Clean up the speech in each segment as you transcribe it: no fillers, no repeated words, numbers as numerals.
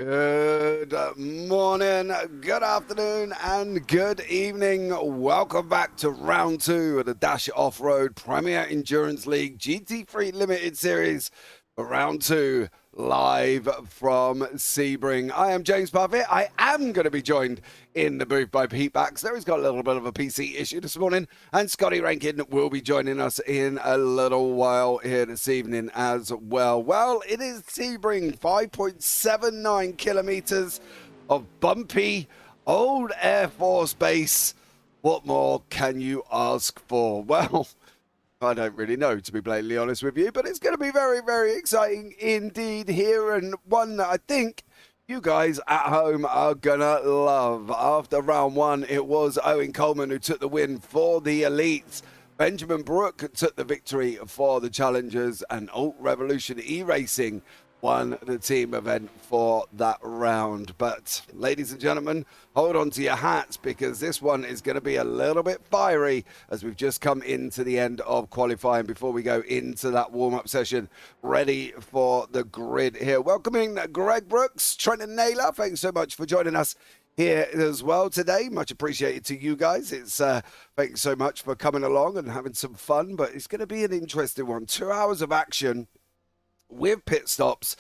Good morning, good afternoon, and good evening. Welcome back to round two of the Dash It Off-Road Premier Endurance League GT3 Limited Series for round two, live from Sebring. I am James Parfitt. I am going to be joined in the booth by Pete Baxter. He's got a little bit of a PC issue this morning, and Scotty Rankin will be joining us in a little while here this evening as well. Well, it is Sebring, 5.79 kilometers of bumpy old Air Force Base. What more can you ask for? Well, I don't really know, to be blatantly honest with you, but it's going to be very, very exciting indeed here, and one that I think you guys at home are going to love. After round one, it was Owen Coleman who took the win for the elites. Benjamin Brook took the victory for the challengers, and Alt Revolution E-Racing won the team event for that round. But ladies and gentlemen, hold on to your hats, because this one is going to be a little bit fiery as we've just come into the end of qualifying before we go into that warm-up session ready for the grid here. Welcoming Greg Brooks, Trenton Naylor, thanks so much for joining us here as well today. Much appreciated to you guys. It's thanks so much for coming along and having some fun, but it's going to be an interesting one. 2 hours of action with pit stops,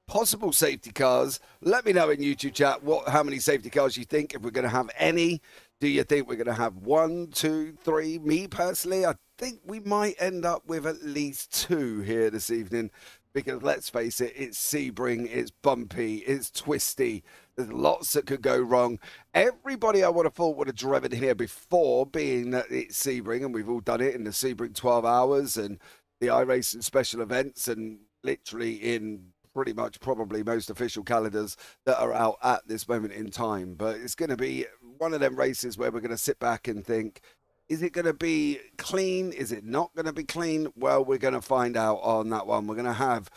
possible safety cars. Let me know in YouTube chat how many safety cars you think, if we're going to have any. Do you think we're going to have 1, 2, 3? Me personally, I think we might end up with at least 2 here this evening, because let's face it, it's Sebring, it's bumpy, it's twisty. There's lots that could go wrong. Everybody I would have thought would have driven here before, being that it's Sebring, and we've all done it in the Sebring 12 hours and the iRacing special events, and literally in pretty much probably most official calendars that are out at this moment in time. But it's going to be one of them races where we're going to sit back and think, is it going to be clean? Is it not going to be clean? Well, we're going to find out on that one. We're going to have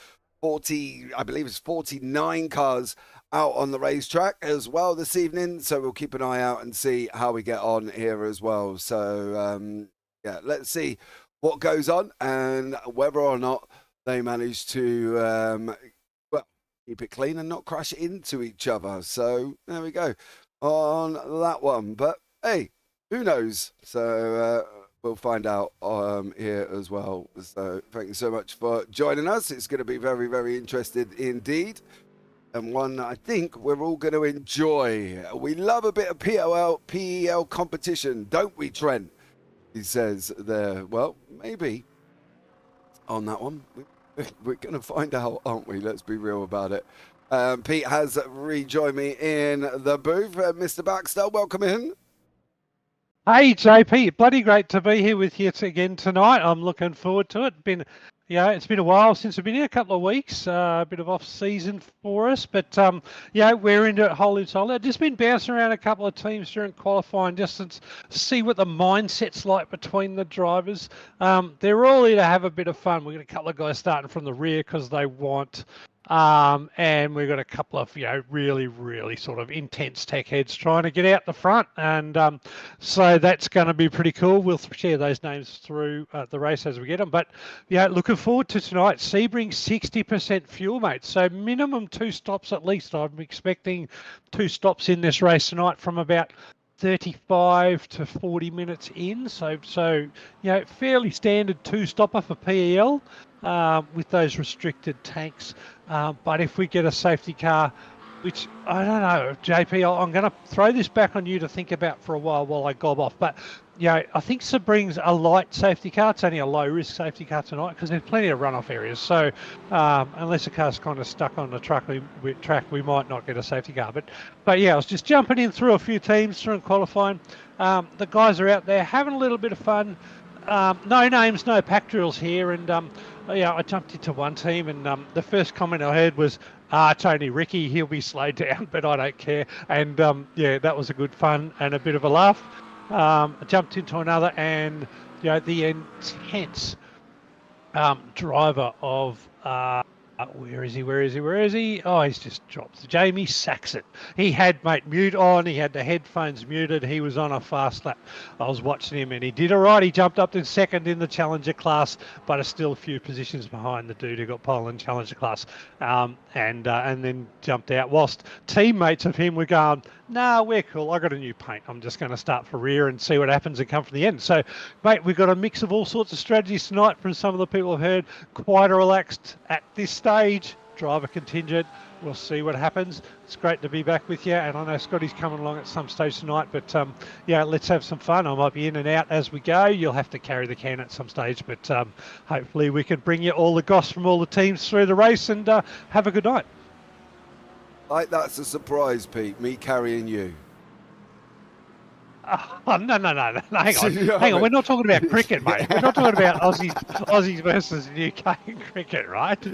40, I believe it's 49 cars out on the racetrack as well this evening. So we'll keep an eye out and see how we get on here as well. So, yeah, let's see what goes on and whether or not they manage to well, keep it clean and not crash into each other. So there we go on that one. But hey, who knows? So we'll find out here as well. So thank you so much for joining us. It's going to be very, very interesting indeed, and one I think we're all going to enjoy. We love a bit of PEL competition, don't we, Trent? He says there. Well, maybe on that one. We're going to find out, aren't we? Let's be real about it. Pete has rejoined me in the booth. Mr. Baxter, welcome in. Hey, JP, bloody great to be here with you again tonight. I'm looking forward to it. It's been a while since we've been here, a couple of weeks, a bit of off season for us, but we're into it whole and solid. Just been bouncing around a couple of teams during qualifying just to see what the mindset's like between the drivers. They're all here to have a bit of fun. We've got a couple of guys starting from the rear because they want. And we've got a couple of, really, really sort of intense tech heads trying to get out the front. And so that's going to be pretty cool. We'll share those names through the race as we get them. But, looking forward to tonight. Sebring 60% fuel, mate. So minimum 2 stops at least. I'm expecting 2 stops in this race tonight from about 35 to 40 minutes in. So fairly standard 2-stopper for PEL. With those restricted tanks. But if we get a safety car, which I don't know, JP, I'm going to throw this back on you to think about for a while I gob off. But, I think Sebring's a light safety car. It's only a low-risk safety car tonight because there's plenty of runoff areas. So unless the car's kind of stuck on the track, we might not get a safety car. But yeah, I was just jumping in through a few teams through qualifying. The guys are out there having a little bit of fun. No names, no pack drills here, and I jumped into one team, and the first comment I heard was, Tony Ricky, he'll be slowed down, but I don't care. And that was a good fun and a bit of a laugh. I jumped into another, and the intense driver of Where is he? Where is he? Where is he? Oh, he's just dropped. Jamie Saxon. He had, mate, mute on. He had the headphones muted. He was on a fast lap. I was watching him and he did all right. He jumped up to second in the Challenger class, but is still a few positions behind the dude who got pole in Challenger class, and then jumped out. Whilst teammates of him were going, nah, we're cool. I got a new paint. I'm just going to start for rear and see what happens and come from the end. So, mate, we've got a mix of all sorts of strategies tonight from some of the people I've heard. Quite a relaxed at this stage. Driver contingent. We'll see what happens. It's great to be back with you. And I know Scotty's coming along at some stage tonight. But, yeah, let's have some fun. I might be in and out as we go. You'll have to carry the can at some stage. But hopefully we can bring you all the goss from all the teams through the race and have a good night. That's a surprise, Pete, me carrying you. Oh, no. Hang on. We're not talking about cricket, mate. We're not talking about Aussies versus UK cricket, right? You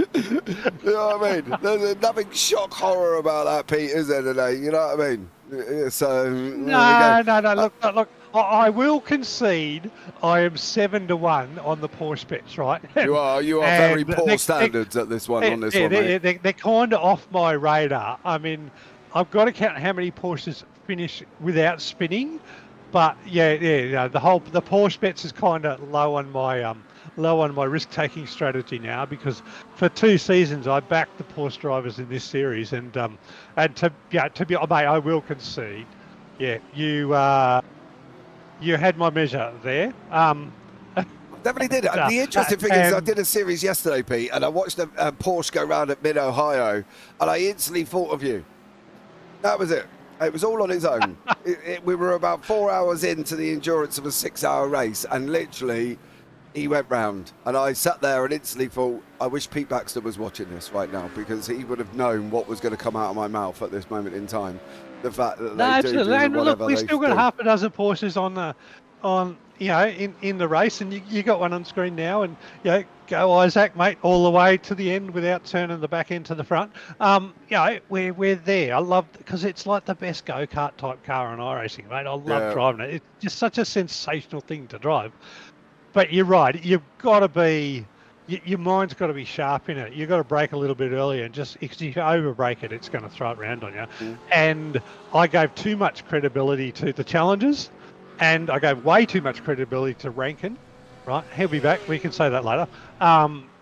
know what I mean? There's nothing shock horror about that, Pete, is there today? You know what I mean? So No. Look. I will concede I am 7-1 on the Porsche bets, right? You are very poor standards at this one on this one, mate. They're kind of off my radar. I mean, I've got to count how many Porsches finish without spinning, but yeah, the Porsche bets is kind of low on my risk-taking strategy now, because for 2 seasons I backed the Porsche drivers in this series, and to be, mate, I will concede, yeah, you had my measure there. Definitely did. The interesting thing is I did a series yesterday, Pete, and I watched a Porsche go round at Mid-Ohio, and I instantly thought of you. That was it. It was all on its own. We were about 4 hours into the endurance of a 6-hour race, and literally he went round. And I sat there and instantly thought, I wish Pete Baxter was watching this right now, because he would have known what was going to come out of my mouth at this moment in time. The fact that they do whatever look, we still got do. half a dozen Porsches in the race, and you got one on screen now, and go Isaac, mate, all the way to the end without turning the back end to the front. We're there. I love, because it's like the best go-kart type car in iRacing, mate. I love driving it. It's just such a sensational thing to drive. But you're right. You've got to be. Your mind's got to be sharp in it. You've got to brake a little bit earlier, and just if you over brake it, it's going to throw it round on you. And I gave too much credibility to the challenges, and I gave way too much credibility to Rankin. Right, he'll be back. We can say that later,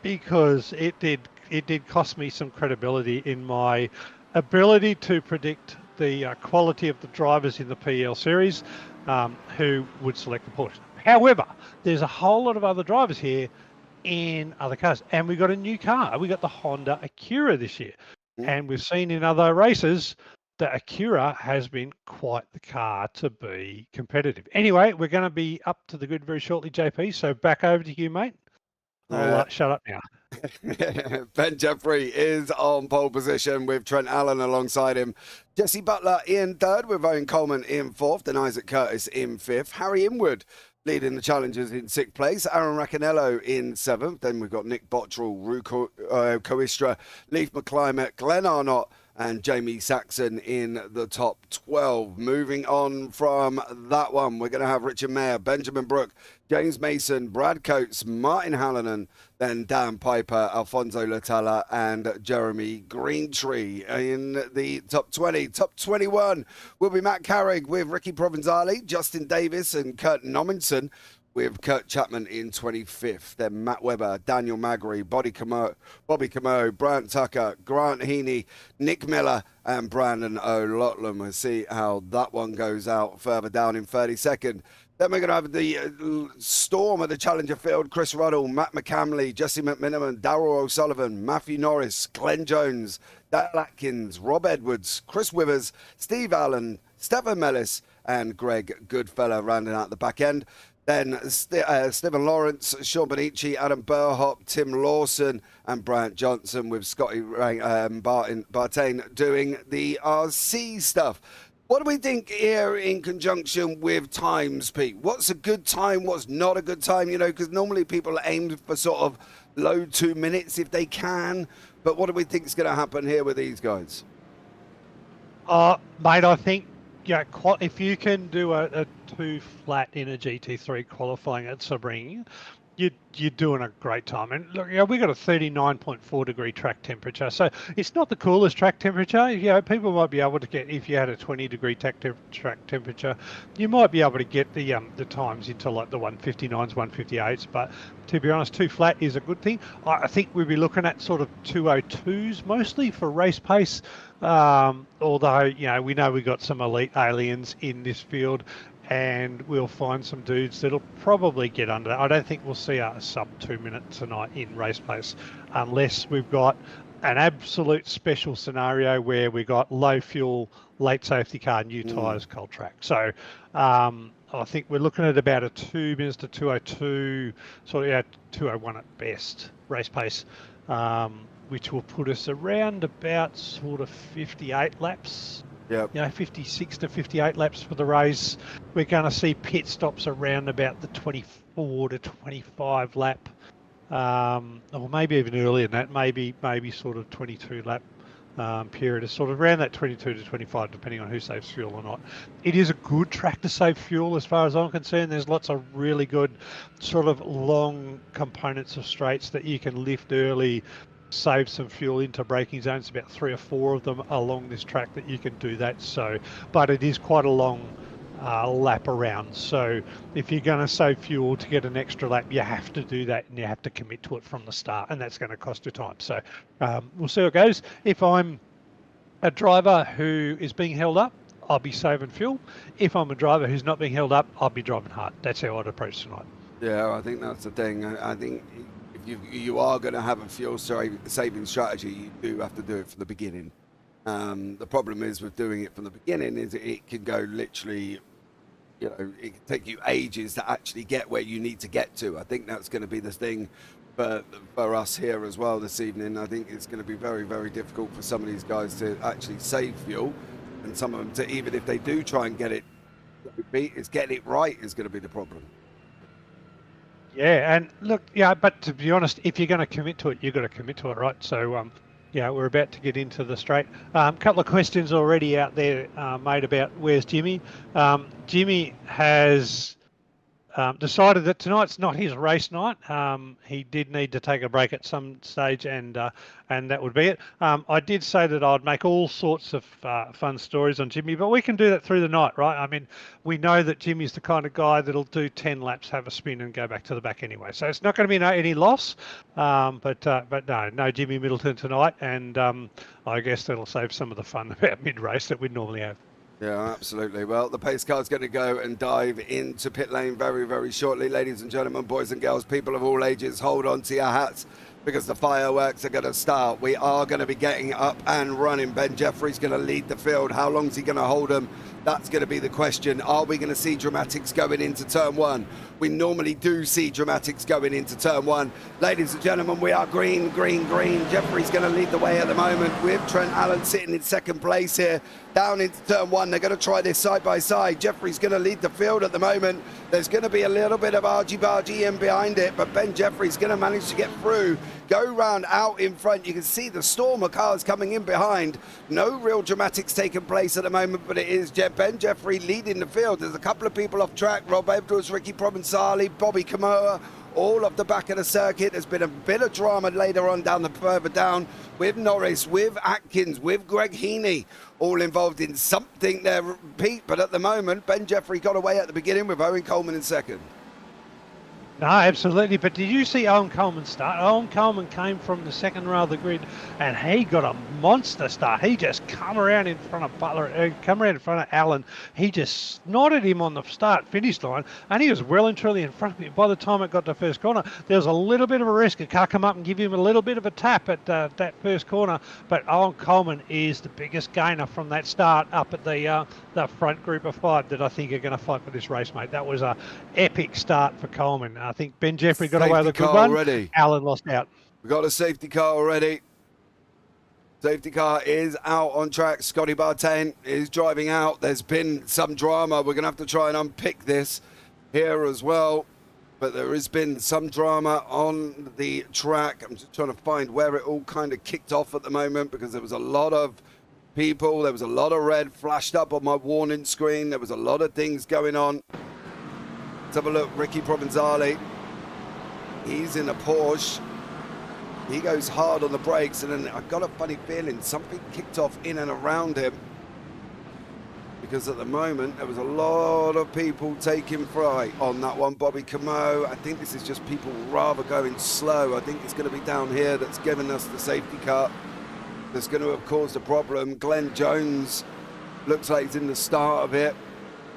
because it did cost me some credibility in my ability to predict the quality of the drivers in the PL series who would select the Porsche. However, there's a whole lot of other drivers here in other cars, and we got a new car. We got the Honda Acura this year, and we've seen in other races that Acura has been quite the car to be competitive. Anyway, we're going to be up to the good very shortly, JP, so back over to you, mate. I'll shut up now. Ben Jeffrey is on pole position with Trent Allen alongside him. Jesse Butler in third, with Owen Coleman in fourth, and Isaac Curtis in fifth. Harry Inwood leading the challengers in sixth place. Aaron Racanello in seventh. Then we've got Nick Bottrell, Rue Coistra, Leif McClimate, Glenn Arnott, and Jamie Saxon in the top 12. Moving on from that one, we're going to have Richard Mayer, Benjamin Brook, James Mason, Brad Coates, Martin Hallinan, then Dan Piper, Alfonso Latala, and Jeremy Greentree in the top 20. Top 21 will be Matt Carrick with Ricky Provenzali, Justin Davis, and Kurt Nommensen, with Kurt Chapman in 25th. Then Matt Webber, Daniel Magri, Bobby Camo, Brant Tucker, Grant Heaney, Nick Miller, and Brandon O'Loughlin. We'll see how that one goes out further down in 32nd. Then we're going to have the storm of the Challenger field. Chris Ruddle, Matt McCamley, Jesse McMiniman, Darryl O'Sullivan, Matthew Norris, Glenn Jones, Dale Atkins, Rob Edwards, Chris Withers, Steve Allen, Stefan Mellis, and Greg Goodfellow rounding out the back end. Then Stephen Lawrence, Sean Bonici, Adam Burhop, Tim Lawson, and Bryant Johnson, with Scotty Bartain doing the RC stuff. What do we think here in conjunction with times, Pete? What's a good time? What's not a good time? Because normally people aim for sort of low 2 minutes if they can. But what do we think is going to happen here with these guys? Mate, I think if you can do a 2 flat in a GT3 qualifying at Sebring, you're doing a great time. And look, we got a 39.4 degree track temperature, so it's not the coolest track temperature. People might be able to get, if you had a 20 degree track temperature, you might be able to get the times into like the 159s, 158s. But to be honest, too flat is a good thing. I think we'd be looking at sort of 202s mostly for race pace. Although we know we got some elite aliens in this field, and we'll find some dudes that'll probably get under that. I don't think we'll see a sub 2 minute tonight in race pace unless we've got an absolute special scenario where we got low fuel, late safety car, new tyres, cold track. So I think we're looking at about a 2 minutes to 202, sort of 201 at best race pace, which will put us around about sort of 58 laps. Yeah. 56 to 58 laps for the race. We're going to see pit stops around about the 24 to 25 lap, or maybe even earlier than that. Maybe sort of 22 lap period is sort of around that 22 to 25, depending on who saves fuel or not. It is a good track to save fuel, as far as I'm concerned. There's lots of really good sort of long components of straights that you can lift early, save some fuel into braking zones, about 3 or 4 of them along this track that you can do that. So, but it is quite a long lap around. So if you're going to save fuel to get an extra lap, you have to do that, and you have to commit to it from the start, and that's going to cost you time. So we'll see how it goes. If I'm a driver who is being held up, I'll be saving fuel. If I'm a driver who's not being held up, I'll be driving hard. That's how I'd approach tonight. Yeah, I think that's the thing. I think you are going to have a fuel saving strategy, you do have to do it from the beginning. The problem is with doing it from the beginning is it can go literally, it can take you ages to actually get where you need to get to. I think that's going to be the thing for us here as well this evening. I think it's going to be very, very difficult for some of these guys to actually save fuel, and some of them to, even if they do try and get it beat, it's getting it right is going to be the problem. Yeah, and look, but to be honest, if you're going to commit to it, you've got to commit to it, right? So, we're about to get into the straight. Couple of questions already out there made about where's Jimmy. Jimmy has decided that tonight's not his race night. He did need to take a break at some stage, and that would be it. I did say that I'd make all sorts of fun stories on Jimmy, but we can do that through the night, right? I mean, we know that Jimmy's the kind of guy that'll do 10 laps, have a spin, and go back to the back anyway. So it's not going to be any loss. But no Jimmy Middleton tonight, and I guess that'll save some of the fun about mid-race that we'd normally have. Yeah, absolutely. Well, the pace car's going to go and dive into pit lane very, very shortly. Ladies and gentlemen, boys and girls, people of all ages, hold on to your hats because the fireworks are going to start. We are going to be getting up and running. Ben Jeffrey's going to lead the field. How long is he going to hold them? That's going to be the question. Are we going to see dramatics going into turn 1? We normally do see dramatics going into turn 1. Ladies and gentlemen, we are green, green, green. Jeffrey's going to lead the way at the moment with Trent Allen sitting in second place here. Down into turn 1, they're going to try this side by side. Jeffrey's going to lead the field at the moment. There's going to be a little bit of argy-bargy in behind it, but Ben Jeffrey's going to manage to get through, go round out in front. You can see the storm of cars coming in behind. No real dramatics taking place at the moment, but it is Ben Jeffrey leading the field. There's a couple of people off track. Rob Edwards, Ricky Provenzali, Bobby Kamoa, all off the back of the circuit. There's been a bit of drama later on further down with Norris, with Atkins, with Greg Heaney, all involved in something there, Pete. But at the moment, Ben Jeffrey got away at the beginning with Owen Coleman in second. No, absolutely. But did you see Owen Coleman start? Owen Coleman came from the second row of the grid, and he got a monster start. He just come around in front of Butler, come around in front of Allen. He just snotted him on the start-finish line, and he was well and truly in front of him. By the time it got to first corner, there was a little bit of a risk. A car come up and give him a little bit of a tap at that first corner. But Owen Coleman is the biggest gainer from that start up at the front group of 5 that I think are going to fight for this race, mate. That was a epic start for Coleman. I think Ben Jeffrey got away with a good one. Already. Allen lost out. We've got a safety car already. Safety car is out on track. Scotty Bartain is driving out. There's been some drama. We're going to have to try and unpick this here as well. But there has been some drama on the track. I'm just trying to find where it all kind of kicked off at the moment, because there was a lot of people. There was a lot of red flashed up on my warning screen. There was a lot of things going on. Let's have a look. Ricky Provenzali He's in a Porsche. He goes hard on the brakes, and then I got a funny feeling something kicked off in and around him, because at the moment there was a lot of people taking fright on that one. Bobby Camo, I think this is just people rather going slow. I think it's going to be down here that's giving us the safety car that's going to have caused a problem. Glenn Jones looks like he's in the start of it.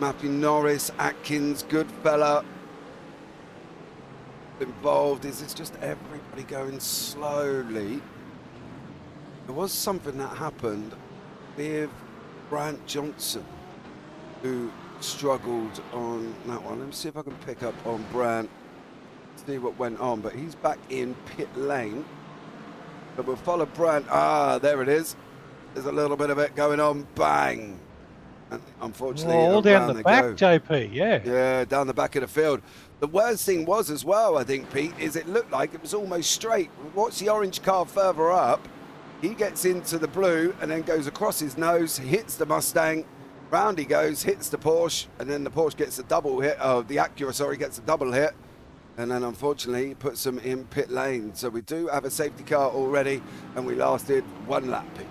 Matthew Norris, Atkins, Goodfella involved. Is this just everybody going slowly? There was something that happened with Brant Johnson, who struggled on that one. Let me see if I can pick up on Brant, see what went on, but he's back in pit lane. But we'll follow Brant. Ah, there it is. There's a little bit of it going on. Bang. And unfortunately, all down the back, go. JP, yeah. Yeah, down the back of the field. The worst thing was as well, I think, Pete, is it looked like it was almost straight. Watch the orange car further up. He gets into the blue and then goes across his nose, hits the Mustang. Round he goes, hits the Porsche, and then the Porsche gets a double hit. Oh, the Acura, sorry, gets a double hit. And then, unfortunately, he puts them in pit lane. So we do have a safety car already, and we lasted one lap, Pete.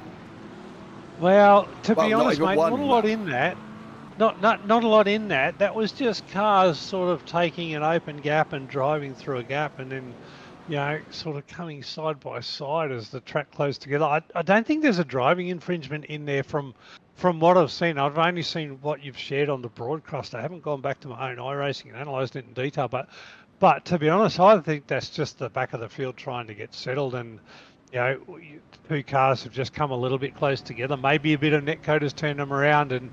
Well, to be honest, not mate, not a lot in that. Not a lot in that. That was just cars sort of taking an open gap and driving through a gap, and then, you know, sort of coming side by side as the track closed together. I don't think there's a driving infringement in there from what I've seen. I've only seen what you've shared on the broadcast. I haven't gone back to my own iRacing and analysed it in detail. But to be honest, I think that's just the back of the field trying to get settled, and you know, two cars have just come a little bit close together. Maybe a bit of netcode has turned them around, and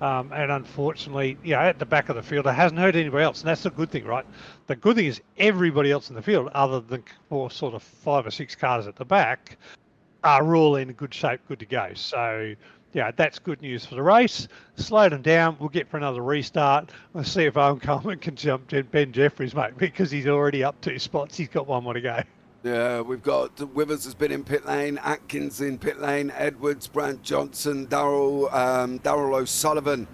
unfortunately, you know, at the back of the field, it hasn't hurt anybody else, and that's the good thing, right? The good thing is everybody else in the field, other than for sort of 5 or 6 cars at the back, are all in good shape, good to go. So, yeah, that's good news for the race. Slow them down. We'll get for another restart. Let's see if Owen Coleman can jump Ben Jeffries, mate, because he's already up 2 spots. He's got 1 more to go. Yeah, we've got Withers has been in pit lane, Atkins in pit lane, Edwards, Brant Johnson, Darrell O'Sullivan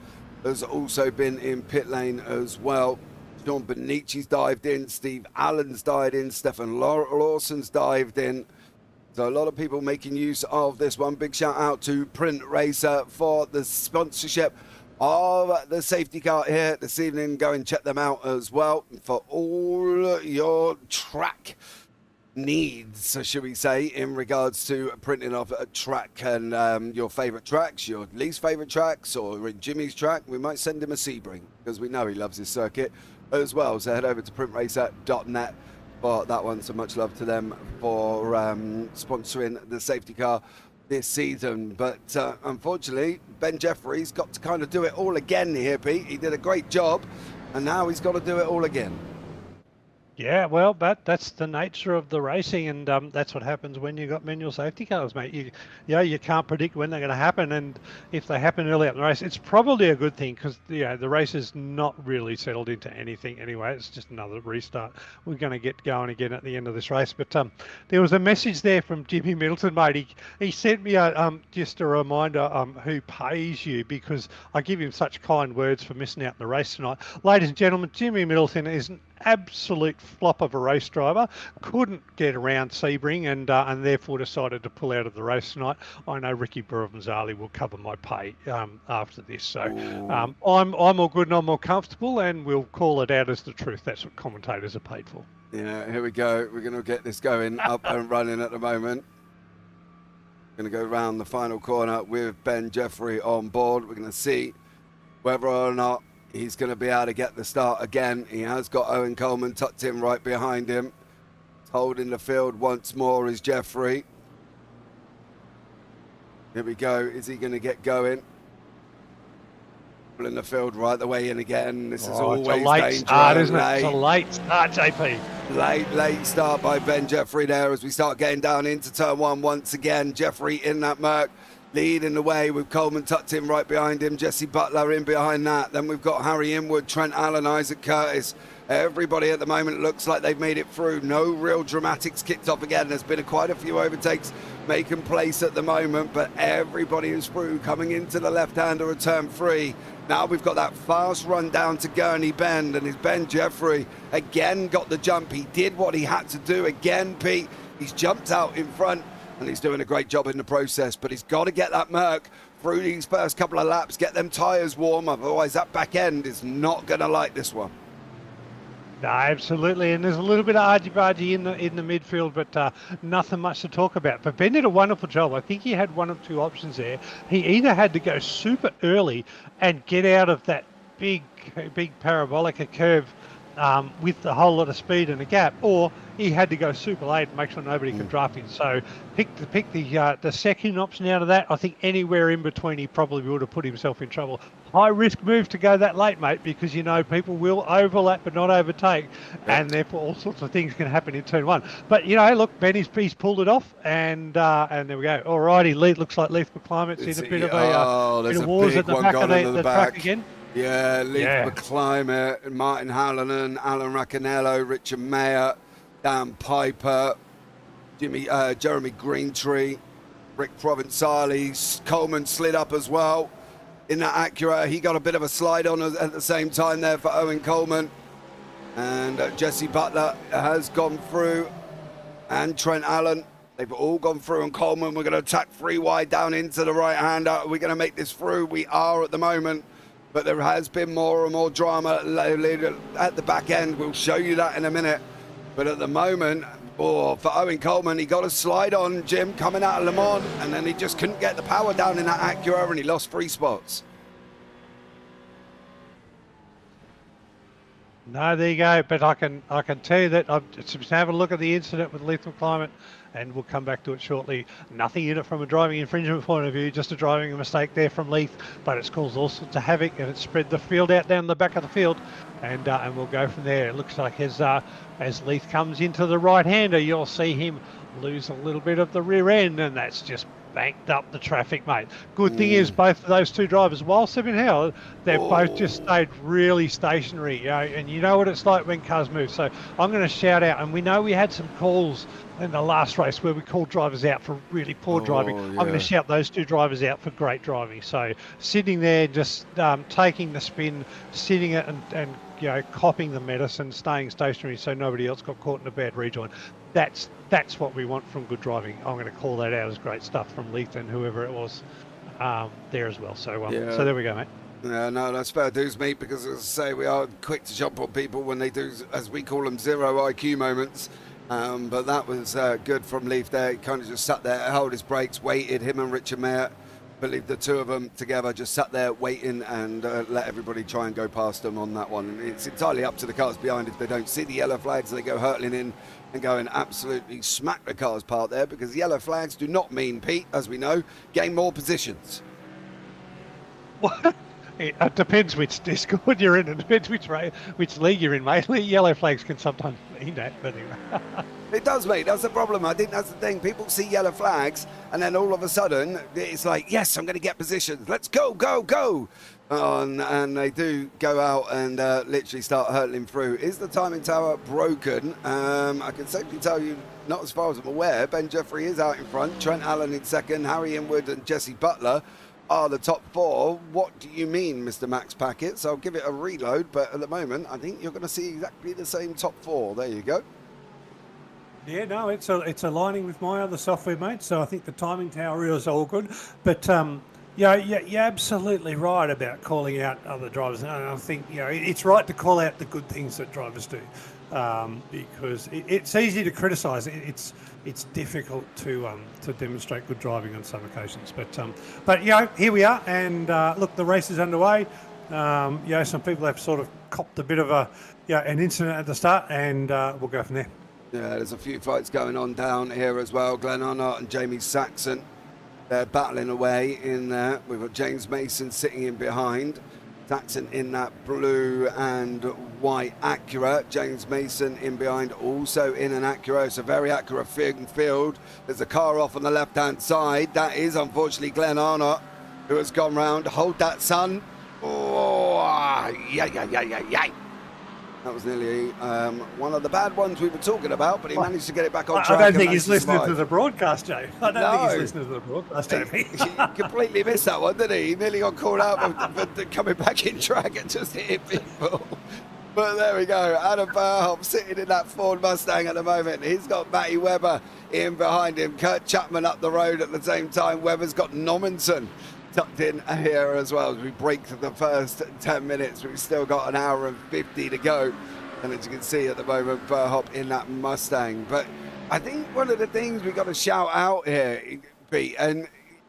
has also been in pit lane as well. Sean Bonici's dived in, Steve Allen's dived in, Stefan Lawson's dived in. So a lot of people making use of this one. Big shout out to Print Racer for the sponsorship of the safety car here this evening. Go and check them out as well for all your track needs, should we say, in regards to printing off a track and your favourite tracks, your least favourite tracks, or in Jimmy's track. We might send him a Sebring because we know he loves his circuit as well. So head over to printracer.net for that one. So much love to them for sponsoring the safety car this season. But unfortunately, Ben Jeffries got to kind of do it all again here, Pete. He did a great job, and now he's got to do it all again. Yeah, well, but that's the nature of the racing, and that's what happens when you've got manual safety cars, mate. You can't predict when they're going to happen, and if they happen early up in the race, it's probably a good thing because the race is not really settled into anything anyway. It's just another restart. We're going to get going again at the end of this race, but there was a message there from Jimmy Middleton, mate. He sent me just a reminder who pays you, because I give him such kind words for missing out in the race tonight. Ladies and gentlemen, Jimmy Middleton is an absolute flop of a race driver, couldn't get around Sebring, and therefore decided to pull out of the race tonight. I know Ricky Buravanzali will cover my pay after this, so I'm all good and I'm more comfortable, and we'll call it out as the truth. That's what commentators are paid for. Yeah, here we go. We're going to get this going up and running at the moment. Going to go around the final corner with Ben Jeffrey on board. We're going to see whether or not he's going to be able to get the start again. He has got Owen Coleman tucked in right behind him. Holding the field once more is Jeffrey. Here we go. Is he going to get going? In the field right the way in again. This is always it's a late dangerous. start, isn't it? It's a late start, JP. Late start by Ben Jeffrey there as we start getting down into turn 1 once again. Jeffrey in that Merc, leading the way with Coleman tucked in right behind him. Jesse Butler in behind that. Then we've got Harry Inwood, Trent Allen, Isaac Curtis Everybody at the moment looks like they've made it through. No real dramatics kicked off again. There's been quite a few overtakes making place at the moment, but everybody is through, coming into the left-hander of turn 3. Now we've got that fast run down to Gurney Bend, and it's Ben Jeffrey again got the jump. He did what he had to do again, Pete. He's jumped out in front, and he's doing a great job in the process, but he's got to get that Merc through these first couple of laps, get them tyres warm, otherwise that back end is not going to like this one. No, absolutely, and there's a little bit of argy-bargy in the midfield, but nothing much to talk about. But Ben did a wonderful job. I think he had one of two options there. He either had to go super early and get out of that big parabolic curve with a whole lot of speed and a gap, or he had to go super late and make sure nobody could draft him. So pick the second option out of that. I think anywhere in between he probably would have put himself in trouble. High risk move to go that late, mate, because you know people will overlap but not overtake, and therefore all sorts of things can happen in turn 1. But you know, look, Ben he's pulled it off, and there we go. Alrighty, looks like Leith McClimate's in a bit of wars at the back of the track again. Yeah, Leith McClimate, Martin Hallinan, Alan Raccanello, Richard Mayer, Dan Piper, Jeremy Greentree, Rick Provenzali. Coleman slid up as well in that Acura. He got a bit of a slide on at the same time there for Owen Coleman. And Jesse Butler has gone through, and Trent Allen. They've all gone through, and Coleman, we're going to attack 3 wide down into the right-hander. Are we going to make this through? We are at the moment. But there has been more and more drama at the back end. We'll show you that in a minute. But at the moment, for Owen Coleman, he got a slide on, Jim, coming out of Le Mans, and then he just couldn't get the power down in that Acura, and he lost 3 spots. No, there you go. But I can tell you that I've just have a look at the incident with Leith McClimate, and we'll come back to it shortly. Nothing in it from a driving infringement point of view, just a driving mistake there from Leith, but it's caused all sorts of havoc, and it's spread the field out down the back of the field, and we'll go from there. It looks like as Leith comes into the right-hander, you'll see him lose a little bit of the rear end, and that's just banked up the traffic, mate. Good thing is both of those two drivers, while Sebring Howard, they've both just stayed really stationary, you know, and you know what it's like when cars move. So I'm going to shout out, and we know we had some calls in the last race where we called drivers out for really poor driving. I'm going to shout those two drivers out for great driving. So sitting there, just taking the spin, sitting it and you know, copping the medicine, staying stationary so nobody else got caught in a bad rejoin. That's what we want from good driving. I'm going to call that out as great stuff from Leith and whoever it was there as well. So so there we go, mate. Yeah, no, that's fair dues, mate, because as I say, we are quick to jump on people when they do, as we call them, zero IQ moments. But that was good from Leith there. He kind of just sat there, held his brakes, waited. Him and Richard Mayer, I believe the two of them together, just sat there waiting and let everybody try and go past them on that one. And it's entirely up to the cars behind if they don't see the yellow flags and they go hurtling in and go and absolutely smack the cars part there, because yellow flags do not mean, Pete, as we know, gain more positions. What? It depends which Discord you're in. It depends which league you're in, mate. Yellow flags can sometimes mean that, but anyway. It does, mate. That's the problem. I think that's the thing. People see yellow flags, and then all of a sudden, it's like, yes, I'm going to get positions. Let's go, go, go. And they do go out and literally start hurtling through. Is the timing tower broken? I can safely tell you, not as far as I'm aware. Ben Jeffrey is out in front. Trent Allen in second. Harry Inwood and Jesse Butler are the top 4. What do you mean, Mr. Max Packet? So I'll give it a reload, but at the moment, I think you're going to see exactly the same top 4. There you go. Yeah, no, it's aligning with my other software, mate. So I think the timing tower is all good. But you're absolutely right about calling out other drivers. And I think it's right to call out the good things that drivers do, because it's easy to criticise. It's difficult to demonstrate good driving on some occasions. But here we are, and look, the race is underway. Some people have sort of copped a bit of an incident at the start, and we'll go from there. Yeah, there's a few fights going on down here as well. Glenn Arnott and Jamie Saxon, they're battling away in there. We've got James Mason sitting in behind. Saxon in that blue and white Acura. James Mason in behind, also in an Acura. It's a very Acura field. There's a car off on the left-hand side. That is, unfortunately, Glenn Arnott, who has gone round. Hold that, son. Oh, yeah. That was nearly one of the bad ones we were talking about, but he managed to get it back on I track. don't and think he's managed listening to survive. the broadcast, Joe. I don't think No. he's listening to the broadcast, Jamie. He completely missed that one, didn't he? He nearly got called out for coming back in track and just hitting people. But there we go. Adam Burhoff sitting in that Ford Mustang at the moment. He's got Matty Webber in behind him. Kurt Chapman up the road at the same time. Webber's got Nommensen tucked in here as well as we break through the first 10 minutes. We've still got an hour and 50 to go. And as you can see at the moment, Burhoff in that Mustang. But I think one of the things we've got to shout out here, Pete, and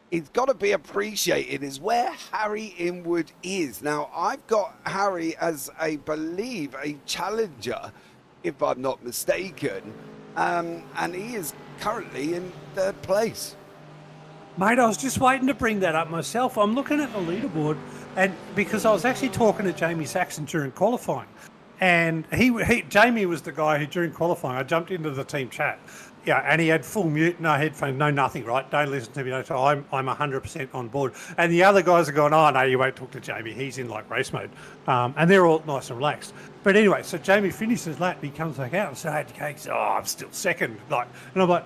it's got to be appreciated, is where Harry Inwood is. Now, I've got Harry as, I believe, a challenger, if I'm not mistaken. And he is currently in third place. Mate, I was just waiting to bring that up myself. I'm looking at the leaderboard, and because I was actually talking to Jamie Saxon during qualifying, and Jamie was the guy who during qualifying I jumped into the team chat, yeah, and he had full mute, no headphones, no nothing, right? Don't listen to me. No, so I'm 100% on board. And the other guys are going, oh no, you won't talk to Jamie. He's in like race mode, and they're all nice and relaxed. But anyway, so Jamie finishes lap, he comes back out and says, "Hey, he said, oh, I'm still second." Like, and I'm like,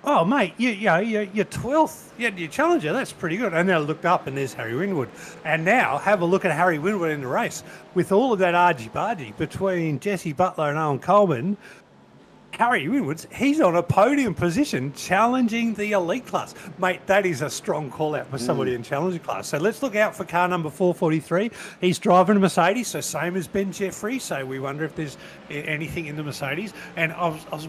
"Oh, mate, you're 12th, your challenger. That's pretty good." And then I looked up, and there's Harry Winwood. And now have a look at Harry Winwood in the race with all of that argy-bargy between Jesse Butler and Owen Coleman. Harry Winwood, he's on a podium position challenging the elite class. Mate, that is a strong call out for somebody in challenger class. So let's look out for car number 443. He's driving a Mercedes, so same as Ben Jeffrey. So we wonder if there's anything in the Mercedes. And I was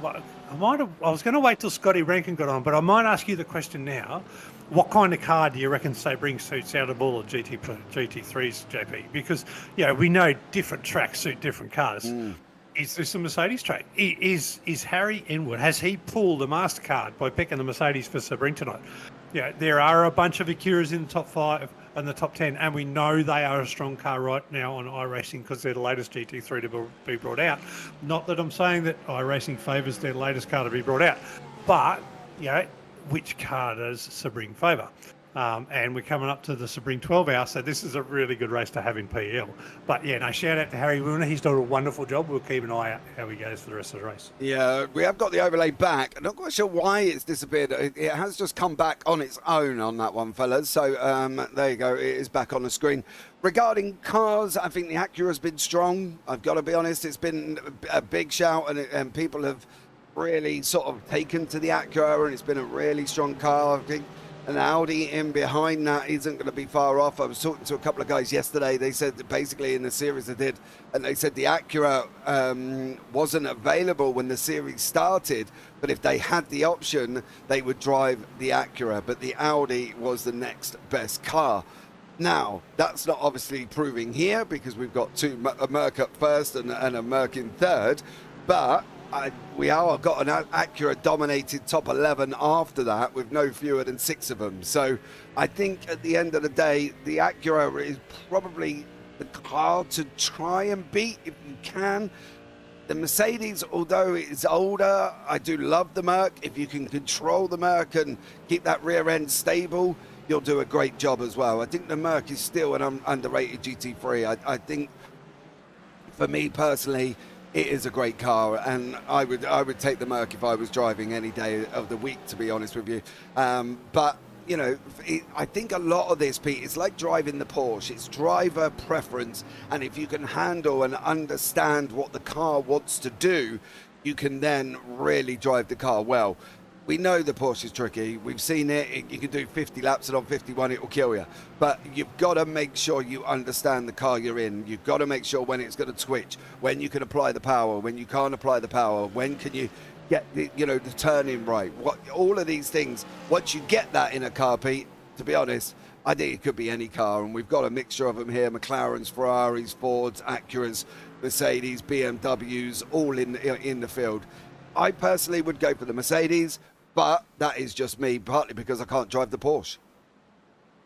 going to wait till Scotty Rankin got on, but I might ask you the question now. What kind of car do you reckon Sebring suits out of all of GT3s, JP? Because, we know different tracks suit different cars. Is this a Mercedes track? Is Harry Inwood, has he pulled a MasterCard by picking the Mercedes for Sebring tonight? Yeah, there are a bunch of Acuras in the top 5 and the top 10, and we know they are a strong car right now on iRacing because they're the latest GT3 to be brought out. Not that I'm saying that iRacing favours their latest car to be brought out, but, which car does Sebring favour? And we're coming up to the Sebring 12 hour, so this is a really good race to have in PL. But shout out to Harry Winwood. He's done a wonderful job. We'll keep an ie out how he goes for the rest of the race. Yeah, we have got the overlay back. I'm not quite sure why it's disappeared. It has just come back on its own on that one, fellas. So there you go. It is back on the screen. Regarding cars, I think the Acura's been strong. I've got to be honest. It's been a big shout, and people have really sort of taken to the Acura, and it's been a really strong car, I think. An Audi in behind that isn't going to be far off. I was talking to a couple of guys yesterday. They said that basically in the series they did, and they said the Acura wasn't available when the series started, but if they had the option, they would drive the Acura, but the Audi was the next best car. Now, that's not obviously proving here because we've got a Merc up first and a Merc in third, but we have got an Acura dominated top 11 after that with no fewer than 6 of them. So I think at the end of the day, the Acura is probably the car to try and beat if you can. The Mercedes, although it's older, I do love the Merc. If you can control the Merc and keep that rear end stable, you'll do a great job as well. I think the Merc is still an underrated GT3. I think, for me personally, it is a great car, and I would take the Merc if I was driving any day of the week, to be honest with you. But I think a lot of this, Pete, it's like driving the Porsche. It's driver preference, and if you can handle and understand what the car wants to do, you can then really drive the car well. We know the Porsche is tricky. We've seen it. You can do 50 laps, and on 51 it will kill you. But you've got to make sure you understand the car you're in. You've got to make sure when it's going to twitch, when you can apply the power, when you can't apply the power, when can you get the turning right. All of these things. Once you get that in a car, Pete, to be honest, I think it could be any car, and we've got a mixture of them here: McLarens, Ferraris, Fords, Acuras, Mercedes, BMWs, all in the field. I personally would go for the Mercedes, but that is just me, partly because I can't drive the Porsche.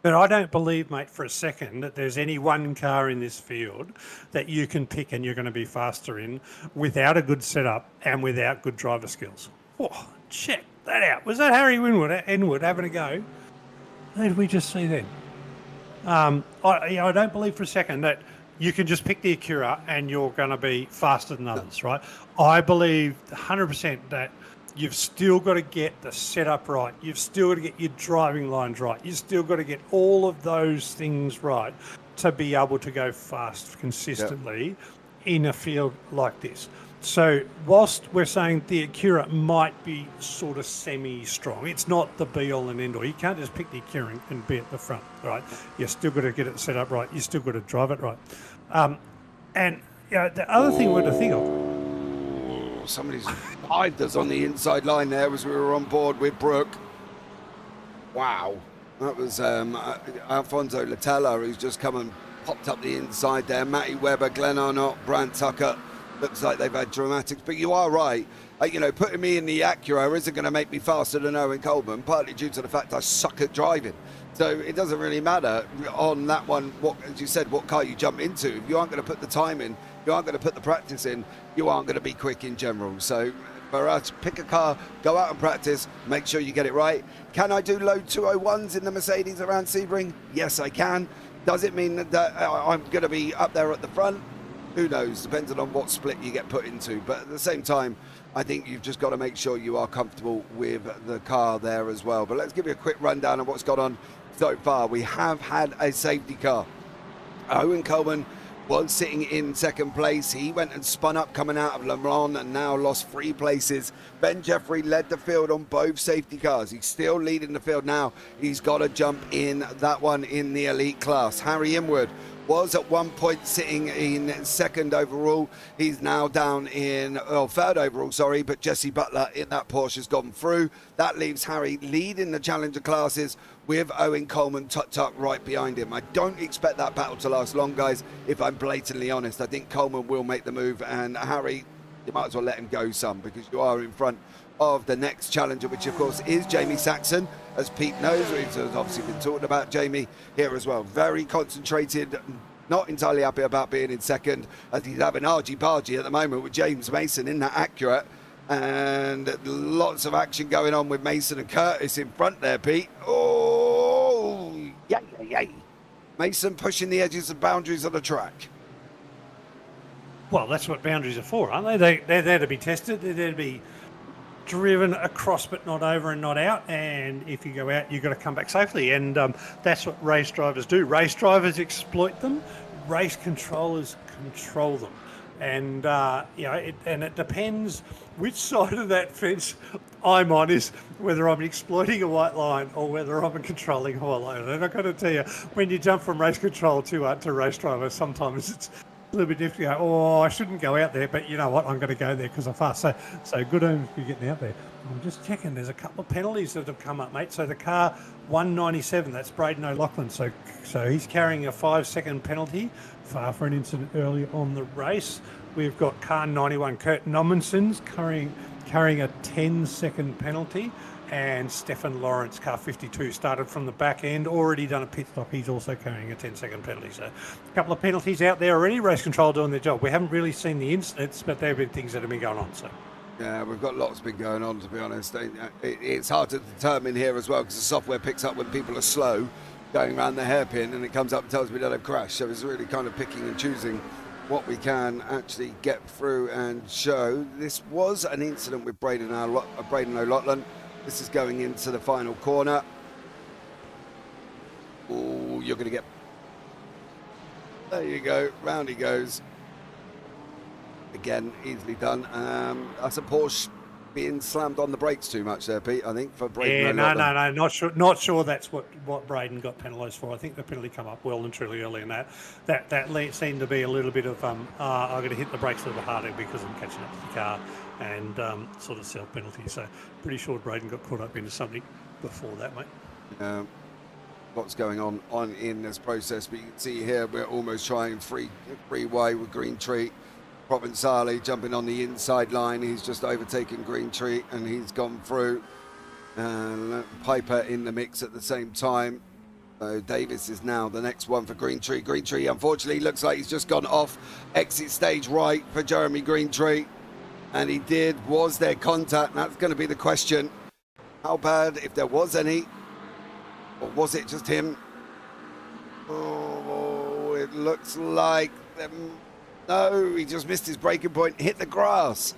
But I don't believe, mate, for a second that there's any one car in this field that you can pick and you're going to be faster in without a good setup and without good driver skills. Oh, check that out. Was that Harry Inwood having a go? Who did we just see then? I don't believe for a second that you can just pick the Acura and you're going to be faster than others, right? I believe 100% that you've still got to get the setup right. You've still got to get your driving lines right. You've still got to get all of those things right to be able to go fast consistently in a field like this. So whilst we're saying the Acura might be sort of semi-strong, it's not the be-all and end-all. You can't just pick the Acura and be at the front, right? You've still got to get it set up right. You've still got to drive it right. And the other thing we're to think of... Somebody's hived us on the inside line there as we were on board with Brooke. Wow. That was Alfonso Latella, who's just come and popped up the inside there. Matty Webber, Glenn Arnott, Brant Tucker. Looks like they've had dramatics, but you are right. Putting me in the Acura isn't going to make me faster than Owen Coleman, partly due to the fact I suck at driving. So it doesn't really matter on that one, as you said, what car you jump into. If you aren't going to put the time in, you aren't going to put the practice in, you aren't going to be quick in general. So for us, pick a car, go out and practice, make sure you get it right. Can I do low 201s in the Mercedes around Sebring? Yes, I can. Does it mean that I'm going to be up there at the front? Who knows, depending on what split you get put into. But at the same time, I think you've just got to make sure you are comfortable with the car there as well. But let's give you a quick rundown of what's gone on so far. We have had a safety car. Owen Coleman was sitting in second place. He went and spun up coming out of Le Mans and now lost 3 places. Ben Jeffrey led the field on both safety cars. He's still leading the field now. He's got to jump in that one in the elite class. Harry Inwood was at one point sitting in second overall. He's now down in third overall, sorry, but Jesse Butler in that Porsche has gone through. That leaves Harry leading the Challenger classes with Owen Coleman tucked up right behind him. I don't expect that battle to last long, guys, if I'm blatantly honest. I think Coleman will make the move, and Harry, you might as well let him go some, because you are in front of the next challenger, which of course is Jamie Saxon, as Pete knows. We've obviously been talking about Jamie here as well. Very concentrated, not entirely happy about being in second, as he's having argy-bargy at the moment with James Mason in that Acura, and lots of action going on with Mason and Curtis in front there, Pete. Oh, yay. Mason pushing the edges and boundaries of the track. Well, that's what boundaries are for, aren't they? They're there to be tested. They're there to be driven across but not over and not out, and if you go out you've got to come back safely, and that's what race drivers do. Race drivers exploit them, race controllers control them, and it depends which side of that fence I'm on, is whether I'm exploiting a white line or whether I'm controlling a white line. And I've got to tell you, when you jump from race control to race driver, sometimes it's a little bit difficult. Oh, I shouldn't go out there, but you know what? I'm going to go there because I'm fast. So good on you getting out there. I'm just checking. There's a couple of penalties that have come up, mate. So the car 197, that's Braden O'Loughlin. So he's carrying a 5-second penalty for an incident early on the race. We've got car 91, Kurt Nomenson's carrying a 10-second penalty. And Stefan Lawrence, car 52, started from the back end, already done a pit stop. He's also carrying a 10-second penalty. So a couple of penalties out there already. Race control doing their job. We haven't really seen the incidents, but there have been things that have been going on. So yeah, we've got lots been going on, to be honest. It's hard to determine here as well, because the software picks up when people are slow going around the hairpin, and it comes up and tells me that they've crashed. So it's really kind of picking and choosing what we can actually get through and show. This was an incident with Braden O'Loughlin. This is going into the final corner. Oh, you're going to get... There you go. Round he goes. Again, easily done. That's a Porsche being slammed on the brakes too much there, Pete, I think, for Braden. Yeah, no. Not sure that's what Braden got penalised for. I think the penalty come up well and truly early in that. That seemed to be a little bit of, I'm going to hit the brakes a little harder because I'm catching up to the car, and sort of self-penalty. So pretty sure Braden got caught up into something before that, mate. What's going on in this process, but you can see here we're almost trying freeway with Green Tree. Provenzale jumping on the inside line. He's just overtaken Green Tree and he's gone through. And Piper in the mix at the same time. So Davis is now the next one for Green Tree. Green Tree, unfortunately, looks like he's just gone off exit stage right for Jeremy Green Tree. And he did. Was there contact? That's going to be the question. How bad, if there was any? Or was it just him? Oh, it looks like No, he just missed his braking point, hit the grass.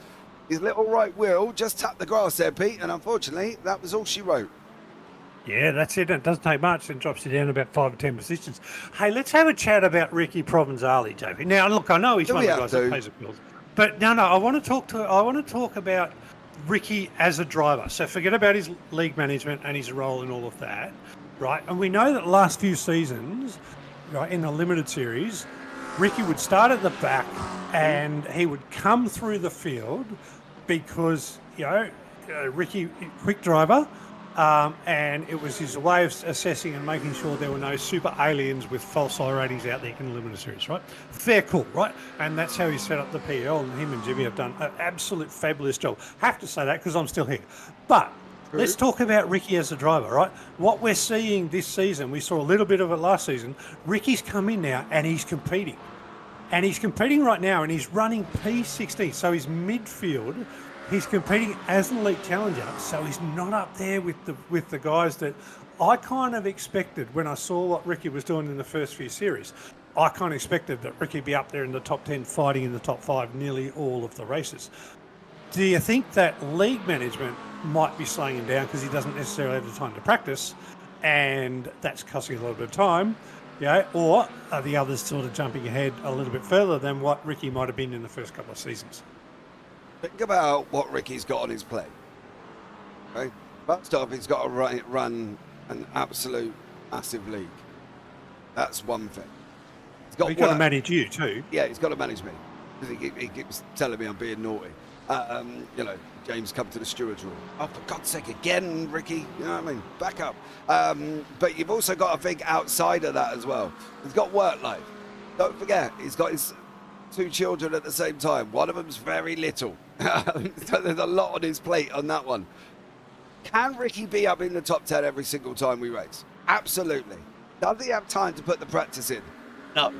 His little right wheel just tapped the grass there, Pete, and unfortunately, that was all she wrote. Yeah, that's it. It doesn't take much. It drops you down about 5 or 10 positions. Hey, let's have a chat about Ricky Provenzali, JP. Now, look, I know he's one of the guys that pays the bills, but no, I want to talk about Ricky as a driver. So forget about his league management and his role in all of that, right? And we know that the last few seasons, right, in the limited series, Ricky would start at the back and he would come through the field because, Ricky, quick driver, and it was his way of assessing and making sure there were no super aliens with false I ratings out there in the limited series, right? Fair call, right? And that's how he set up the PL, and him and Jimmy have done an absolute fabulous job. Have to say that because I'm still here. But let's talk about Ricky as a driver, right? What we're seeing this season, we saw a little bit of it last season. Ricky's come in now and he's competing. And he's competing right now and he's running P16. So he's midfield. He's competing as an elite challenger. So he's not up there with the guys that I kind of expected when I saw what Ricky was doing in the first few series. I kind of expected that Ricky would be up there in the top 10, fighting in the top 5 nearly all of the races. Do you think that league management might be slowing him down because he doesn't necessarily have the time to practice and that's costing a little bit of time? Or are the others sort of jumping ahead a little bit further than what Ricky might have been in the first couple of seasons? Think about what Ricky's got on his plate. Okay? First off, he's got to run an absolute massive league. That's one thing. He's got to manage you too. Yeah, he's got to manage me. Because he keeps telling me I'm being naughty. James, come to the steward's room. Oh, for God's sake, again, Ricky. You know what I mean? Back up. But you've also got to think outside of that as well. He's got work life. Don't forget, he's got his 2 children at the same time. One of them's very little. So there's a lot on his plate on that one. Can Ricky be up in the top 10 every single time we race? Absolutely. Does he have time to put the practice in? No.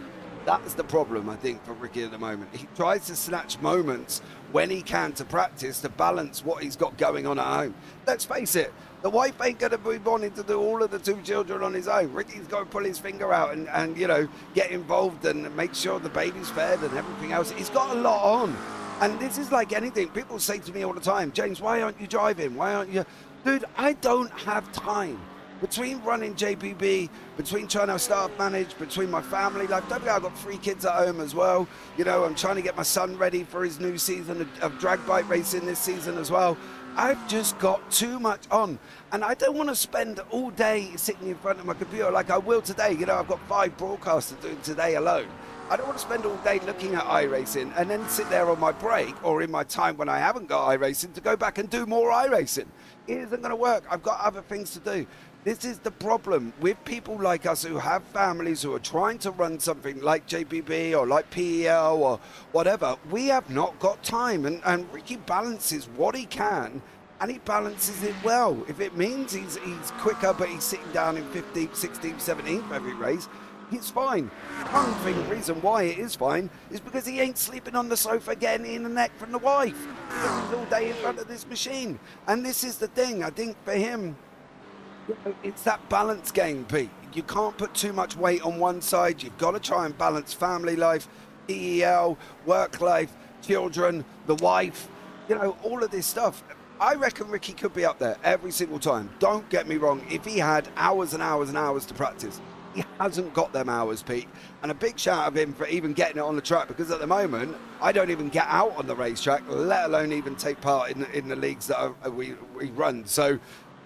That's the problem, I think, for Ricky at the moment. He tries to snatch moments when he can to practice to balance what he's got going on at home. Let's face it, the wife ain't going to be wanting to do all of the 2 children on his own. Ricky's got to pull his finger out and get involved and make sure the baby's fed and everything else. He's got a lot on. And this is like anything. People say to me all the time, James, why aren't you driving? Why aren't you? Dude, I don't have time. Between running JPB, between trying to staff manage, between my family life, don't forget I've got 3 kids at home as well. I'm trying to get my son ready for his new season of drag bike racing this season as well. I've just got too much on. And I don't want to spend all day sitting in front of my computer like I will today. I've got 5 broadcasts to do today alone. I don't want to spend all day looking at iRacing and then sit there on my break or in my time when I haven't got iRacing to go back and do more iRacing. It isn't going to work. I've got other things to do. This is the problem with people like us who have families who are trying to run something like JPB or like PEL or whatever. We have not got time. And Ricky balances what he can, and he balances it well. If it means he's quicker, but he's sitting down in 15th, 16th, 17th every race, it's fine. One reason why it is fine is because he ain't sleeping on the sofa getting in the neck from the wife. He's all day in front of this machine. And this is the thing. I think for him, it's that balance game, Pete. You can't put too much weight on one side. You've got to try and balance family life, EEL, work life, children, the wife, all of this stuff. I reckon Ricky could be up there every single time. Don't get me wrong. If he had hours and hours and hours to practice, he hasn't got them hours, Pete. And a big shout out of him for even getting it on the track, because at the moment, I don't even get out on the racetrack, let alone even take part in the leagues that we run. So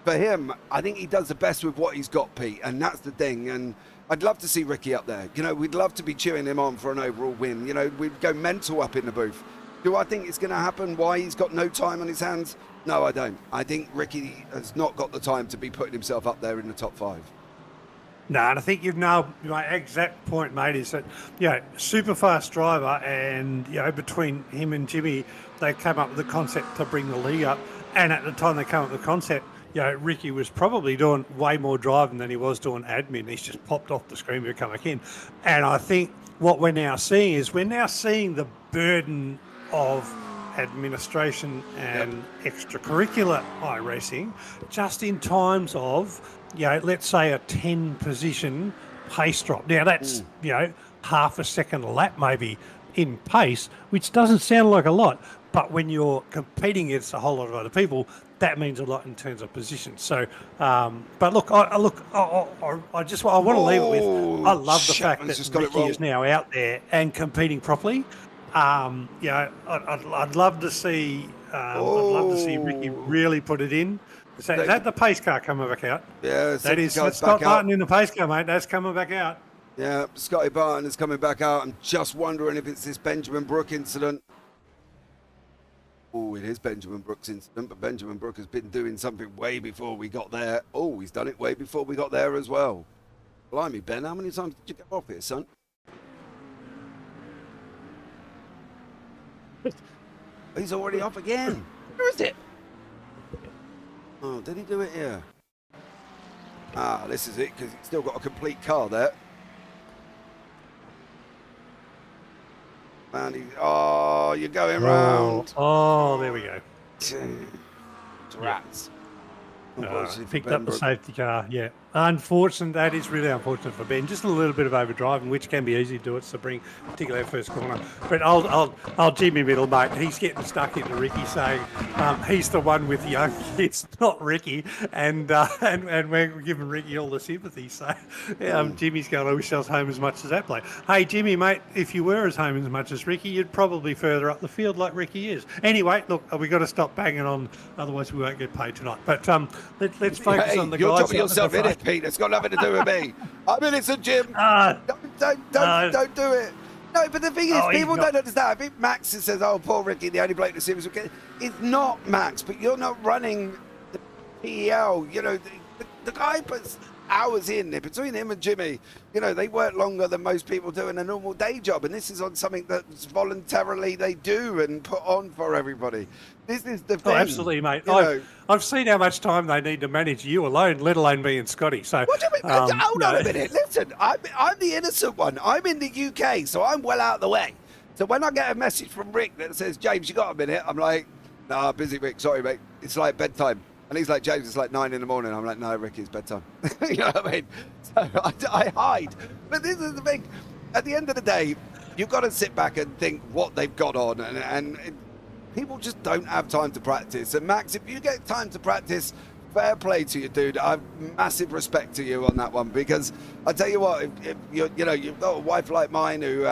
for him, I think he does the best with what he's got, Pete, and that's the thing. And I'd love to see Ricky up there. We'd love to be cheering him on for an overall win. We'd go mental up in the booth. Do I think it's going to happen? Why he's got no time on his hands? No, I don't. I think Ricky has not got the time to be putting himself up there in the top 5. No, and I think you've nailed my exact point, mate, is that, super fast driver, and, between him and Jimmy, they came up with the concept to bring the league up. And at the time they came up with the concept, Ricky was probably doing way more driving than he was doing admin. He's just popped off the screen to come back in. And I think what we're now seeing is the burden of administration and extracurricular iRacing just in times of, let's say a 10 position pace drop. Now that's, half a second a lap maybe in pace, which doesn't sound like a lot, but when you're competing against a whole lot of other people, that means a lot in terms of position. So, but look, I want to leave it with, I love the fact that Ricky is now out there and competing properly. I'd love to see, Ricky really put it in. Is that the pace car coming back out? Yeah, that's Scott Barton in the pace car, mate. That's coming back out. Yeah, Scotty Barton is coming back out. I'm just wondering if it's this Benjamin Brook incident. Oh, it is Benjamin Brook's incident, but Benjamin Brook has been doing something way before we got there. Oh, he's done it way before we got there as well. Blimey, Ben, how many times did you get off here, son? He's already off again. Where is it? Oh, did he do it here? Ah, this is it, because he's still got a complete car there. And oh, you're going round. Oh, there we go. Rats. Picked up the safety car, yeah. Unfortunate, that is really unfortunate for Ben. Just a little bit of overdriving, which can be easy to do at Sebring, particularly first corner. But I'll Jimmy Middle, mate. He's getting stuck into Ricky, saying he's the one with the young kids, not Ricky, and we're giving Ricky all the sympathy. So Jimmy's going, I wish I was home as much as that bloke. Hey, Jimmy, mate, if you were as home as much as Ricky, you'd probably further up the field like Ricky is. Anyway, look, we've got to stop banging on, otherwise we won't get paid tonight. But let's focus on the guys. You're dropping yourself in it, Pete. It's got nothing to do with me. I'm innocent, Jim. Don't do it. No, but the thing is, people don't understand. I think Max says, "Oh, poor Ricky, the only bloke to see was okay." It's not Max, but you're not running the PEL. You know, the guy puts hours in there between him and Jimmy. You know, they work longer than most people do in a normal day job, and this is on something that's voluntarily they do and put on for everybody. This is the thing. Oh, absolutely, mate. I've seen how much time they need to manage you alone, let alone me and Scotty. So, what do you mean? Hold on a minute. Listen, I'm the innocent one. I'm in the UK, so I'm well out of the way. So when I get a message from Rick that says, "James, you got a minute?" I'm like, "Nah, busy, Rick. Sorry, mate. It's like bedtime." And he's like, "James, it's like 9 in the morning." I'm like, "No, Rick, it's bedtime." You know what I mean? So I hide. But this is the thing. At the end of the day, you've got to sit back and think what they've got on. And people just don't have time to practice. And Max, if you get time to practice, fair play to you, dude. I have massive respect to you on that one. Because I tell you what, if you've got a wife like mine who,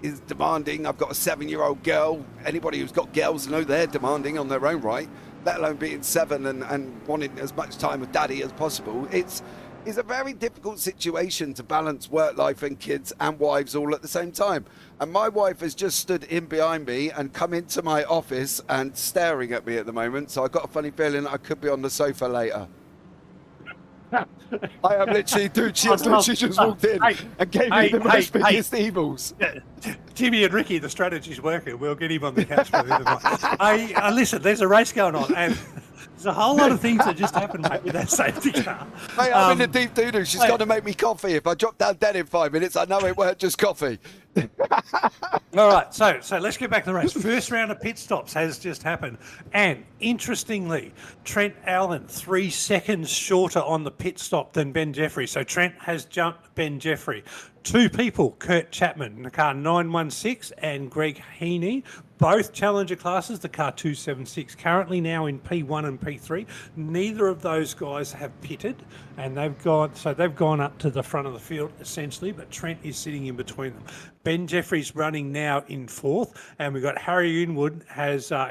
is demanding. I've got a 7-year-old girl. Anybody who's got girls know they're demanding on their own right, let alone being 7 and wanting as much time with daddy as possible. It's a very difficult situation to balance work life and kids and wives all at the same time. And my wife has just stood in behind me and come into my office and staring at me at the moment. So I've got a funny feeling I could be on the sofa later. I am literally, dude, she just walked in and gave me the most biggest evils. Jimmy and Ricky, the strategy's working. We'll get him on the couch by the end of the night. Listen, there's a race going on, and there's a whole lot of things that just happened, mate, with that safety car. Hey, I'm in the deep doo-doo. She's got to make me coffee. If I drop down dead in 5 minutes, I know it weren't just coffee. All right, so let's get back to the race. First round of pit stops has just happened, and interestingly, Trent Allen 3 seconds shorter on the pit stop than Ben Jeffrey. So Trent has jumped Ben Jeffrey. 2 people, Kurt Chapman in the car 916 and Greg Heaney, both Challenger classes, the car 276, currently now in P1 and P3. Neither of those guys have pitted, and they've gone up to the front of the field essentially, but Trent is sitting in between them. Ben Jeffrey's running now in 4th, and we've got Harry Inwood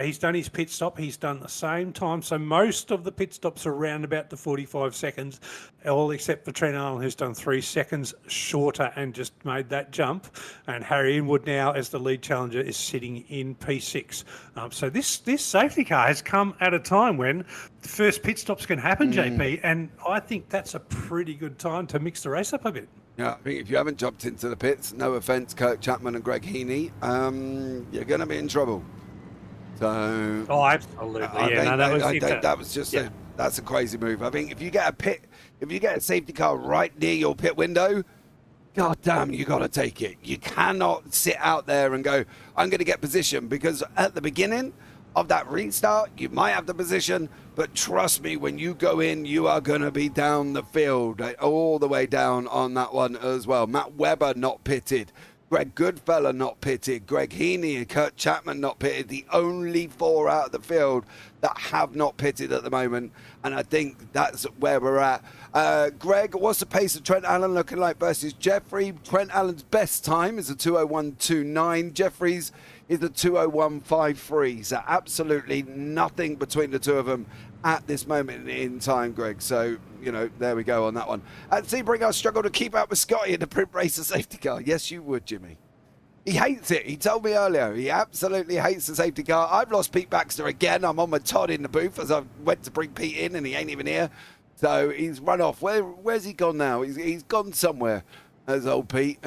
he's done his pit stop. He's done the same time, so most of the pit stops are around about the 45 seconds, all except for Trent Allen, who's done 3 seconds shorter and just made that jump. And Harry Inwood now, as the lead challenger, is sitting in P6. So this safety car has come at a time when the first pit stops can happen, JP, and I think that's a pretty good time to mix the race up a bit. Yeah, I think if you haven't jumped into the pits, no offence, Kurt Chapman and Greg Heaney, you're going to be in trouble. So, absolutely. That's a crazy move. I think if you get a safety car right near your pit window, God damn, you got to take it. You cannot sit out there and go, I'm going to get position, because at the beginning, of that restart. You might have the position, but trust me, when you go in, you are going to be down the field, all the way down on that one as well. Matt Webber not pitted. Greg Goodfellow not pitted. Greg Heaney and Kurt Chapman not pitted. The only 4 out of the field that have not pitted at the moment. And I think that's where we're at. Greg, what's the pace of Trent Allen looking like versus Jeffrey? Trent Allen's best time is a 2:01.29. Jeffrey's is a 2:01.53. So absolutely nothing between the two of them at this moment in time, Greg. So, you know, there we go on that one. At Sebring, I struggle to keep up with Scotty in the Print Racer safety car. Yes, you would, Jimmy. He hates it. He told me earlier. He absolutely hates the safety car. I've lost Pete Baxter again. I'm on my Todd in the booth as I went to bring Pete in and he ain't even here. So he's run off. Where's he gone now? He's gone somewhere. As old Pete,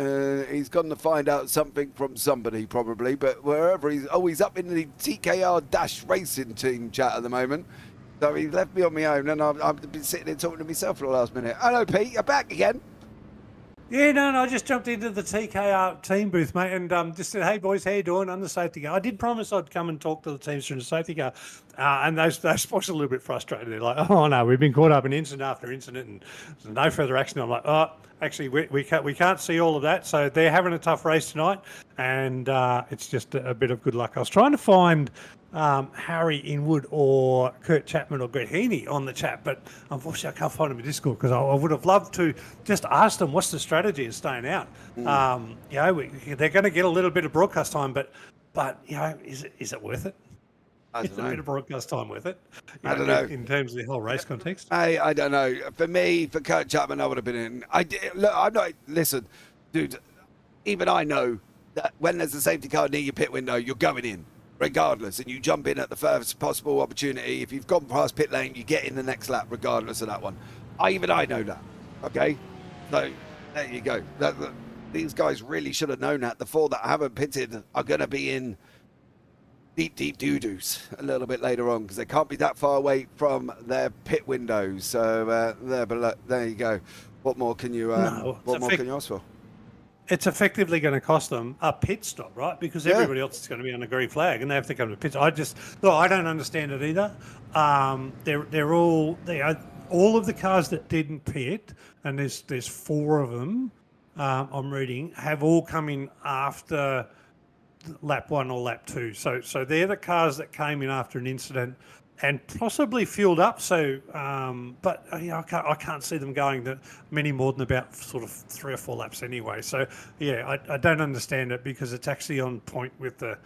he's gone to find out something from somebody probably, but wherever he's up in the TKR Dash Racing team chat at the moment. So he left me on my own, and I've been sitting there talking to myself for the last minute. Hello, Pete. You're back again. Yeah, no, I just jumped into the TKR team booth, mate, and just said, "Hey, boys, how you doing?" I'm the safety car. I did promise I'd come and talk to the teams from the safety car, and those spots are a little bit frustrated. They're like, "Oh no, we've been caught up in incident after incident, and there's no further action." I'm like, "Oh, actually, we can't see all of that." So they're having a tough race tonight, and it's just a bit of good luck. I was trying to find Harry Inwood or Kurt Chapman or Greg Heaney on the chat, but unfortunately I can't find them in Discord because I would have loved to just ask them what's the strategy of staying out. You know, they're going to get a little bit of broadcast time, but you know, is it worth it? I don't know. A bit of broadcast time with it? I don't know. In terms of the whole race context. I don't know. For me, for Kurt Chapman, I would have been in. Listen, dude, even I know that when there's a safety car near your pit window, you're going in. Regardless, and you jump in at the first possible opportunity. If you've gone past pit lane, you get in the next lap regardless of that one. I know that. Okay, so there you go. These guys really should have known that. The 4 that haven't pitted are going to be in deep doo-doos a little bit later on because they can't be that far away from their pit windows. So there you go. What more can you can you ask for? It's effectively going to cost them a pit stop, right? Because everybody else is going to be on the green flag, and they have to come to pits. I don't understand it either. They're all of the cars that didn't pit, and there's 4 of them. I'm reading have all come in after lap 1 or lap 2. So they're the cars that came in after an incident and possibly fueled up. So, but you know, I can't see them going many more than about sort of 3 or 4 laps anyway. So, yeah, I don't understand it because it's actually on point with the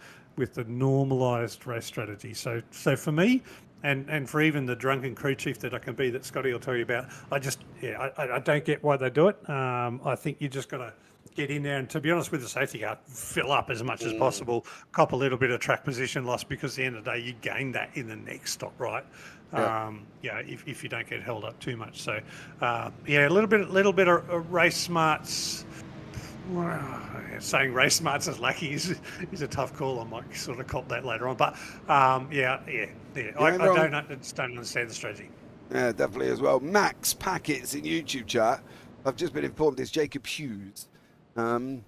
normalised race strategy. So for me, and for even the drunken crew chief that I can be, that Scotty will tell you about, I don't get why they do it. I think you just got to get in there and, to be honest, with the safety car, fill up as much as possible, cop a little bit of track position loss, because at the end of the day you gain that in the next stop, right? If you don't get held up too much. So a little bit of race smarts. Saying race smarts is lucky is a tough call. I might sort of cop that later on, but I just don't understand the strategy. Yeah, definitely as well. Max Packets in YouTube chat. I've just been informed it's Jacob Hughes. There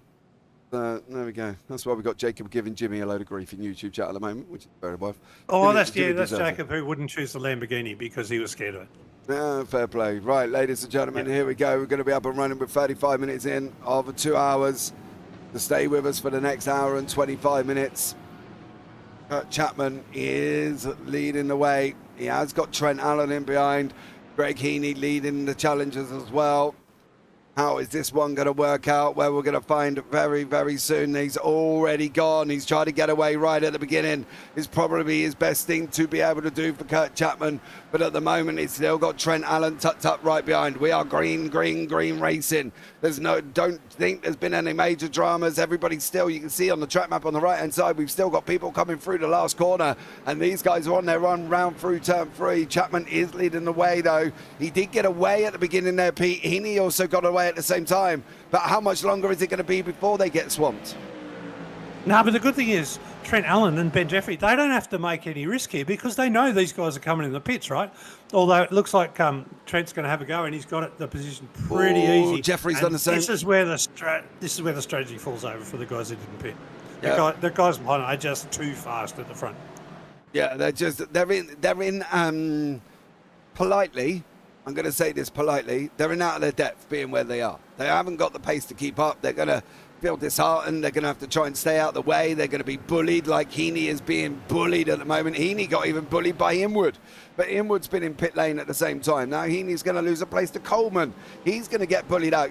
we go. That's why we got Jacob giving Jimmy a load of grief in YouTube chat at the moment, which is very well. That's Jacob who wouldn't choose the Lamborghini because he was scared of it. Yeah, fair play. Right, ladies and gentlemen, Here we go. We're going to be up and running with 35 minutes in of 2 hours. To stay with us for the next hour and 25 minutes. Kurt Chapman is leading the way. He has got Trent Allen in behind. Greg Heaney leading the challenges as well. How is this one going to work out? Well, we're going to find very, very soon. He's already gone. He's trying to get away right at the beginning. It's probably his best thing to be able to do for Kurt Chapman. But at the moment, he's still got Trent Allen tucked up right behind. We are green racing. Don't think there's been any major dramas. Everybody's still, you can see on the track map on the right-hand side, we've still got people coming through the last corner. And these guys are on their run round through turn 3. Chapman is leading the way, though. He did get away at the beginning there, Pete. Heaney also got away at the same time. But how much longer is it going to be before they get swamped? No, but the good thing is Trent Allen and Ben Jeffrey, they don't have to make any risk here because they know these guys are coming in the pits, right? Although it looks like Trent's going to have a go, and he's got the position pretty easy. Jeffrey's done the same. This is where the strategy falls over for the guys that didn't pit. The guys behind are just too fast at the front. Yeah, they're in politely. I'm going to say this politely. They're in out of their depth being where they are. They haven't got the pace to keep up. They're going to feel disheartened. They're going to have to try and stay out of the way. They're going to be bullied like Heaney is being bullied at the moment. Heaney got even bullied by Inwood, but Inwood's been in pit lane at the same time. Now Heaney's going to lose a place to Coleman. He's going to get bullied out.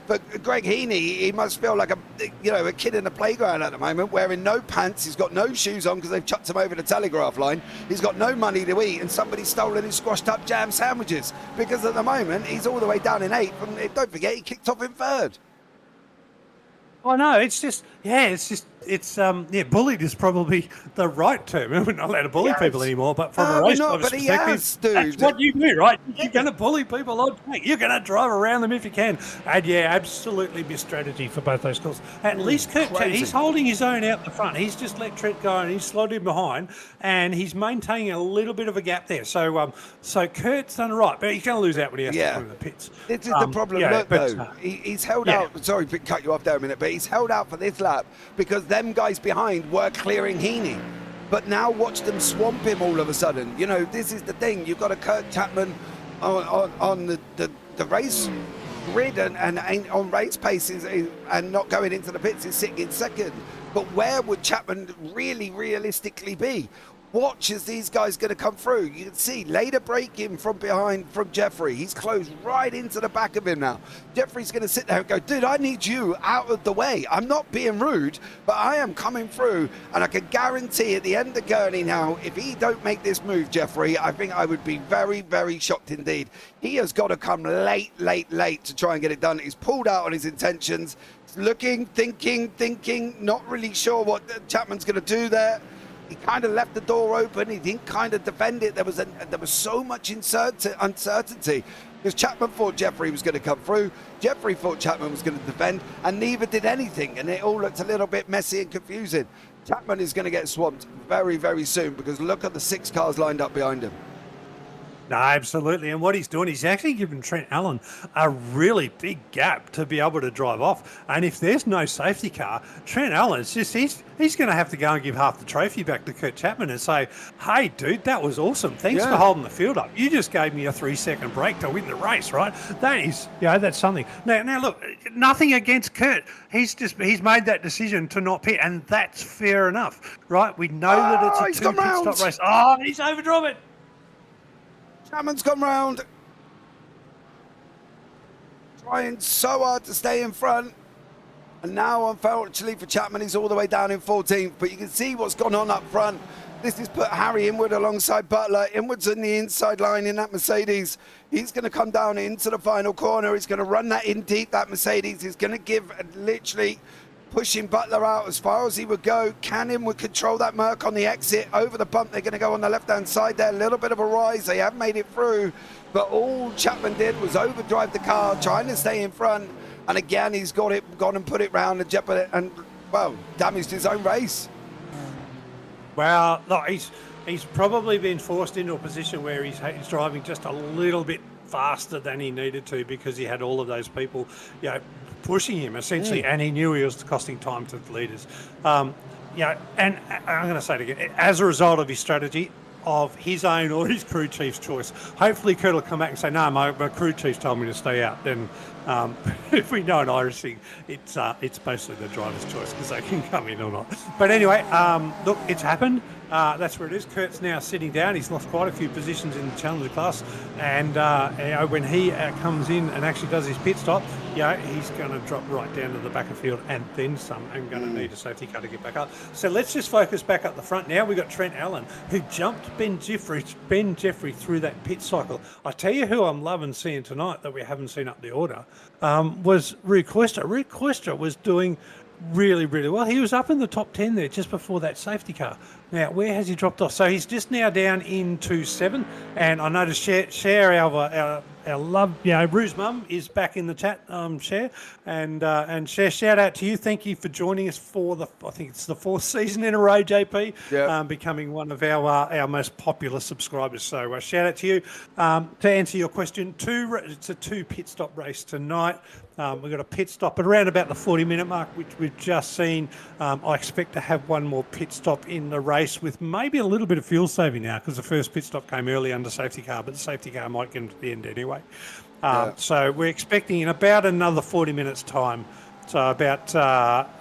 But Greg Heaney, he must feel like a kid in the playground at the moment, wearing no pants. He's got no shoes on because they've chucked him over the telegraph line. He's got no money to eat, and somebody's stolen his squashed up jam sandwiches, because at the moment he's all the way down in 8th. And don't forget, he kicked off in 3rd. Oh no, bullied is probably the right term. We're not allowed to bully people anymore, but from a race perspective, that's what you do, right? You're going to bully people on track. You're going to drive around them if you can. And yeah, absolutely missed strategy for both those calls. At least Kurt, he's holding his own out the front. He's just let Trent go and he's slotted him behind, and he's maintaining a little bit of a gap there. So Kurt's done right, but he's going to lose out when he has to come in the pits. This is the problem. Look, though, he's held out. Sorry to cut you off there a minute, but he's held out for this lap because them guys behind were clearing Heaney. But now watch them swamp him all of a sudden. This is the thing. You've got a Kurt Chapman on the race grid and on race paces and not going into the pits is sitting in 2nd. But where would Chapman really realistically be? Watch as these guys going to come through. You can see later braking from behind from Jeffrey. He's closed right into the back of him now. Jeffrey's going to sit there and go, dude, I need you out of the way. I'm not being rude, but I am coming through. And I can guarantee at the end of Gurney now, if he don't make this move, Jeffrey, I think I would be very, very shocked indeed. He has got to come late to try and get it done. He's pulled out on his intentions. He's looking, thinking, not really sure what Chapman's going to do there. He kind of left the door open. He didn't kind of defend it. There was so much uncertainty because Chapman thought Jeffrey was going to come through. Jeffrey thought Chapman was going to defend, and neither did anything. And it all looked a little bit messy and confusing. Chapman is going to get swamped very, very soon because look at the 6 cars lined up behind him. No, absolutely. And what he's doing, he's actually giving Trent Allen a really big gap to be able to drive off. And if there's no safety car, Trent Allen's he's going to have to go and give half the trophy back to Kurt Chapman and say, hey, dude, that was awesome. Thanks for holding the field up. You just gave me a 3-second break to win the race, right? That is, that's something. Now look, nothing against Kurt. He's made that decision to not pit, and that's fair enough, right? We know that it's a 2 pit stop race. Oh, he's overdrove it. Chapman's come round. Trying so hard to stay in front. And now, unfortunately for Chapman, he's all the way down in 14th. But you can see what's gone on up front. This has put Harry Inwood alongside Butler. Inwood's on the inside line in that Mercedes. He's going to come down into the final corner. He's going to run that in deep, that Mercedes. He's going to give literally pushing Butler out as far as he would go. Cannon would control that Merc on the exit. Over the bump, they're going to go on the left-hand side there. A little bit of a rise. They have made it through. But all Chapman did was overdrive the car, trying to stay in front. And again, he's gone and put it round and damaged his own race. Well, look, he's probably been forced into a position where he's driving just a little bit faster than he needed to because he had all of those people, pushing him essentially, and he knew he was costing time to the leaders. And I'm going to say it again, as a result of his strategy, of his own or his crew chief's choice. Hopefully Kurt will come back and say, no, my crew chief told me to stay out. Then if we know an Irish thing, it's basically the driver's choice because they can come in or not. But anyway, look, it's happened. That's where it is. Kurt's now sitting down. He's lost quite a few positions in the Challenger class. And when he comes in and actually does his pit stop, he's going to drop right down to the back of the field and then some, and going to need a safety car to get back up. So let's just focus back up the front now. We've got Trent Allen, who jumped Ben Jeffrey through that pit cycle. I tell you who I'm loving seeing tonight that we haven't seen up the order was Rui Costa. Rui Costa was doing really, really well. He was up in the top 10 there just before that safety car. Now, where has he dropped off? So he's just now down into 7. And I noticed Cher, our love, Rue's mum is back in the chat, Cher. And Cher, shout out to you. Thank you for joining us for I think it's the 4th season in a row, JP, becoming one of our most popular subscribers. So shout out to you. To answer your question, it's a 2 pit stop race tonight. We've got a pit stop at around about the 40-minute mark, which we've just seen. I expect to have one more pit stop in the race race with maybe a little bit of fuel saving now because the first pit stop came early under safety car, but the safety car might get him to the end anyway. So we're expecting in about another 40 minutes time, so about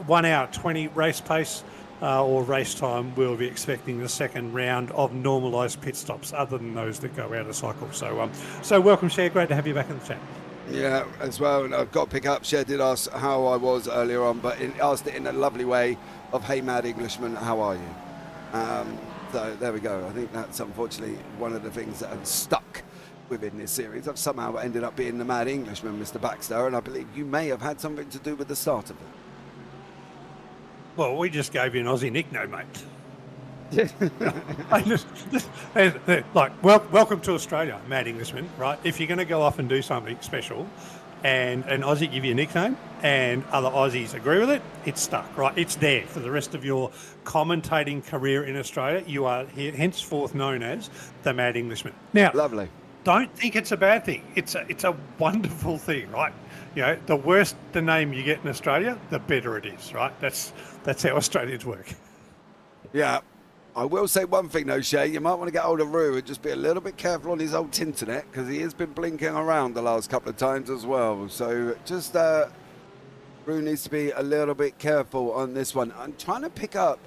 1 hour 20 race pace or race time, we'll be expecting the second round of normalised pit stops other than those that go out of cycle. So welcome, Cher. Great to have you back in the chat. Yeah, as well. And I've got to pick up. Cher did ask how I was earlier on, but asked it in a lovely way of, "Hey, mad Englishman, how are you?" So there we go. I think that's unfortunately one of the things that have stuck within this series. I've somehow ended up being the mad Englishman, Mr. Baxter, and I believe you may have had something to do with the start of it. Well, we just gave you an Aussie nickname, mate. Welcome to Australia, mad Englishman, right? If you're going to go off and do something special and an Aussie give you a nickname and other Aussies agree with it, it's stuck, right? It's there for the rest of your commentating career in Australia. You are henceforth known as the mad Englishman. Now, Lovely. don't think it's a bad thing. It's a wonderful thing, right? You know, the worse the name you get in Australia, the better it is, right? That's how Australians work. Yeah. I will say one thing though, Shay, you might want to get hold of Roo and just be a little bit careful on his old Tinternet because he has been blinking around the last couple of times as well. So just Roo needs to be a little bit careful on this one. I'm trying to pick up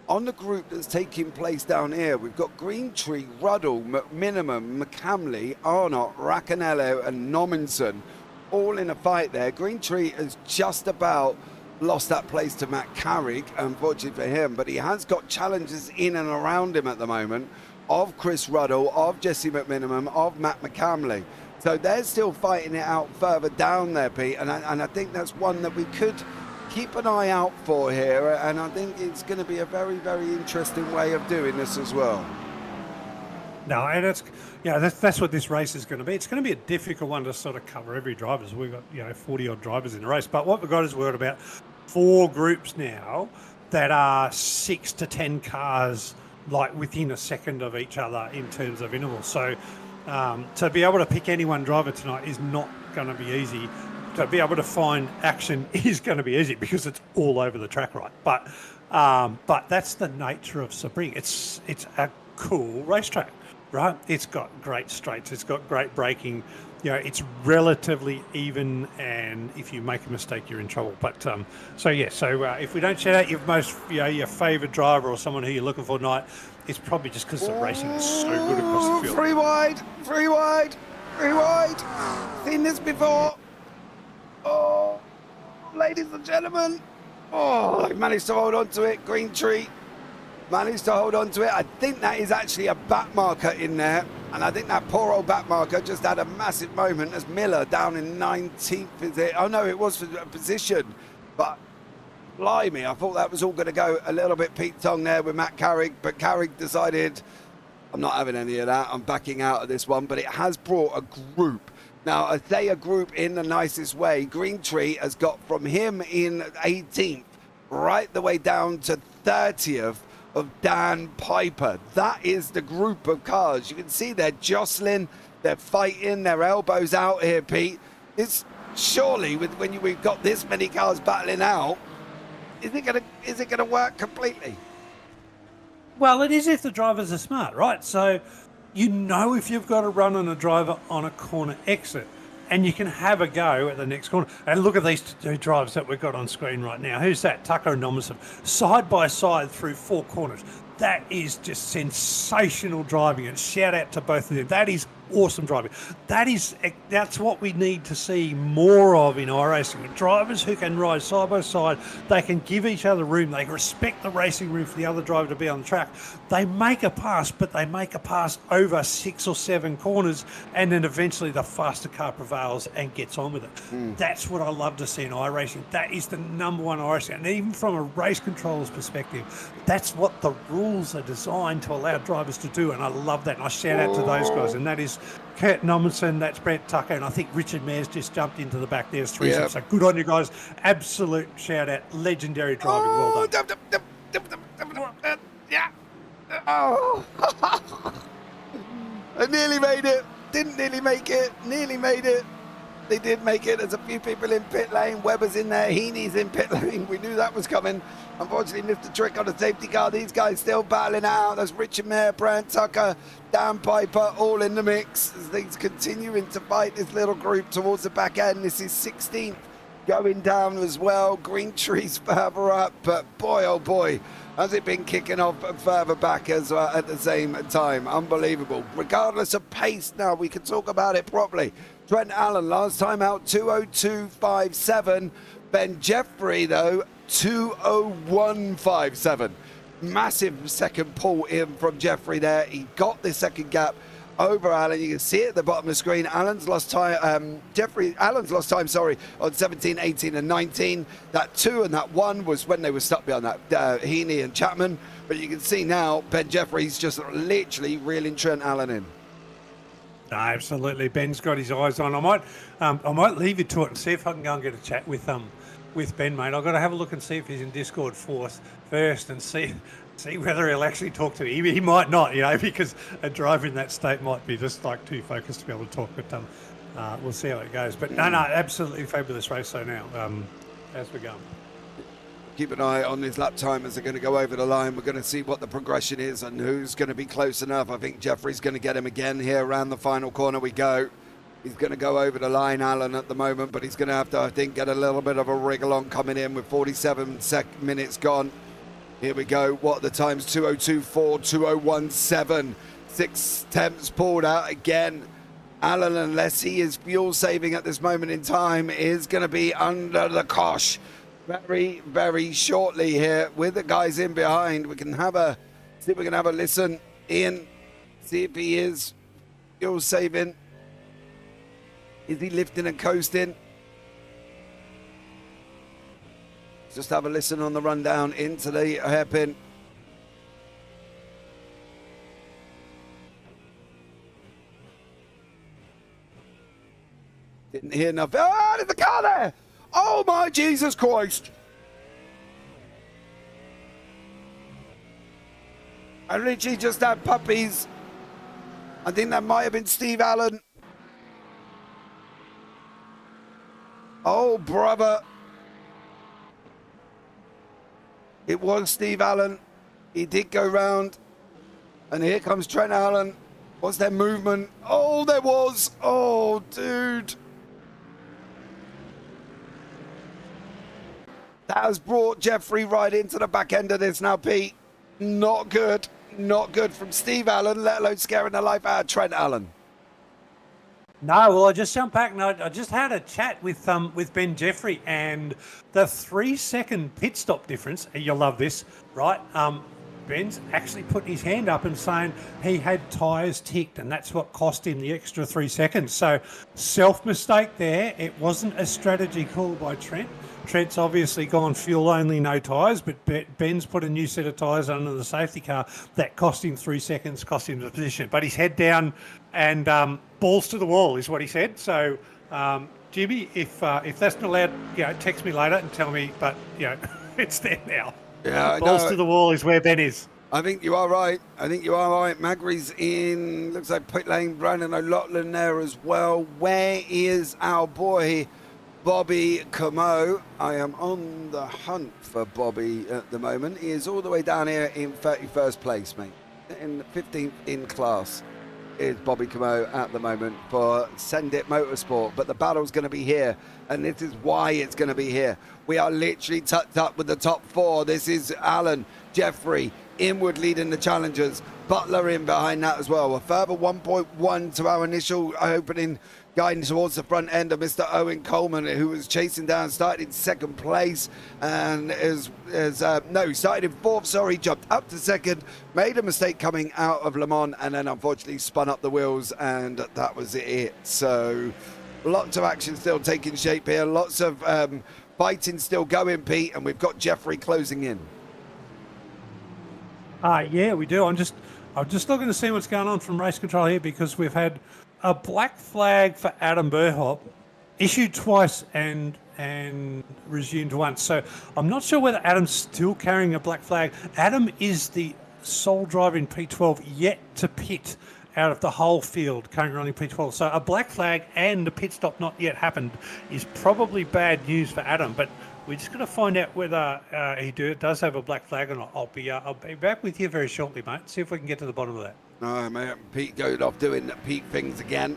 on the group that's taking place down here. We've got Greentree, Ruddle, McMinimum, McCamley, Arnott, Racanello and Nominson all in a fight there. Greentree has just about lost that place to Matt Carrick, unfortunately for him, but he has got challenges in and around him at the moment of Chris Ruddle, of Jesse McMinimum, of Matt McCamley. So they're still fighting it out further down there, Pete, and I think that's one that we could keep an eye out for here, and I think it's going to be a very, very interesting way of doing this as well. No, and that's what this race is going to be. It's going to be a difficult one to sort of cover every driver. We've got 40 odd drivers in the race, but what we've got is we've got about 4 groups now that are 6 to 10 cars like within a second of each other in terms of intervals. So to be able to pick any one driver tonight is not going to be easy. To be able to find action is going to be easy because it's all over the track, right? But that's the nature of Sebring. It's a cool racetrack. Right, it's got great straights, it's got great braking, it's relatively even, and if you make a mistake, you're in trouble. But so if we don't shout out your favourite driver or someone who you're looking for tonight, it's probably just because the racing is so good across the field. Free wide. Seen this before. Oh, ladies and gentlemen. Oh, they managed to hold on to it. Greentree managed to hold on to it. I think that is actually a back marker in there, and I think that poor old back marker just had a massive moment as Miller down in 19th. Is it? Oh no, it was for a position, but blimey, I thought that was all going to go a little bit Pete Tong there with Matt Carrick, but Carrick decided, I'm not having any of that, I'm backing out of this one. But it has brought a group. Now, I say a group in the nicest way. Greentree has got from him in 18th right the way down to 30th of Dan Piper. That is the group of cars. You can see they're jostling, they're fighting, their elbows out here, Pete. It's surely when we've got this many cars battling out, is it gonna work completely? Well, it is if the drivers are smart, right? So if you've got to run on a driver on a corner exit, and you can have a go at the next corner. And look at these 2 drivers that we've got on screen right now. Who's that? Tucker and Nominson, side by side through 4 corners. That is just sensational driving, and shout out to both of them. That is awesome driving. That's what we need to see more of in iRacing. Drivers who can ride side by side, they can give each other room, they respect the racing room for the other driver to be on the track. They make a pass, but they make a pass over 6 or 7 corners, and then eventually the faster car prevails and gets on with it. That's what I love to see in iRacing. That is the number one iRacing. And even from a race controller's perspective, that's what the rules are designed to allow drivers to do, and I love that. And I shout out to those guys, and that is Kurt Nominson, that's Brent Tucker, and I think Richard Mares just jumped into the back. There's 3. So good on you guys. Absolute shout out. Legendary driving. Well done. Yeah. Oh. I nearly made it. Didn't nearly make it. Nearly made it. They did make it. There's a few people in pit lane. Webber's in there. Heaney's in pit lane. We knew that was coming. Unfortunately, missed the trick on the safety car. These guys still battling out. There's Richard Mayer, Brian Tucker, Dan Piper, all in the mix as they continuing to fight this little group towards the back end. This is 16th going down as well. Green Tree's further up, but boy, oh boy, has it been kicking off further back as well at the same time. Unbelievable. Regardless of pace now, we can talk about it properly. Trent Allen, last time out, 2:02.57. Ben Jeffrey, though, 2:01.57. Massive second pull in from Jeffrey there. He got the second gap over Allen. You can see it at the bottom of the screen. Allen's lost time, on 17, 18 and 19. That 2 and that 1 was when they were stuck behind that Heaney and Chapman. But you can see now Ben Jeffrey's just literally reeling Trent Allen in. No, absolutely. Ben's got his eyes on. I might leave you to it and see if I can go and get a chat with Ben, mate. I've got to have a look and see if he's in Discord first and see whether he'll actually talk to me. He might not, because a driver in that state might be just like too focused to be able to talk. But we'll see how it goes. But no, absolutely fabulous race so now as we go. Keep an eye on his lap time as they're going to go over the line. We're going to see what the progression is and who's going to be close enough. I think Jeffrey's going to get him again here around the final corner we go. He's going to go over the line, Allen, at the moment, but he's going to have to, I think, get a little bit of a wriggle on coming in with 47 minutes gone. Here we go. What are the times? 2:02.4, 2:01.7. 6 temps pulled out again. Allen, unless he is fuel saving at this moment in time, is going to be under the cosh very, very shortly here with the guys in behind. We can have a see if we can have a listen in, see if he is fuel saving. Is he lifting and coasting? Just have a listen on the rundown into the hairpin. Didn't hear nothing. Oh, there's a car there! Oh my Jesus Christ! I literally just had puppies. I think that might have been Steve Allen. Oh, brother. It was Steve Allen. He did go round. And here comes Trent Allen. What's their movement? Oh, there was. Oh, dude. That has brought Jeffrey right into the back end of this now, Pete. Not good. Not good from Steve Allen, let alone scaring the life out of Trent Allen. No, well, I just jumped back and I just had a chat with Ben Jeffrey, and the 3-second pit stop difference, you'll love this, right? Ben's actually putting his hand up and saying he had tyres ticked, and that's what cost him the extra 3 seconds. So self-mistake there. It wasn't a strategy call by Trent. Trent's obviously gone fuel only, no tyres, but Ben's put a new set of tyres under the safety car. That cost him 3 seconds, cost him the position. But he's head down and balls to the wall is what he said. So, Jimmy, if that's not allowed, text me later and tell me, but, it's there now. Yeah, balls to the wall is where Ben is. I think you are right. Magri's in, looks like pit lane, Brandon O'Loughlin there as well. Where is our boy Bobby Camo? I am on the hunt for Bobby at the moment. He is all the way down here in 31st place, mate. In 15th in class is Bobby Camo at the moment for Send It Motorsport. But the battle's going to be here, and this is why it's going to be here. We are literally tucked up with the top 4. This is Allen, Jeffrey, Inwood leading the challengers, Butler in behind that as well. A further 1.1 to our initial opening, guiding towards the front end of Mr. Owen Coleman, who was chasing down, started in second place, and he started in fourth, sorry, jumped up to second, made a mistake coming out of Le Mans, and then unfortunately spun up the wheels, and that was it. So lots of action still taking shape here, lots of fighting still going, Pete, and we've got Jeffrey closing in. Yeah, we do. I'm just looking to see what's going on from race control here, because we've had a black flag for Adam Burhop issued twice and resumed once. So I'm not sure whether Adam's still carrying a black flag. Adam is the sole driver in P12 yet to pit, out of the whole field currently running P12. So a black flag and a pit stop not yet happened is probably bad news for Adam. But we're just going to find out whether he does have a black flag or not. I'll be back with you very shortly, mate. See if we can get to the bottom of that. No, mate, Pete going off doing Pete things again.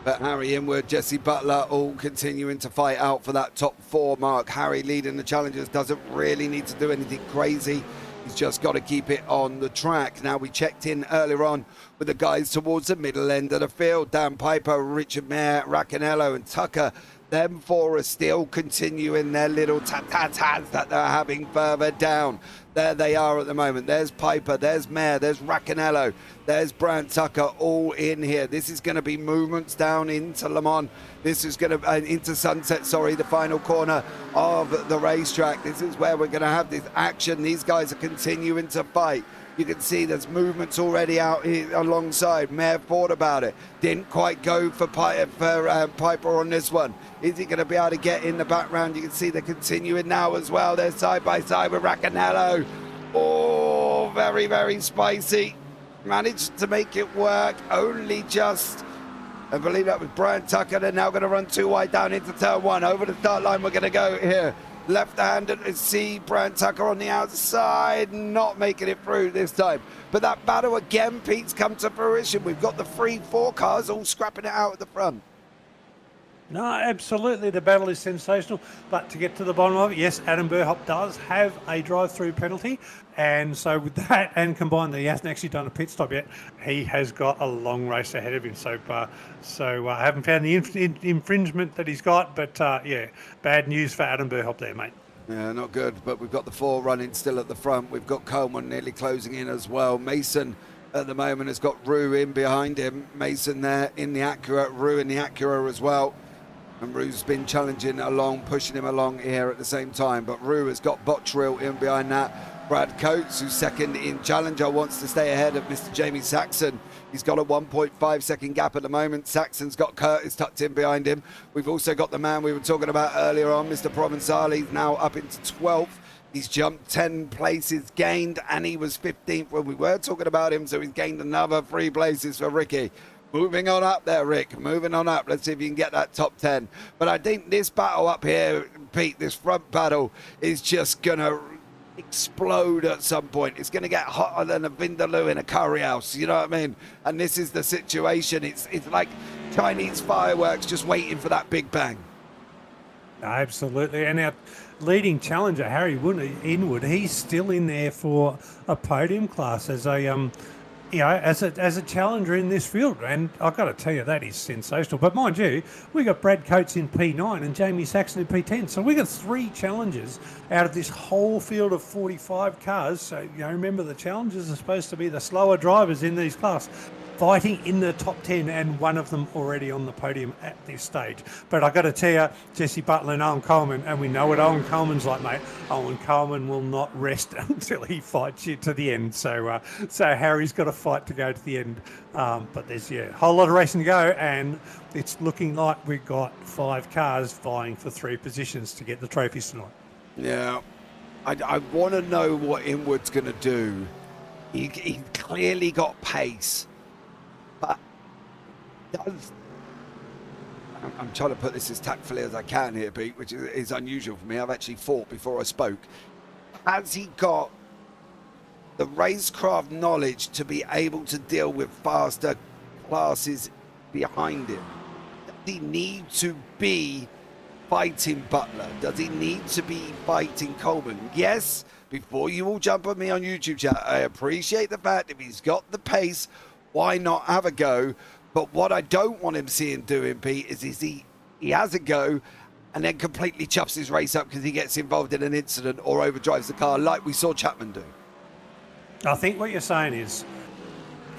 But Harry Inwood, Jesse Butler all continuing to fight out for that top 4 mark. Harry leading the challengers, doesn't really need to do anything crazy. He's just got to keep it on the track. Now, we checked in earlier on with the guys towards the middle end of the field. Dan Piper, Richard Mayer, Racanello and Tucker. Them 4 are still continuing their little tat-tat-tats that they're having further down. There they are at the moment. There's Piper, there's Mayer, there's Racanello, there's Brant Tucker, all in here. This is going to be movements down into Le Mans. This is going to, into Sunset, sorry, the final corner of the racetrack. This is where we're going to have this action. These guys are continuing to fight. You can see there's movements already out here alongside. Mayer thought about it. Didn't quite go for Piper on this one. Is he going to be able to get in the background? You can see they're continuing now as well. They're side by side with Racanello. Oh, very, very spicy. Managed to make it work. Only just. I believe that was Brian Tucker. They're now going to run 2 wide down into turn 1. Over the start line, we're going to go here. Left-handed, see Brian Tucker on the outside, not making it through this time. But that battle again, Pete's come to fruition. We've got the 3-4 cars all scrapping it out at the front. No, absolutely. The battle is sensational. But to get to the bottom of it, yes, Adam Burhop does have a drive-through penalty. And so with that, and combined that he hasn't actually done a pit stop yet, he has got a long race ahead of him. So I haven't found the infringement that he's got. But, yeah, bad news for Adam Burhop there, mate. Yeah, not good. But we've got the 4 running still at the front. We've got Coleman nearly closing in as well. Mason at the moment has got Rue in behind him. Mason there in the Acura, Rue in the Acura as well. And Rue's been challenging along, pushing him along here at the same time. But Rue has got Bottrill in behind that. Brad Coates, who's second in Challenger, wants to stay ahead of Mr. Jamie Saxon. He's got a 1.5 second gap at the moment. Saxon's got Curtis tucked in behind him. We've also got the man we were talking about earlier on, Mr. Provenzali, now up into 12th. He's jumped 10 places gained, and he was 15th when we were talking about him, so he's gained another 3 places for Ricky. Moving on up there, Rick. Moving on up. Let's see if you can get that top 10. But I think this battle up here, Pete, this front battle is just going to explode at some point. It's going to get hotter than a Vindaloo in a curry house. You know what I mean? And this is the situation. It's like Chinese fireworks just waiting for that big bang. Absolutely. And our leading challenger, Harry Inwood, he's still in there for a podium class as a as a challenger in this field, and I've got to tell you, that is sensational. But mind you, we got Brad Coates in P9 and Jamie Saxon in P10, so we got 3 challengers out of this whole field of 45 cars. So remember, the challengers are supposed to be the slower drivers in these classes, fighting in the top 10, and one of them already on the podium at this stage. But I've got to tell you, Jesse Butler and Owen Coleman, and we know what Owen Coleman's like, mate. Owen Coleman will not rest until he fights you to the end. So Harry's got a fight to go to the end. But there's a whole lot of racing to go, and it's looking like we've got 5 cars vying for 3 positions to get the trophies tonight. Yeah, I want to know what Inwood's going to do. He clearly got pace. But I'm trying to put this as tactfully as I can here, Pete, which is unusual for me. I've actually thought before I spoke. Has he got the racecraft knowledge to be able to deal with faster classes behind him? Does he need to be fighting Butler? Does he need to be fighting Coleman? Yes, before you all jump on me on YouTube chat, I appreciate the fact if he's got the pace, why not have a go? But what I don't want him seeing doing, Pete, is he has a go and then completely chuffs his race up because he gets involved in an incident or overdrives the car like we saw Chapman do. I think what you're saying is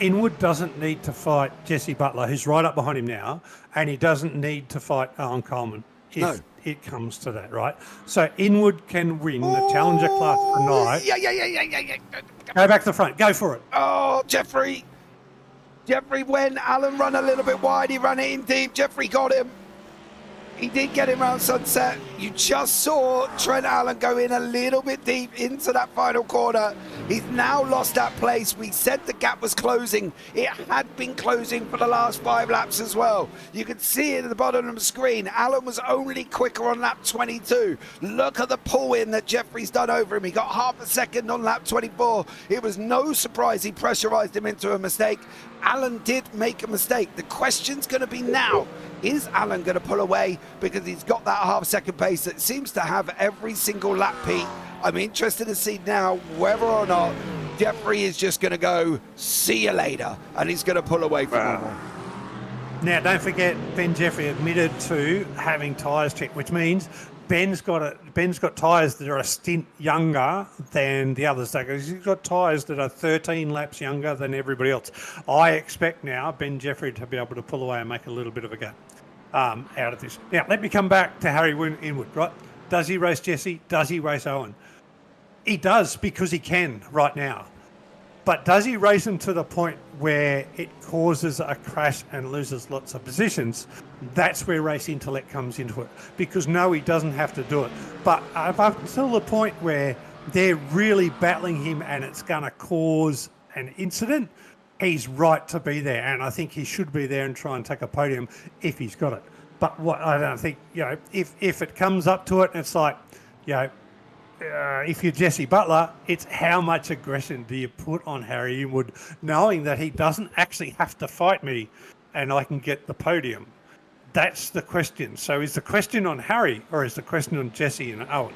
Inwood doesn't need to fight Jesse Butler, who's right up behind him now, and he doesn't need to fight Owen Coleman if it comes to that, right? So Inwood can win the Challenger class tonight. Yeah. Go back to the front. Go for it. Oh, Jeffrey, when Alan ran a little bit wide, he ran it in deep. Jeffrey got him. He did get him around sunset. You just saw Trent Allen go in a little bit deep into that final corner. He's now lost that place. We said the gap was closing. It had been closing for the last 5 laps as well. You can see it at the bottom of the screen. Allen was only quicker on lap 22. Look at the pull-in that Jeffrey's done over him. He got half a second on lap 24. It was no surprise he pressurized him into a mistake. Allen did make a mistake. The question's going to be now, is Allen going to pull away? Because he's got that half-second pace that seems to have every single lap, Pete. I'm interested to see now whether or not Jeffrey is just going to go, see you later, and he's going to pull away from him. Now, don't forget, Ben Jeffrey admitted to having tyres checked, which means Ben's got tyres that are a stint younger than the others. He's got tyres that are 13 laps younger than everybody else. I expect now Ben Jeffrey to be able to pull away and make a little bit of a gap out of this. Now, let me come back to Harry Inwood, right? Does he race Jesse? Does he race Owen? He does, because he can right now. But does he race him to the point where it causes a crash and loses lots of positions? That's where race intellect comes into it. Because no, he doesn't have to do it. But up until the point where they're really battling him and it's going to cause an incident, he's right to be there. And I think he should be there and try and take a podium if he's got it. But what I don't think, if it comes up to it and it's like, if you're Jesse Butler, it's how much aggression do you put on Harry Inwood, knowing that he doesn't actually have to fight me and I can get the podium? That's the question. So is the question on Harry or is the question on Jesse and Owen?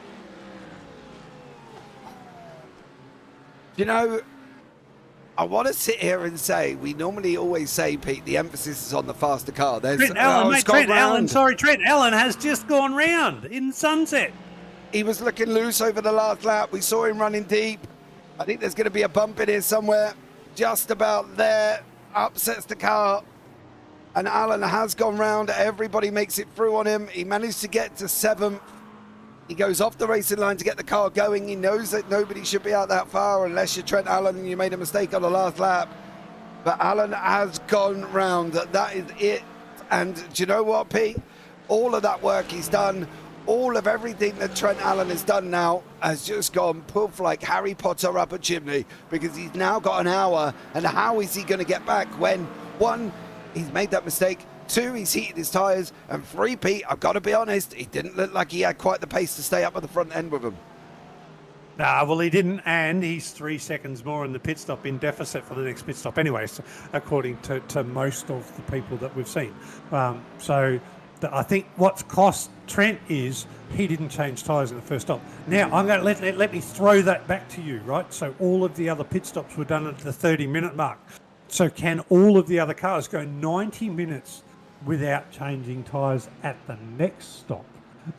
I want to sit here and say, we normally always say, Pete, the emphasis is on the faster car. Trent Allen has just gone round in sunset. He was looking loose over the last lap. We saw him running deep. I think there's going to be a bump in here somewhere. Just about there. Upsets the car. And Allen has gone round. Everybody makes it through on him. He managed to get to 7th. He goes off the racing line to get the car going. He knows that nobody should be out that far unless you're Trent Allen and you made a mistake on the last lap. But Allen has gone round. That is it. And do you know what, Pete? All of that work he's done, all of everything that Trent Allen has done now has just gone poof like Harry Potter up a chimney, because he's now got an hour. And how is he going to get back when, 1, he's made that mistake, 2, he's heated his tyres, and 3, Pete, I've got to be honest, he didn't look like he had quite the pace to stay up at the front end with him. Well, he didn't, and he's 3 seconds more in the pit stop in deficit for the next pit stop anyway, so, according to most of the people that we've seen. I think what's cost Trent is he didn't change tyres in the first stop. Now, I'm going to let me throw that back to you, right? So all of the other pit stops were done at the 30-minute mark. So can all of the other cars go 90 minutes without changing tyres at the next stop?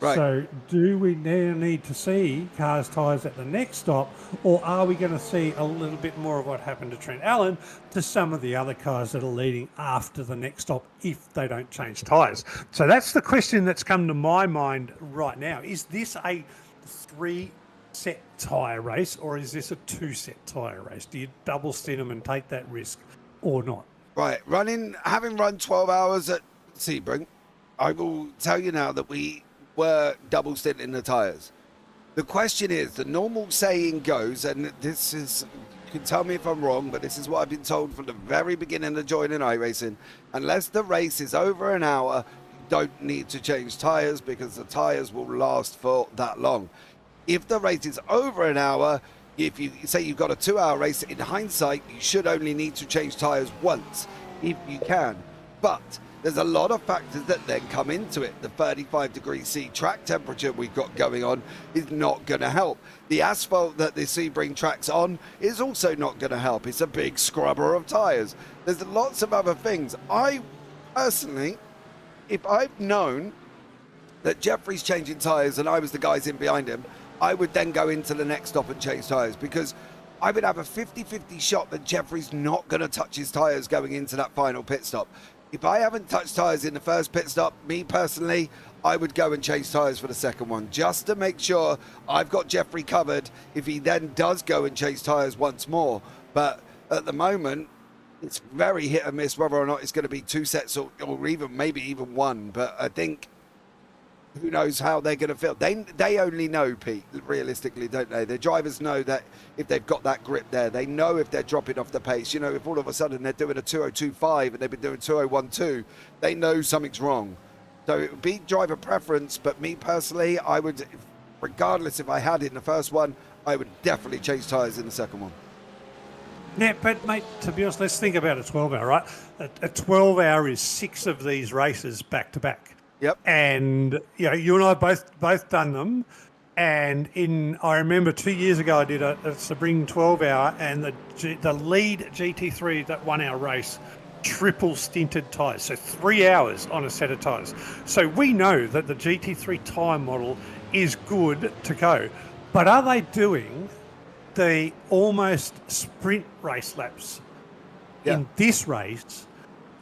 Right. So do we now need to see cars' tyres at the next stop, or are we going to see a little bit more of what happened to Trent Allen to some of the other cars that are leading after the next stop if they don't change tyres? So that's the question that's come to my mind right now. Is this a 3-set tyre race, or is this a 2-set tyre race? Do you double stint them and take that risk or not? Right, having run 12 hours at Sebring, I will tell you now that we were double stinting the tyres. The question is, the normal saying goes, and this is, you can tell me if I'm wrong, but this is what I've been told from the very beginning of joining iRacing: unless the race is over an hour, you don't need to change tyres because the tyres will last for that long. If the race is over an hour, if you say you've got a 2-hour race, in hindsight, you should only need to change tyres once, if you can. But there's a lot of factors that then come into it. The 35 degrees C track temperature we've got going on is not going to help. The asphalt that the Sebring track's on is also not going to help. It's a big scrubber of tyres. There's lots of other things. I personally, if I've known that Jeffrey's changing tyres and I was the guys in behind him, I would then go into the next stop and change tyres, because I would have a 50-50 shot that Jeffrey's not going to touch his tyres going into that final pit stop. If I haven't touched tyres in the first pit stop, me personally, I would go and change tyres for the second one, just to make sure I've got Jeffrey covered if he then does go and change tyres once more. But at the moment, it's very hit and miss whether or not it's going to be 2 sets or even maybe even 1. But I think who knows how they're going to feel. They only know, Pete, realistically, don't they? The drivers know that if they've got that grip there, they know if they're dropping off the pace. You know, if all of a sudden they're doing a 2:02.5 and they've been doing 2:01.2, they know something's wrong. So it would be driver preference, but me personally, I would, regardless if I had it in the first one, I would definitely change tyres in the second one. Yeah, but mate, to be honest, let's think about a 12-hour, right? A 12-hour is 6 of these races back to back. Yep. And you and I both done them. And I remember 2 years ago I did a Sebring 12-hour, and the lead GT3 that 1 hour race triple stinted tyres, so 3 hours on a set of tyres. So we know that the GT3 tyre model is good to go, but are they doing the almost sprint race laps in this race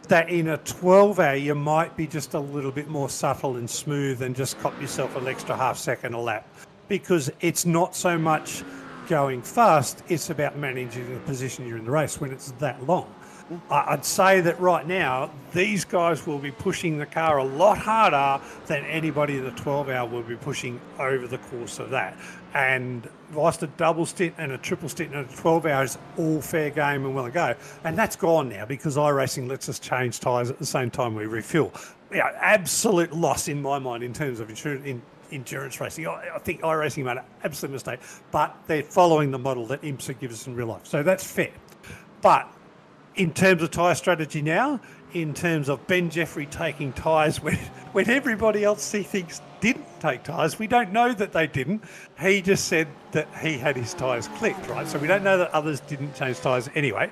that in a 12-hour you might be just a little bit more subtle and smooth and just cop yourself an extra half second a lap? Because it's not so much going fast, it's about managing the position you're in the race when it's that long. I'd say that right now, these guys will be pushing the car a lot harder than anybody in the 12-hour will be pushing over the course of that. And whilst a double stint and a triple stint and a 12-hour is all fair game and well and go, and that's gone now because iRacing lets us change tyres at the same time we refuel. Absolute loss in my mind in terms of endurance racing. I think iRacing made an absolute mistake, but they're following the model that IMSA gives us in real life. So that's fair. But in terms of tyre strategy now, in terms of Ben Jeffrey taking tyres when everybody else he thinks didn't take tyres, we don't know that they didn't. He just said that he had his tyres clicked, right? So we don't know that others didn't change tyres anyway.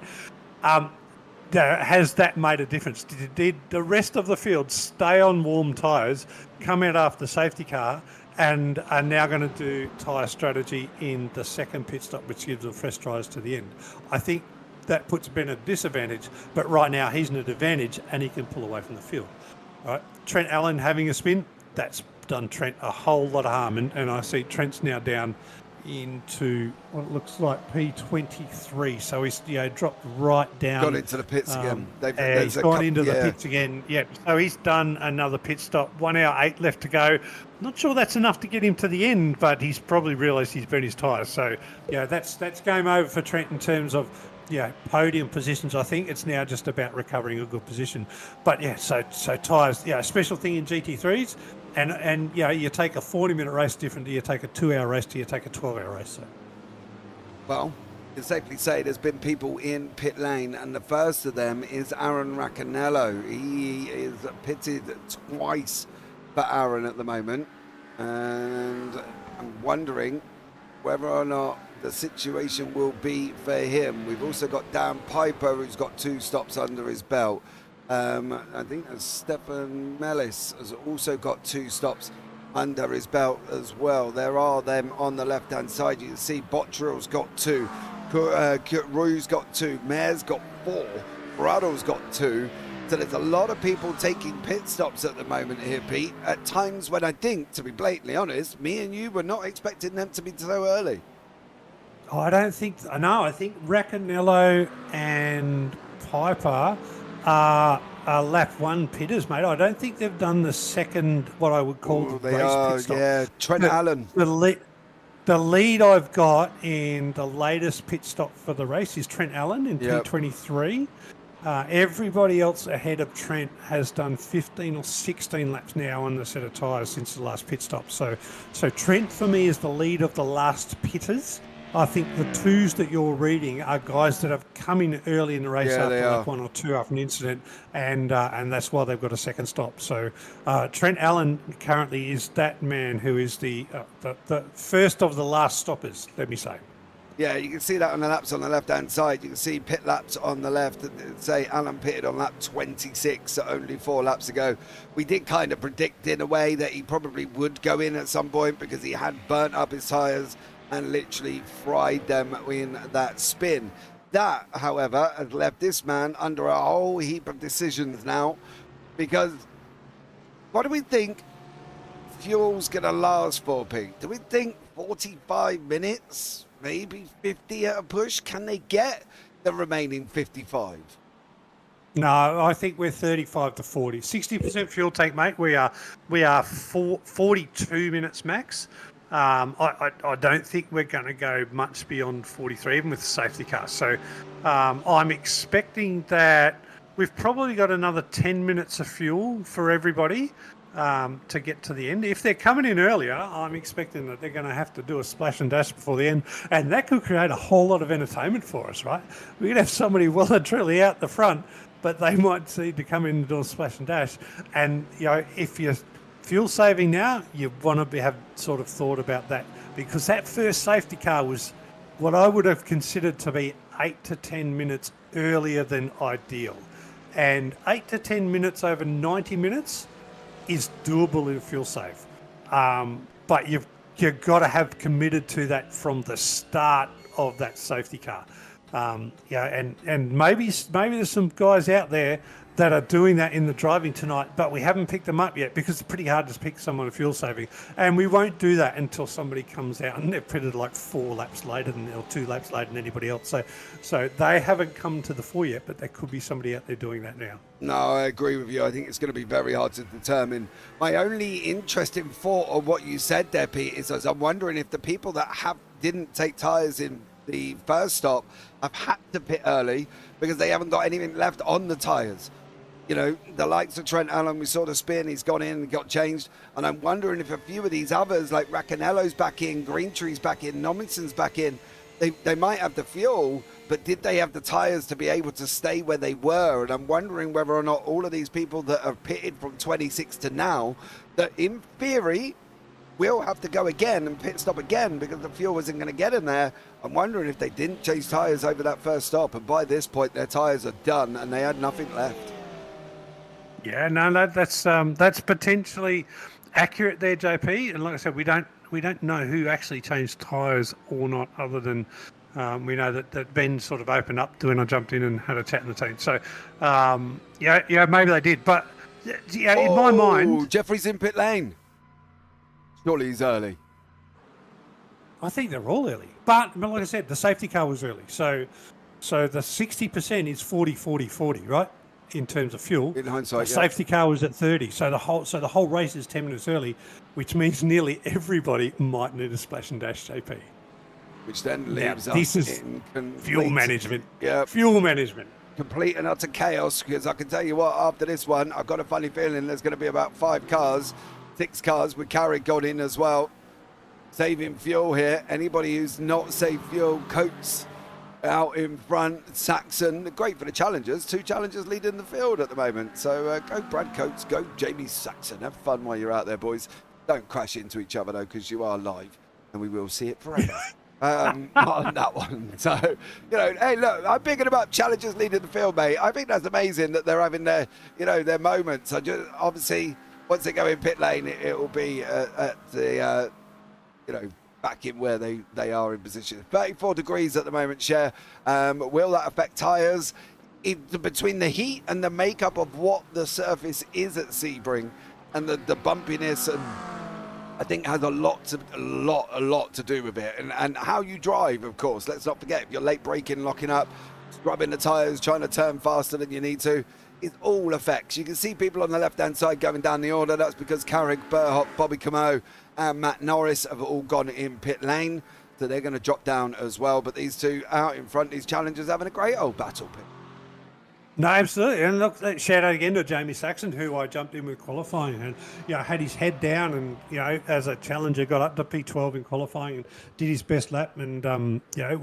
Has that made a difference? Did the rest of the field stay on warm tyres, come out after the safety car, and are now going to do tyre strategy in the second pit stop, which gives them fresh tyres to the end? I think that puts Ben at a disadvantage, but right now he's in an advantage and he can pull away from the field. All right. Trent Allen having a spin, that's done Trent a whole lot of harm, and I see Trent's now down into what looks like P23, so he's dropped right down. Got into the pits again. He's gone into the pits again. Yeah, so he's done another pit stop. 1 hour 8 left to go. Not sure that's enough to get him to the end, but he's probably realised he's burned his tyres. So that's game over for Trent in terms of podium positions. I think it's now just about recovering a good position. But so tyres, a special thing in GT3s. And you take a 40-minute race different. Do you take a 2-hour race? Do you take a 12-hour race? So. Well, you can safely say there's been people in pit lane, and the first of them is Aaron Raccanello. He is pitted twice for Aaron at the moment, and I'm wondering whether or not the situation will be for him. We've also got Dan Piper, who's got 2 stops under his belt. I think Stefan Mellis has also got 2 stops under his belt as well. There are them on the left-hand side. You can see Bottrell's got 2, Rue's got 2, Mayor's got 4, Brado's got 2. So there's a lot of people taking pit stops at the moment here, Pete, at times when I think, to be blatantly honest, me and you were not expecting them to be so early. I don't think... No, I think Raccanello and Piper are lap 1 pitters, mate. I don't think they've done the second, what I would call the race pit stop. Yeah, Trent Allen. The lead I've got in the latest pit stop for the race is Trent Allen in P23. Everybody else ahead of Trent has done 15 or 16 laps now on the set of tyres since the last pit stop. So Trent, for me, is the lead of the last pitters. I think the 2s that you're reading are guys that have come in early in the race after lap 1 or 2 after an incident, and that's why they've got a second stop. So Trent Allen currently is that man who is the first of the last stoppers, let me say. Yeah, you can see that on the laps on the left-hand side. You can see pit laps on the left. Say Alan pitted on lap 26, so only 4 laps ago. We did kind of predict in a way that he probably would go in at some point because he had burnt up his tyres and literally fried them in that spin. That, however, has left this man under a whole heap of decisions now, because what do we think fuel's going to last for, Pete? Do we think 45 minutes, maybe 50 at a push? Can they get the remaining 55? No, I think we're 35 to 40. 60% fuel tank, mate. We are 42 minutes max. I don't think we're going to go much beyond 43, even with the safety car. So I'm expecting that we've probably got another 10 minutes of fuel for everybody to get to the end. If they're coming in earlier, I'm expecting that they're going to have to do a splash and dash before the end. And that could create a whole lot of entertainment for us, right? We could have somebody well and truly out the front, but they might need to come in and do a splash and dash. And, if you're fuel saving now, you want to have sort of thought about that, because that first safety car was what I would have considered to be 8 to 10 minutes earlier than ideal. And 8 to 10 minutes over 90 minutes is doable in a fuel save. But you've got to have committed to that from the start of that safety car. And maybe there's some guys out there that are doing that in the driving tonight, but we haven't picked them up yet because it's pretty hard to pick someone fuel saving. And we won't do that until somebody comes out and they're pitted like 4 laps later or 2 laps later than anybody else. So they haven't come to the fore yet, but there could be somebody out there doing that now. No, I agree with you. I think it's going to be very hard to determine. My only interesting thought on what you said there, Pete, is I'm wondering if the people that didn't take tyres in the first stop have had to pit early because they haven't got anything left on the tyres. The likes of Trent Allen, we saw the spin, he's gone in and got changed. And I'm wondering if a few of these others, like Racanello's back in, Greentree's back in, Nominson's back in, they might have the fuel, but did they have the tyres to be able to stay where they were? And I'm wondering whether or not all of these people that have pitted from 26 to now, that in theory, will have to go again and pit stop again because the fuel isn't going to get in there. I'm wondering if they didn't change tyres over that first stop, and by this point their tyres are done and they had nothing left. Yeah, no, that's potentially accurate there, JP. And like I said, we don't know who actually changed tyres or not, other than we know that Ben sort of opened up when I jumped in and had a chat in the team. So maybe they did, but in my mind, Jeffrey's in pit lane. Surely he's early. I think they're all early. But like I said, the safety car was early. So the 60% is 40, right? In terms of fuel. In hindsight, the safety car was at 30. So the whole race is 10 minutes early, which means nearly everybody might need a splash and dash, JP. Which then leaves us in fuel management. Yeah. Fuel management. Complete and utter chaos, because I can tell you what, after this one, I've got a funny feeling there's going to be about 6 cars with Carrick got in as well. Saving fuel here. Anybody who's not saved fuel, Coates out in front, Saxon, great for the challengers. 2 challengers leading the field at the moment. So go Brad Coates, go Jamie Saxon. Have fun while you're out there, boys. Don't crash into each other, though, because you are live, and we will see it forever. On that one. So, hey, look, I'm picking about challengers leading the field, mate. I think that's amazing that they're having their, their moments. Obviously, once they go in pit lane, it will be at the, back in where they are in position. 34 degrees at the moment, Cher. Will that affect tyres? Between the heat and the makeup of what the surface is at Sebring and the bumpiness, and I think has a lot to do with it. And how you drive, of course. Let's not forget, if you're late braking, locking up, scrubbing the tyres, trying to turn faster than you need to, it all affects. You can see people on the left-hand side going down the order. That's because Carrick, Burhoff, Bobby Camo and Matt Norris have all gone in pit lane. So they're going to drop down as well. But these two out in front, these challengers having a great old battle pit. No, absolutely. And look, shout out again to Jamie Saxon, who I jumped in with qualifying and, had his head down and, as a challenger, got up to P12 in qualifying and did his best lap and,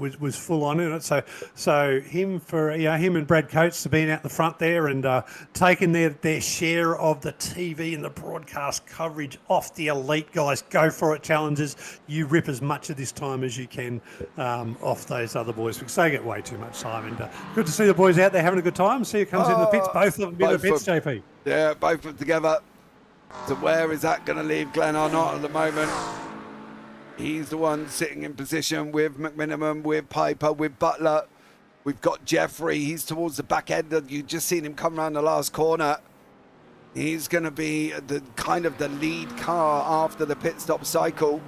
was full on in it. So him and Brad Coates have been out the front there and taken their share of the TV and the broadcast coverage off the elite guys. Go for it, challengers. You rip as much of this time as you can off those other boys because they get way too much time. And good to see the boys out there having a good time. See who comes in the pits. Both of them in the pits, JP. Yeah, both of them together. So where is that going to leave Glenn or not at the moment? He's the one sitting in position with McMiniman, with Piper, with Butler. We've got Jeffrey. He's towards the back end. You've just seen him come around the last corner. He's going to be the lead car after the pit stop cycle.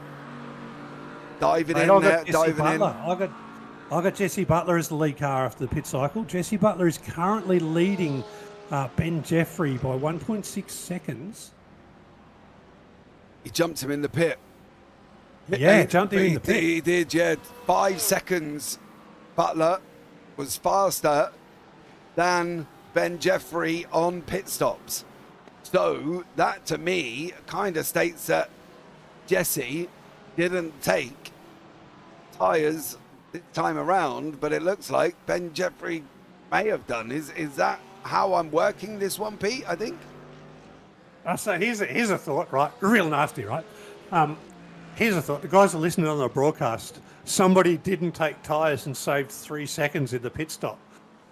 Diving in there, diving in. I got Jesse Butler as the lead car after the pit cycle. Jesse Butler is currently leading Ben Jeffrey by 1.6 seconds. He jumped him in the pit. Yeah, jumped him in the pit. He did, yeah. 5 seconds. Butler was faster than Ben Jeffrey on pit stops. So that, to me, kind of states that Jesse didn't take tyres this time around, but it looks like Ben Jeffrey may have done. Is that how I'm working this one, Pete, I think? So here's a thought, right? Real nasty, right? Here's a thought. The guys are listening on the broadcast. Somebody didn't take tyres and saved 3 seconds in the pit stop.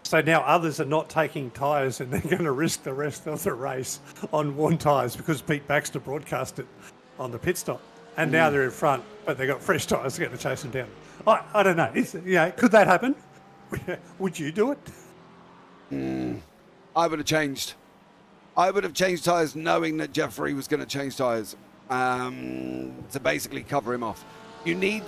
So now others are not taking tyres and they're going to risk the rest of the race on worn tyres because Pete Baxter broadcast it on the pit stop. And now they're in front, but they've got fresh tyres to chase them down. I don't know. Could that happen? Would you do it? I would have changed. I would have changed tyres knowing that Jeffrey was going to change tyres to basically cover him off. You need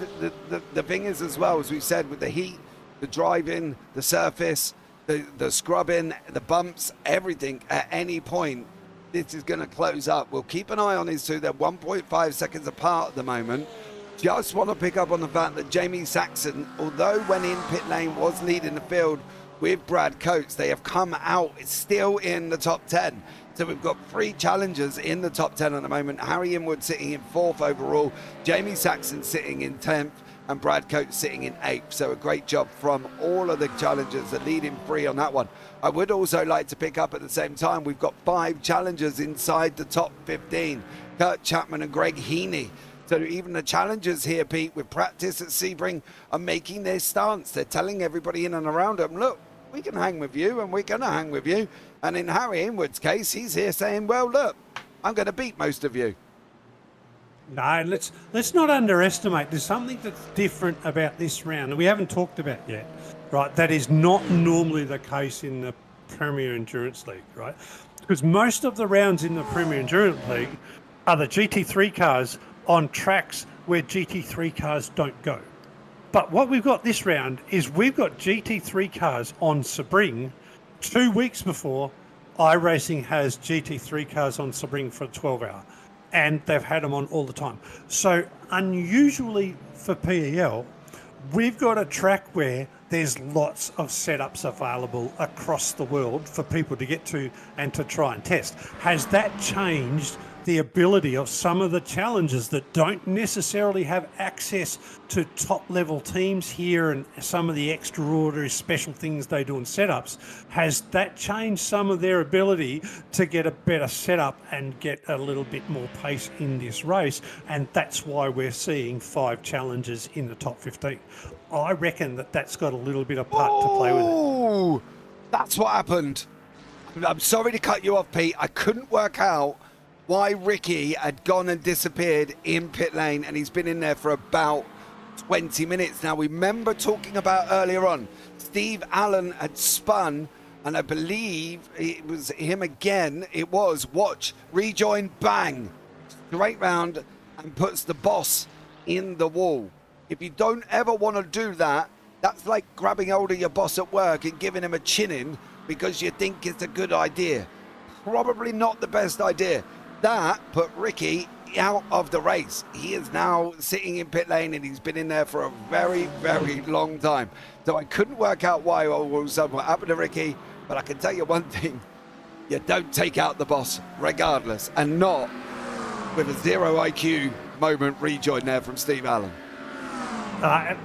the thing is, as well, as we've said, with the heat, the driving, the surface, the scrubbing, the bumps, everything at any point, this is going to close up. We'll keep an eye on these two. They're 1.5 seconds apart at the moment. Just want to pick up on the fact that Jamie Saxon, although when in pit lane was leading the field with Brad Coates, they have come out, it's still in the top 10. So we've got 3 challengers in the top 10 at the moment. Harry Inwood sitting in 4th overall, Jamie Saxon sitting in 10th, and Brad Coates sitting in 8th. So a great job from all of the challengers, the leading 3 on that one. I would also like to pick up at the same time, we've got 5 challengers inside the top 15. Kurt Chapman and Greg Heaney. So even the challengers here, Pete, with practice at Sebring, are making their stance. They're telling everybody in and around them, look, we can hang with you and we're going to hang with you. And in Harry Inwood's case, he's here saying, well, look, I'm going to beat most of you. No, let's not underestimate. There's something that's different about this round that we haven't talked about yet, right? That is not normally the case in the Premier Endurance League, right? Because most of the rounds in the Premier Endurance League are the GT3 cars on tracks where GT3 cars don't go. But what we've got this round is we've got GT3 cars on Sebring 2 weeks before iRacing has GT3 cars on Sebring for a 12-hour. And they've had them on all the time. So unusually for PEL, we've got a track where there's lots of setups available across the world for people to get to and to try and test. Has that changed the ability of some of the challengers that don't necessarily have access to top-level teams here and some of the extraordinary special things they do in setups? Has that changed some of their ability to get a better setup and get a little bit more pace in this race? And that's why we're seeing 5 challengers in the top 15. I reckon that's got a little bit of part to play with it. Oh, that's what happened. I'm sorry to cut you off, Pete. I couldn't work out why Ricky had gone and disappeared in pit lane, and he's been in there for about 20 minutes. Now, we remember talking about earlier on, Steve Allen had spun, and I believe it was him again. It was watch, rejoin, bang, straight round, and puts the boss in the wall. If you don't ever want to do that, that's like grabbing hold of your boss at work and giving him a chin because you think it's a good idea. Probably not the best idea. That put Ricky out of the race. He is now sitting in pit lane and he's been in there for a very, very long time. So I couldn't work out why all of a sudden what happened to Ricky, but I can tell you one thing. You don't take out the boss regardless, and not with a 0 IQ moment rejoin there from Steve Allen.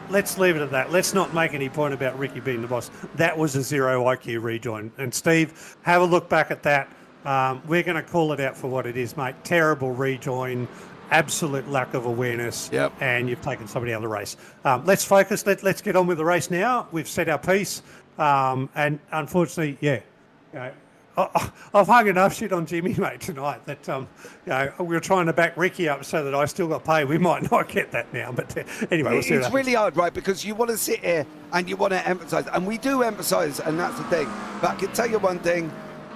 Let's leave it at that. Let's not make any point about Ricky being the boss. That was a 0 IQ rejoin. And Steve, have a look back at that. We're going to call it out for what it is, mate. Terrible rejoin, absolute lack of awareness, and you've taken somebody out of the race. Let's focus. Let's get on with the race now. We've said our piece, and unfortunately, I've hung enough shit on Jimmy, mate, tonight that we were trying to back Ricky up so that I still got paid. We might not get that now, but anyway, we'll see. It's really hard, right? Because you want to sit here and you want to emphasise, and we do emphasise, and that's the thing. But I can tell you one thing.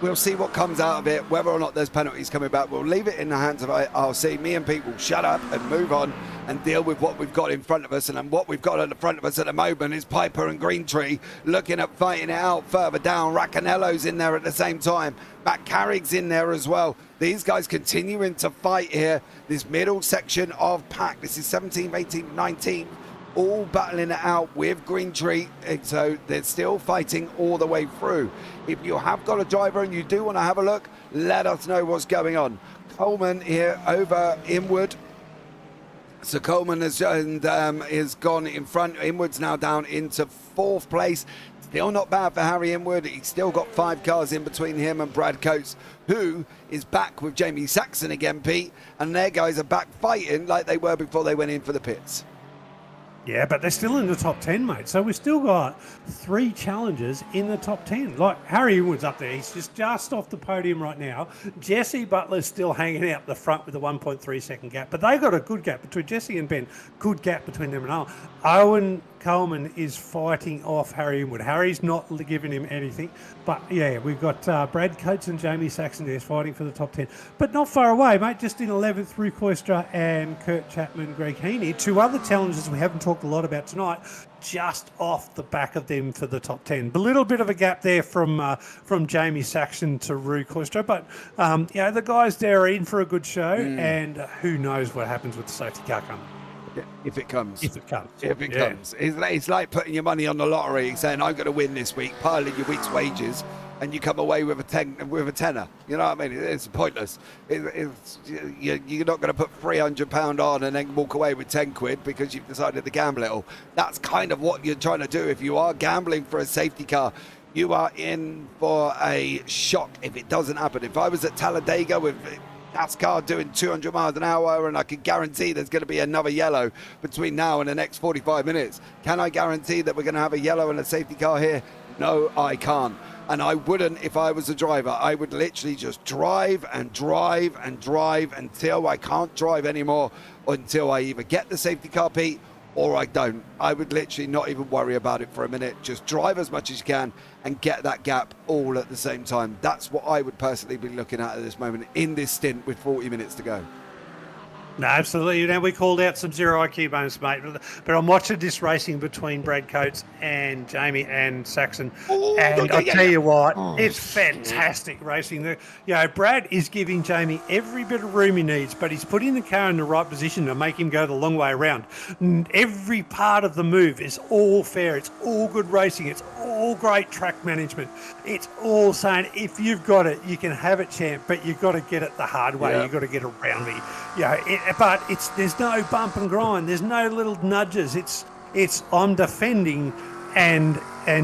We'll see what comes out of it, whether or not there's penalties coming back. We'll leave it in the hands of RC. Me and Pete will shut up and move on and deal with what we've got in front of us. And what we've got in front of us at the moment is Piper and Greentree looking at fighting it out further down. Racanello's in there at the same time. Matt Carrick's in there as well. These guys continuing to fight here. This middle section of pack. This is 17th, 18th, 19th. All battling it out with Greentree, so they're still fighting all the way through. If you have got a driver and you do want to have a look, let us know what's going on. Coleman here over Inwood. So Coleman has gone in front. Inwood's now down into 4th place. Still not bad for Harry Inwood. He's still got 5 cars in between him and Brad Coates, who is back with Jamie Saxon again, Pete. And their guys are back fighting like they were before they went in for the pits. Yeah, but they're still in the top 10, mate. So we've still got 3 challengers in the top 10. Like Harry Inwood's up there. He's just off the podium right now. Jesse Butler's still hanging out the front with a 1.3 second gap. But they got a good gap between Jesse and Ben. Good gap between them and Owen. Owen Coleman is fighting off Harry Inwood. Harry's not giving him anything. But, yeah, we've got Brad Coates and Jamie Saxon there fighting for the top 10. But not far away, mate. Just in 11th, Rue Koistra and Kurt Chapman, Greg Heaney. 2 other challengers we haven't talked a lot about tonight, just off the back of them for the top 10. A little bit of a gap there from Jamie Saxon to Rue Koistra. But, the guys there are in for a good show. And who knows what happens with the safety car coming. If it comes. If it comes. Comes. It's like putting your money on the lottery, saying, I'm going to win this week, piling your week's wages, and you come away with a tenner. You know what I mean? It's pointless. You're not going to put £300 on and then walk away with 10 quid because you've decided to gamble it all. That's kind of what you're trying to do. If you are gambling for a safety car, you are in for a shock if it doesn't happen. If I was at Talladega with NASCAR doing 200 miles an hour and I can guarantee there's going to be another yellow between now and the next 45 minutes. Can I guarantee that we're going to have a yellow and a safety car here? No, I can't. And I wouldn't if I was a driver. I would literally just drive and drive and drive until I can't drive anymore, or until I either get the safety car, Pete, or I don't. I would literally not even worry about it for a minute. Just drive as much as you can and get that gap all at the same time. That's what I would personally be looking at this moment in this stint with 40 minutes to go. No, absolutely. Now, we called out some zero IQ bonus, mate. But I'm watching this racing between Brad Coates and Jamie and Saxon. And I'll tell you what, it's fantastic racing. Brad is giving Jamie every bit of room he needs, but he's putting the car in the right position to make him go the long way around. And every part of the move is all fair. It's all good racing. It's all great track management. It's all saying, if you've got it, you can have it, champ, but you've got to get it the hard way. You've got to get around me. But there's no bump and grind. There's no little nudges. It's I'm defending and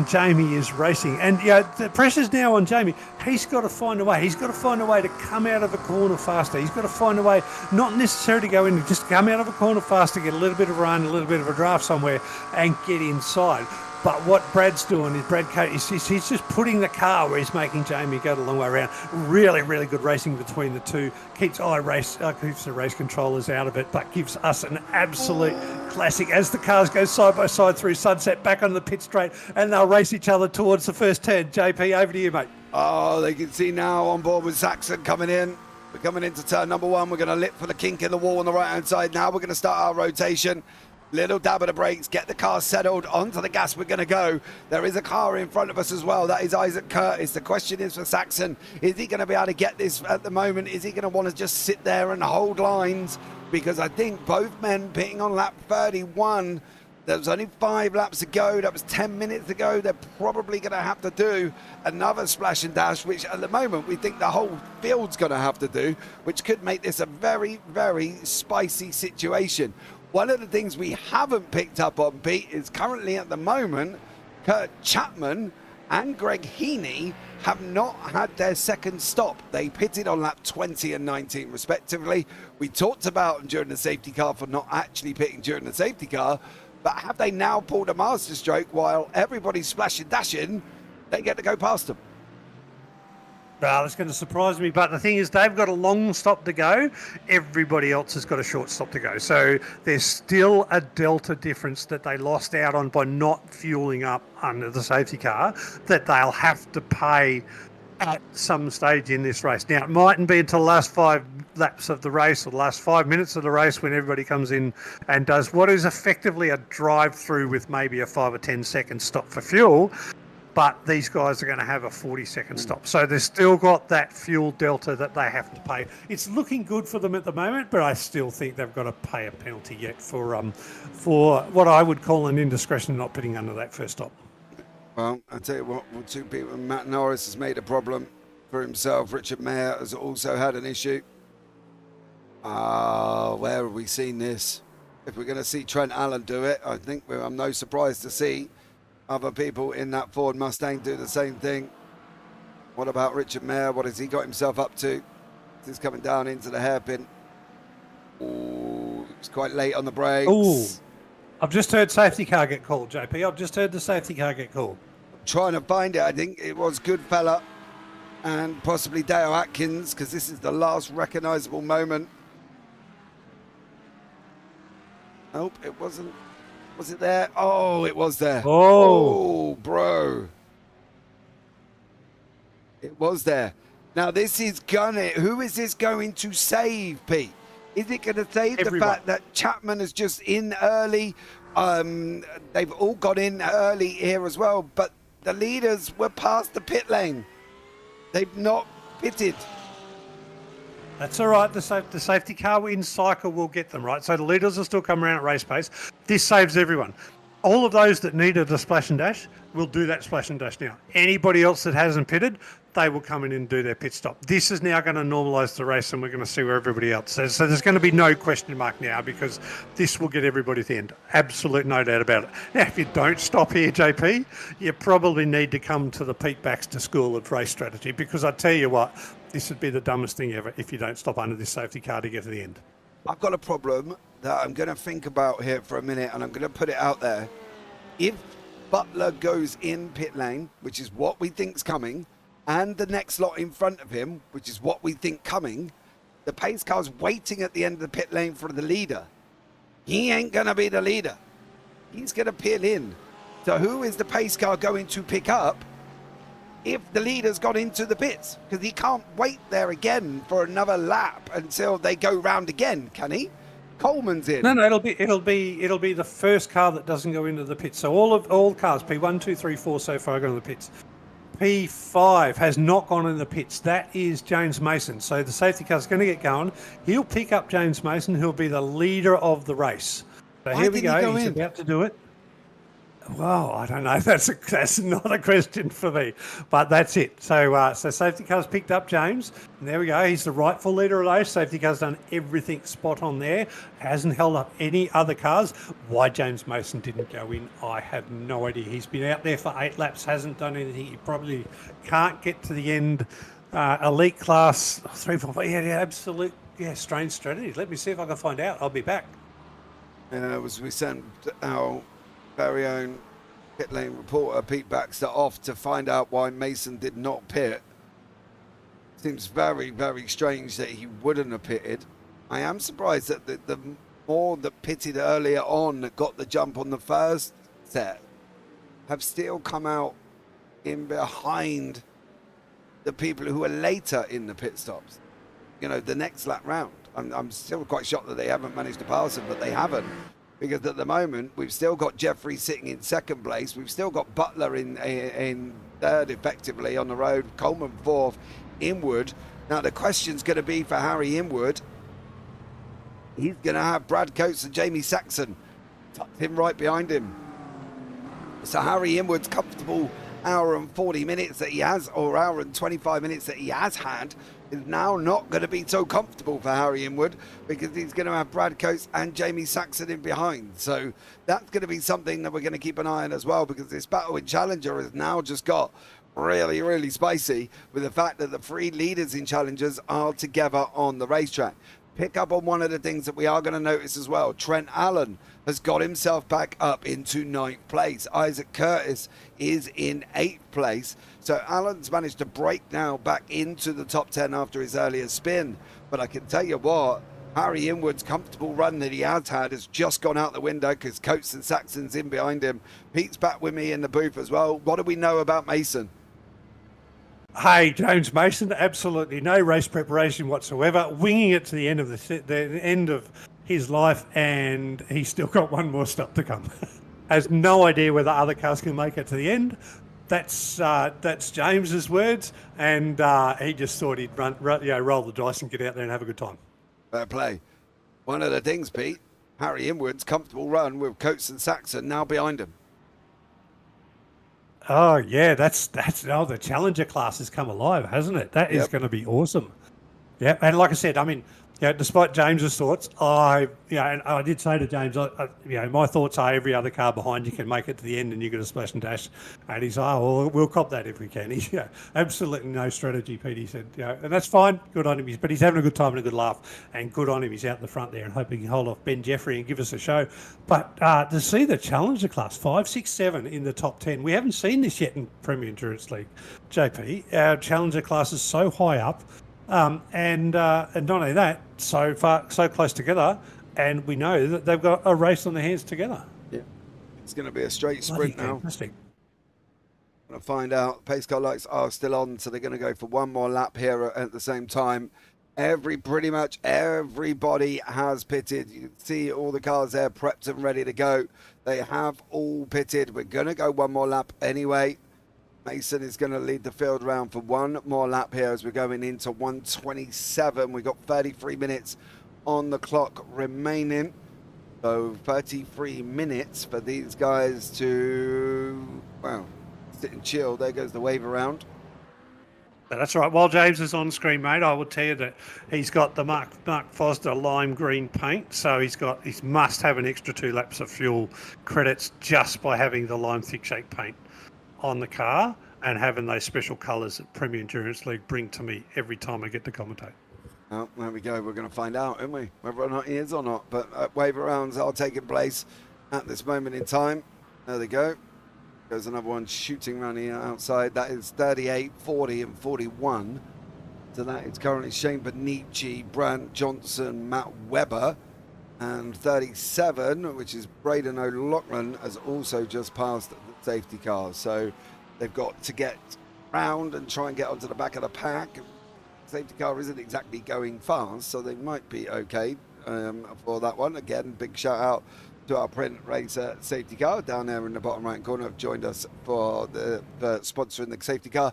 Jamie is racing. And the pressure's now on Jamie. He's got to find a way. He's got to find a way to come out of a corner faster. He's got to find a way, not necessarily to go in, just come out of a corner faster, get a little bit of run, a little bit of a draft somewhere and get inside. But what Brad's doing is he's just putting the car where he's making Jamie go the long way around. Really, really good racing between the two. Keeps the race controllers out of it, but gives us an absolute classic as the cars go side by side through Sunset, back on the pit straight, and they'll race each other towards the first turn. JP, over to you, mate. Oh, they can see now on board with Saxon coming in. We're coming into turn number 1. We're going to lip for the kink in the wall on the right-hand side. Now we're going to start our rotation. Little dab of the brakes, get the car settled, onto the gas we're going to go. There is a car in front of us as well. That is Isaac Curtis. The question is for Saxon, is he going to be able to get this at the moment? Is he going to want to just sit there and hold lines? Because I think both men pitting on lap 31, there was only 5 laps to go. That was 10 minutes to go. They're probably going to have to do another splash and dash, which at the moment we think the whole field's going to have to do, which could make this a very, very spicy situation. One of the things we haven't picked up on, Pete, is currently at the moment, Kurt Chapman and Greg Heaney have not had their second stop. They pitted on lap 20 and 19 respectively. We talked about during the safety car for not actually pitting during the safety car, but have they now pulled a master stroke while everybody's splashing dashing, they get to go past them? Well, it's going to surprise me, but the thing is, they've got a long stop to go. Everybody else has got a short stop to go. So there's still a delta difference that they lost out on by not fueling up under the safety car that they'll have to pay at some stage in this race. Now, it mightn't be until the last 5 laps of the race or the last 5 minutes of the race when everybody comes in and does what is effectively a drive-through with maybe a 5 or 10 second stop for fuel. But these guys are going to have a 40-second stop. So they've still got that fuel delta that they have to pay. It's looking good for them at the moment, but I still think they've got to pay a penalty yet for what I would call an indiscretion not pitting under that first stop. Well, I'll tell you what, two people, Matt Norris has made a problem for himself. Richard Mayer has also had an issue. Where have we seen this? If we're going to see Trent Allen do it, I think I'm no surprise to see other people in that Ford Mustang do the same thing. What about Richard Mayer? What has he got himself up to? He's coming down into the hairpin. Ooh, it's quite late on the brakes. Ooh, I've just heard safety car get called, JP. I've just heard the safety car get called. Trying to find it. I think it was Goodfella and possibly Dale Atkins, because this is the last recognisable moment. Nope, it wasn't. Was it there? Oh, it was there. Oh, bro. It was there. Now, this is who is this going to save, Pete? Is it going to save Everyone. the fact that Chapman is just in early? They've all got in early here as well, but the leaders were past the pit lane. They've not pitted. That's all right. The safety car in cycle will get them, right? So the leaders will still come around at race pace. This saves everyone. All of those that needed a splash and dash will do that splash and dash now. Anybody else that hasn't pitted, they will come in and do their pit stop. This is now going to normalise the race, and we're going to see where everybody else is. So there's going to be no question mark now, because this will get everybody to the end. Absolute no doubt about it. Now, if you don't stop here, JP, you probably need to come to the Pete Baxter School of Race Strategy, because I tell you what, this would be the dumbest thing ever if you don't stop under this safety car to get to the end. I've got a problem that I'm going to think about here for a minute, and I'm going to put it out there. If Butler goes in pit lane, which is what we think's coming, and the next lot in front of him, which is what we think coming, the pace car's waiting at the end of the pit lane for the leader. He ain't going to be the leader. He's going to peel in. So who is the pace car going to pick up if the leader's got into the pits? Because he can't wait there again for another lap until they go round again, can he? Coleman's in. No, it'll be the first car that doesn't go into the pits. So all cars, P1, 2, 3, 4 so far, go into the pits. P5 has not gone in the pits. That is James Mason. So the safety car's going to get going. He'll pick up James Mason, who'll be the leader of the race. So here we go. He's about to do it. Well, I don't know. That's not a question for me, but that's it. So safety car's picked up James, and there we go. He's the rightful leader of the race. Safety car's done everything spot on there. Hasn't held up any other cars. Why James Mason didn't go in, I have no idea. He's been out there for 8 laps, hasn't done anything. He probably can't get to the end. Elite class 3, 4, 5. Absolute strange strategy. Let me see if I can find out. I'll be back. We sent our very own pit lane reporter Pete Baxter off to find out why Mason did not pit. Seems very, very strange that he wouldn't have pitted. I am surprised that the more that pitted earlier on that got the jump on the first set have still come out in behind the people who are later in the pit stops. You know, the next lap round. I'm still quite shocked that they haven't managed to pass him, but they haven't. Because at the moment, we've still got Jeffrey sitting in second place. We've still got Butler in third, effectively, on the road. Coleman fourth, Inwood. Now, the question's going to be for Harry Inwood. He's going to have Brad Coates and Jamie Saxon tucked him right behind him. So Harry Inwood's comfortable hour and 40 minutes that he has, or hour and 25 minutes that he has had, is now not going to be so comfortable for Harry Inwood, because he's going to have Brad Coates and Jamie Saxon in behind. So that's going to be something that we're going to keep an eye on as well, because this battle in Challenger has now just got really, really spicy with the fact that the 3 leaders in Challengers are together on the racetrack. Pick up on one of the things that we are going to notice as well. Trent Allen has got himself back up into 9th place. Isaac Curtis is in 8th place. So Allen's managed to break now back into the top 10 after his earlier spin. But I can tell you what, Harry Inwood's comfortable run that he has had has just gone out the window, because Coates and Saxon's in behind him. Pete's back with me in the booth as well. What do we know about Mason? Hey, James Mason, absolutely no race preparation whatsoever, winging it to the end of the end of his life, and he's still got one more stop to come. Has no idea whether other cars can make it to the end. That's James's words, and he just thought he'd roll the dice and get out there and have a good time. Fair play. One of the things, Pete, Harry Inwood's comfortable run with Coates and Saxon now behind him. Oh yeah, that's the Challenger class has come alive, hasn't it? That is going to be awesome. Yeah, and like I said, I mean, despite James's thoughts, and I did say to James, my thoughts are every other car behind you can make it to the end and you get a splash and dash. And he's like, oh, well, we'll cop that if we can. He's absolutely no strategy, Pete. He said, and that's fine. Good on him. But he's having a good time and a good laugh, and good on him. He's out in the front there and hoping he can hold off Ben Jeffrey and give us a show. But to see the Challenger class 5, 6, 7 in the top 10, we haven't seen this yet in Premier Endurance League. JP, our Challenger class is so high up. And not only that, so close together, and we know that they've got a race on their hands together. Yeah, it's going to be a straight sprint now. Fantastic. Going to find out. Pace car lights are still on, so they're going to go for one more lap here at the same time. Pretty much everybody has pitted. You can see all the cars there prepped and ready to go. They have all pitted. We're going to go one more lap anyway. Mason is going to lead the field round for one more lap here as we're going into 1:27. We've got 33 minutes on the clock remaining. So 33 minutes for these guys to, well, sit and chill. There goes the wave around. That's right. While James is on screen, mate, I will tell you that he's got the Mark Foster lime green paint. So he must have an extra 2 laps of fuel credits just by having the lime thick shake paint on the car and having those special colours that Premier Endurance League bring to me every time I get to commentate. Oh, there we go. We're going to find out, aren't we? Whether or not he is or not. But wave arounds are taking place at this moment in time. There they go. There's another one shooting around here outside. That is 38, 40 and 41. So that is currently Shane Benici, Brant Johnson, Matt Webber. And 37, which is Braden O'Loughlin, has also just passed the safety car. So they've got to get round and try and get onto the back of the pack. Safety car isn't exactly going fast, so they might be okay for that one. Again, big shout out to our Print Racer safety car down there in the bottom right corner. Have joined us for the sponsoring the safety car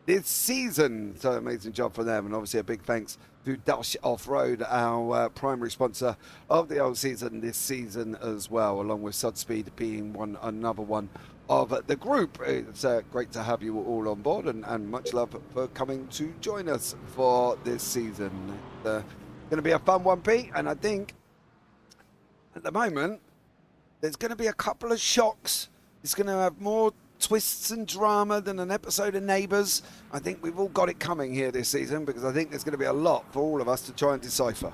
this season. So amazing job for them, and obviously a big thanks to Dash Off-Road, our primary sponsor of the old season this season as well, along with Sudspeed being another one of the group. It's great to have you all on board, and much love for coming to join us for this season. It's going to be a fun one, Pete, and I think at the moment there's going to be a couple of shocks. It's going to have more twists and drama than an episode of Neighbours. I think we've all got it coming here this season, because I think there's going to be a lot for all of us to try and decipher.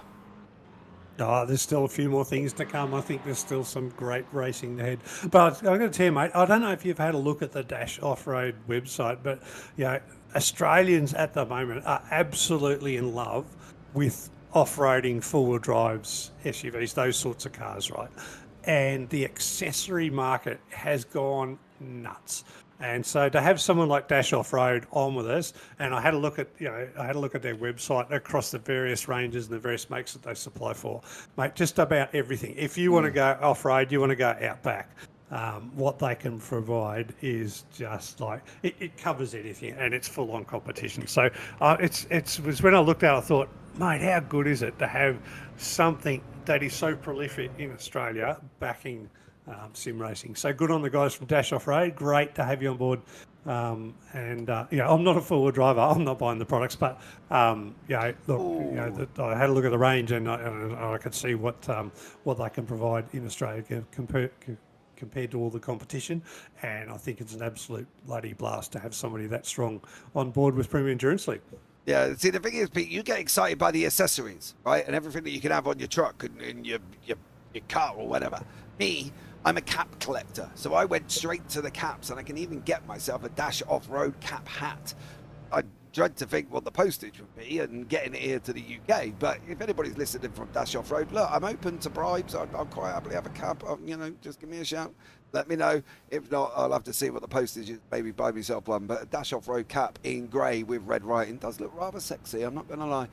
Oh, there's still a few more things to come. I think there's still some great racing ahead. But I'm going to tell you, mate, I don't know if you've had a look at the Dash Off-Road website, but Australians at the moment are absolutely in love with off-roading four-wheel drives, SUVs, those sorts of cars, right? And the accessory market has gone nuts. And so to have someone like Dash Off-Road on with us, and I had a look at their website across the various ranges and the various makes that they supply for, mate, just about everything. If you want to go off-road, you want to go outback, what they can provide is just like, it covers anything, and it's full-on competition. So it was when I looked at it, I thought, mate, how good is it to have something that is so prolific in Australia backing sim racing. So good on the guys from Dash Off-Road. Great to have you on board. I'm not a four-wheel driver. I'm not buying the products, but I had a look at the range, and I could see what they can provide in Australia compared to all the competition. And I think it's an absolute bloody blast to have somebody that strong on board with Premier Endurance League. Yeah, see, the thing is, Pete, you get excited by the accessories, right? And everything that you can have on your truck and in your car or whatever. Me, I'm a cap collector, so I went straight to the caps, and I can even get myself a Dash Off-Road cap hat. I dread to think what the postage would be and getting it here to the UK. But if anybody's listening from Dash Off-Road, look, I'm open to bribes. I'll quite happily have a cab. You know, just give me a shout. Let me know. If not, I'll have to see what the postage is. Maybe buy myself one. But a Dash Off-Road cap in grey with red writing does look rather sexy. I'm not going to lie.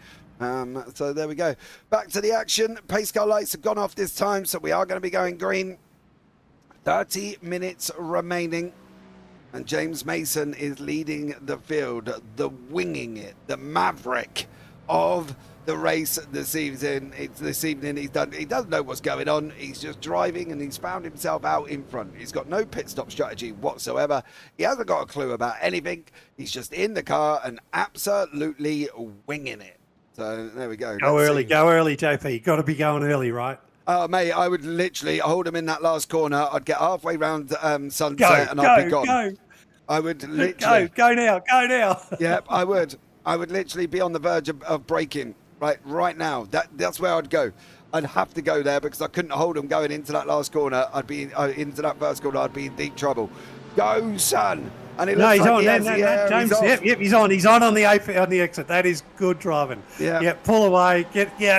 So there we go. Back to the action. Pace car lights have gone off this time, so we are going to be going green. 30 minutes remaining. And James Mason is leading the field, the winging it, the maverick of the race this evening. He doesn't know what's going on. He's just driving and he's found himself out in front. He's got no pit stop strategy whatsoever. He hasn't got a clue about anything. He's just in the car and absolutely winging it. So there we go. Go early, JP. Got to be going early, right? Oh, mate, I would literally hold him in that last corner. I'd get halfway round Sunset and I'd be gone. Go. I would literally... Go now. Yeah, I would. I would literally be on the verge of braking right now. That's where I'd go. I'd have to go there because I couldn't hold him going into that last corner. I'd be into that first corner. I'd be in deep trouble. Go, son. And it looks like James. Yep, he's on. He's on the exit. That is good driving. Yeah, pull away.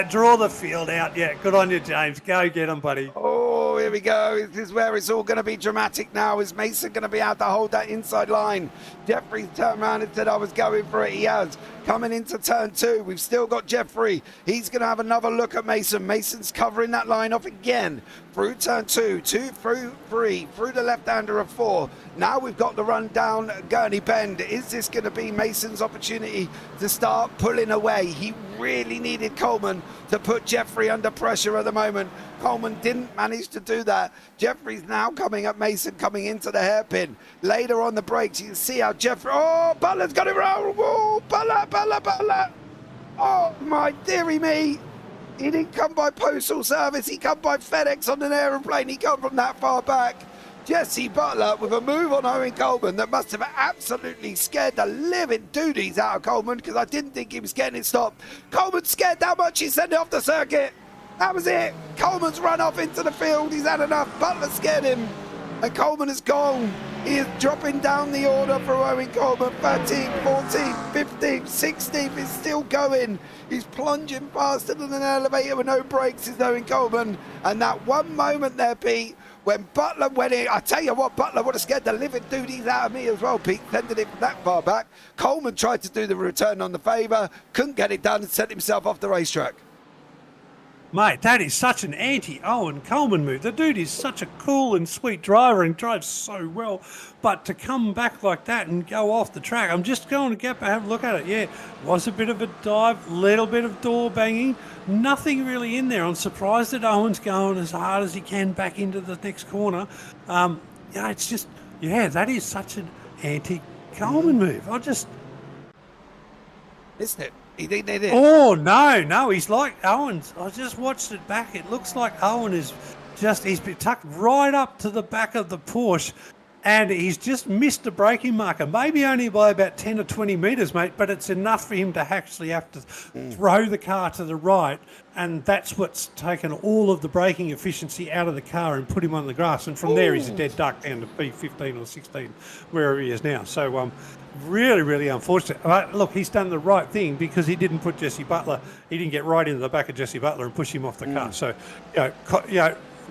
Draw the field out. Yeah, good on you, James. Go get him, buddy. Oh, here we go. This is where it's all going to be dramatic now. Is Mason going to be able to hold that inside line? Jeffrey's turned around and said I was going for it. He has. Coming into turn 2, we've still got Jeffrey. He's going to have another look at Mason. Mason's covering that line off again. Through turn 2, through 3, through the left-hander of 4. Now we've got the run down Gurney Bend. Is this going to be Mason's opportunity to start pulling away? He really needed Coleman to put Jeffrey under pressure at the moment. Coleman didn't manage to do that. Jeffrey's now coming at Mason, coming into the hairpin. Later on the brakes, you can see how Jeffrey... Oh, Butler's got it wrong. Oh, Butler. Oh, my dearie me. He didn't come by postal service. He come by FedEx on an aeroplane. He come from that far back. Jesse Butler with a move on Owen Coleman that must have absolutely scared the living doodies out of Coleman because I didn't think he was getting it stopped. Coleman's scared that much he sent it off the circuit. That was it. Coleman's run off into the field. He's had enough. Butler scared him. And Coleman is gone. He is dropping down the order for Owen Coleman. 13, 14, 15, 16. He's still going. He's plunging faster than an elevator with no brakes is Owen Coleman. And that one moment there, Pete, when Butler went in, I tell you what, Butler would have scared the living doodies out of me as well, Pete, sending it that far back. Coleman tried to do the return on the favour, couldn't get it done and sent himself off the racetrack. Mate, that is such an anti-Owen Coleman move. The dude is such a cool and sweet driver and drives so well. But to come back like that and go off the track, I'm just going to have a look at it. Yeah, was a bit of a dive, little bit of door banging. Nothing really in there. I'm surprised that Owen's going as hard as he can back into the next corner. It's just, that is such an anti-Coleman move. Isn't it? He didn't need it. Oh, no, he's like Owen's. I just watched it back. It looks like Owen he's been tucked right up to the back of the Porsche and he's just missed the braking marker, maybe only by about 10 or 20 metres, mate, but it's enough for him to actually have to throw the car to the right, and that's what's taken all of the braking efficiency out of the car and put him on the grass, and from there he's a dead duck down to P15 or 16, wherever he is now. So, really, really unfortunate. Look, he's done the right thing because he didn't put Jesse Butler, he didn't get right into the back of Jesse Butler and push him off the car. So,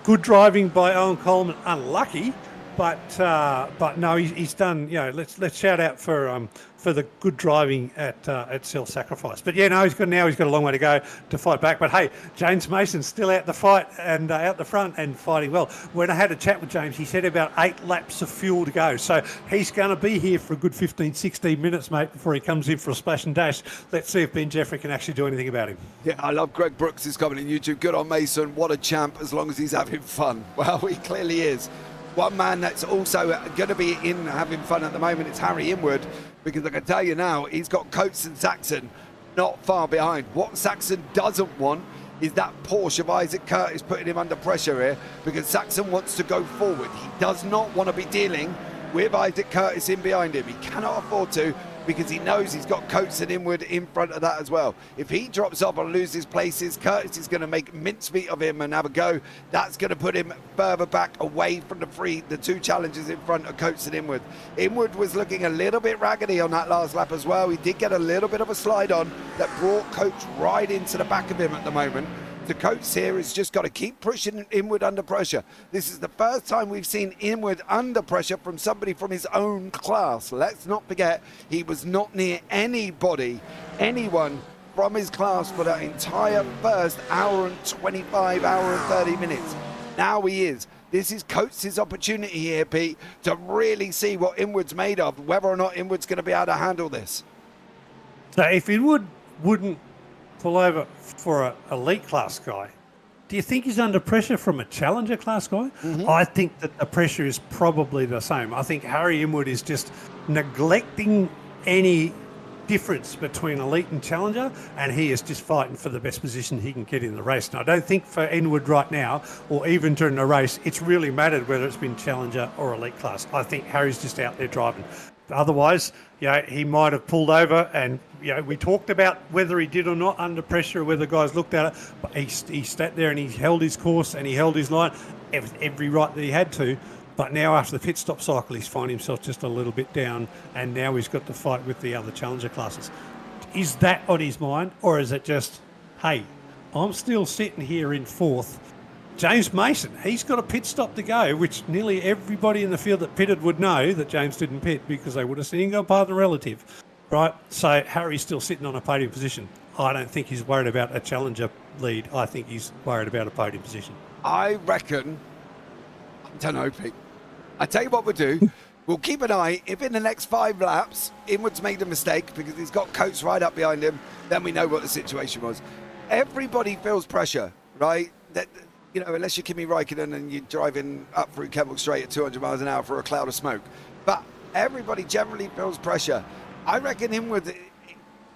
good driving by Owen Coleman, unlucky, but no, he's done. Let's shout out for the good driving at self-sacrifice. But he's got a long way to go to fight back. But hey, James Mason's still out the fight and out the front and fighting well. When I had a chat with James, he said about 8 laps of fuel to go. So he's going to be here for a good 15, 16 minutes, mate, before he comes in for a splash and dash. Let's see if Ben Jeffrey can actually do anything about him. Yeah, I love Greg Brooks is coming on YouTube. Good on Mason. What a champ, as long as he's having fun. Well, he clearly is. One man that's also going to be in having fun at the moment is Harry Inwood, because I can tell you now, he's got Coates and Saxon not far behind. What Saxon doesn't want is that Porsche of Isaac Curtis putting him under pressure here, because Saxon wants to go forward. He does not want to be dealing with Isaac Curtis in behind him. He cannot afford to. because he knows he's got Coates and Inwood in front of that as well. If he drops off or loses places, Curtis is going to make mincemeat of him and have a go. That's going to put him further back away from the two challengers in front of Coates and Inwood. Inwood was looking a little bit raggedy on that last lap as well. He did get a little bit of a slide on that brought Coates right into the back of him at the moment. The Coates here has just got to keep pushing Inwood under pressure. This is the first time we've seen Inwood under pressure from somebody from his own class. Let's not forget, he was not near anyone from his class for that entire first hour and 25, hour and 30 minutes. Now he is. This is Coates' opportunity here, Pete, to really see what Inwood's made of, whether or not Inwood's going to be able to handle this. So if Inwood wouldn't pull over for an elite class guy, do you think he's under pressure from a challenger class guy? I think that the pressure is probably the same. I think Harry Inwood is just neglecting any difference between elite and challenger, and he is just fighting for the best position he can get in the race. And I don't think for Inwood right now, or even during the race, it's really mattered whether it's been challenger or elite class. I think Harry's just out there driving. Otherwise, he might have pulled over, and we talked about whether he did or not under pressure, or whether guys looked at it, but he sat there and he held his course and he held his line, every right that he had to. But now after the pit stop cycle, he's found himself just a little bit down, and now he's got to fight with the other challenger classes. Is that on his mind, or is it just, hey, I'm still sitting here in fourth? James Mason, he's got a pit stop to go, which nearly everybody in the field that pitted would know that James didn't pit because they would have seen him go past a relative, right? So Harry's still sitting on a podium position. I don't think he's worried about a challenger lead. I think he's worried about a podium position. I reckon, I don't know, Pete. I tell you what we'll do. We'll keep an eye. If in the next 5 laps, Inwood's made a mistake because he's got Coates right up behind him, then we know what the situation was. Everybody feels pressure, right? That, unless you're Kimi Räikkönen and you're driving up through Kemmel Straight at 200 miles an hour for a cloud of smoke. But everybody generally feels pressure. I reckon Inwood,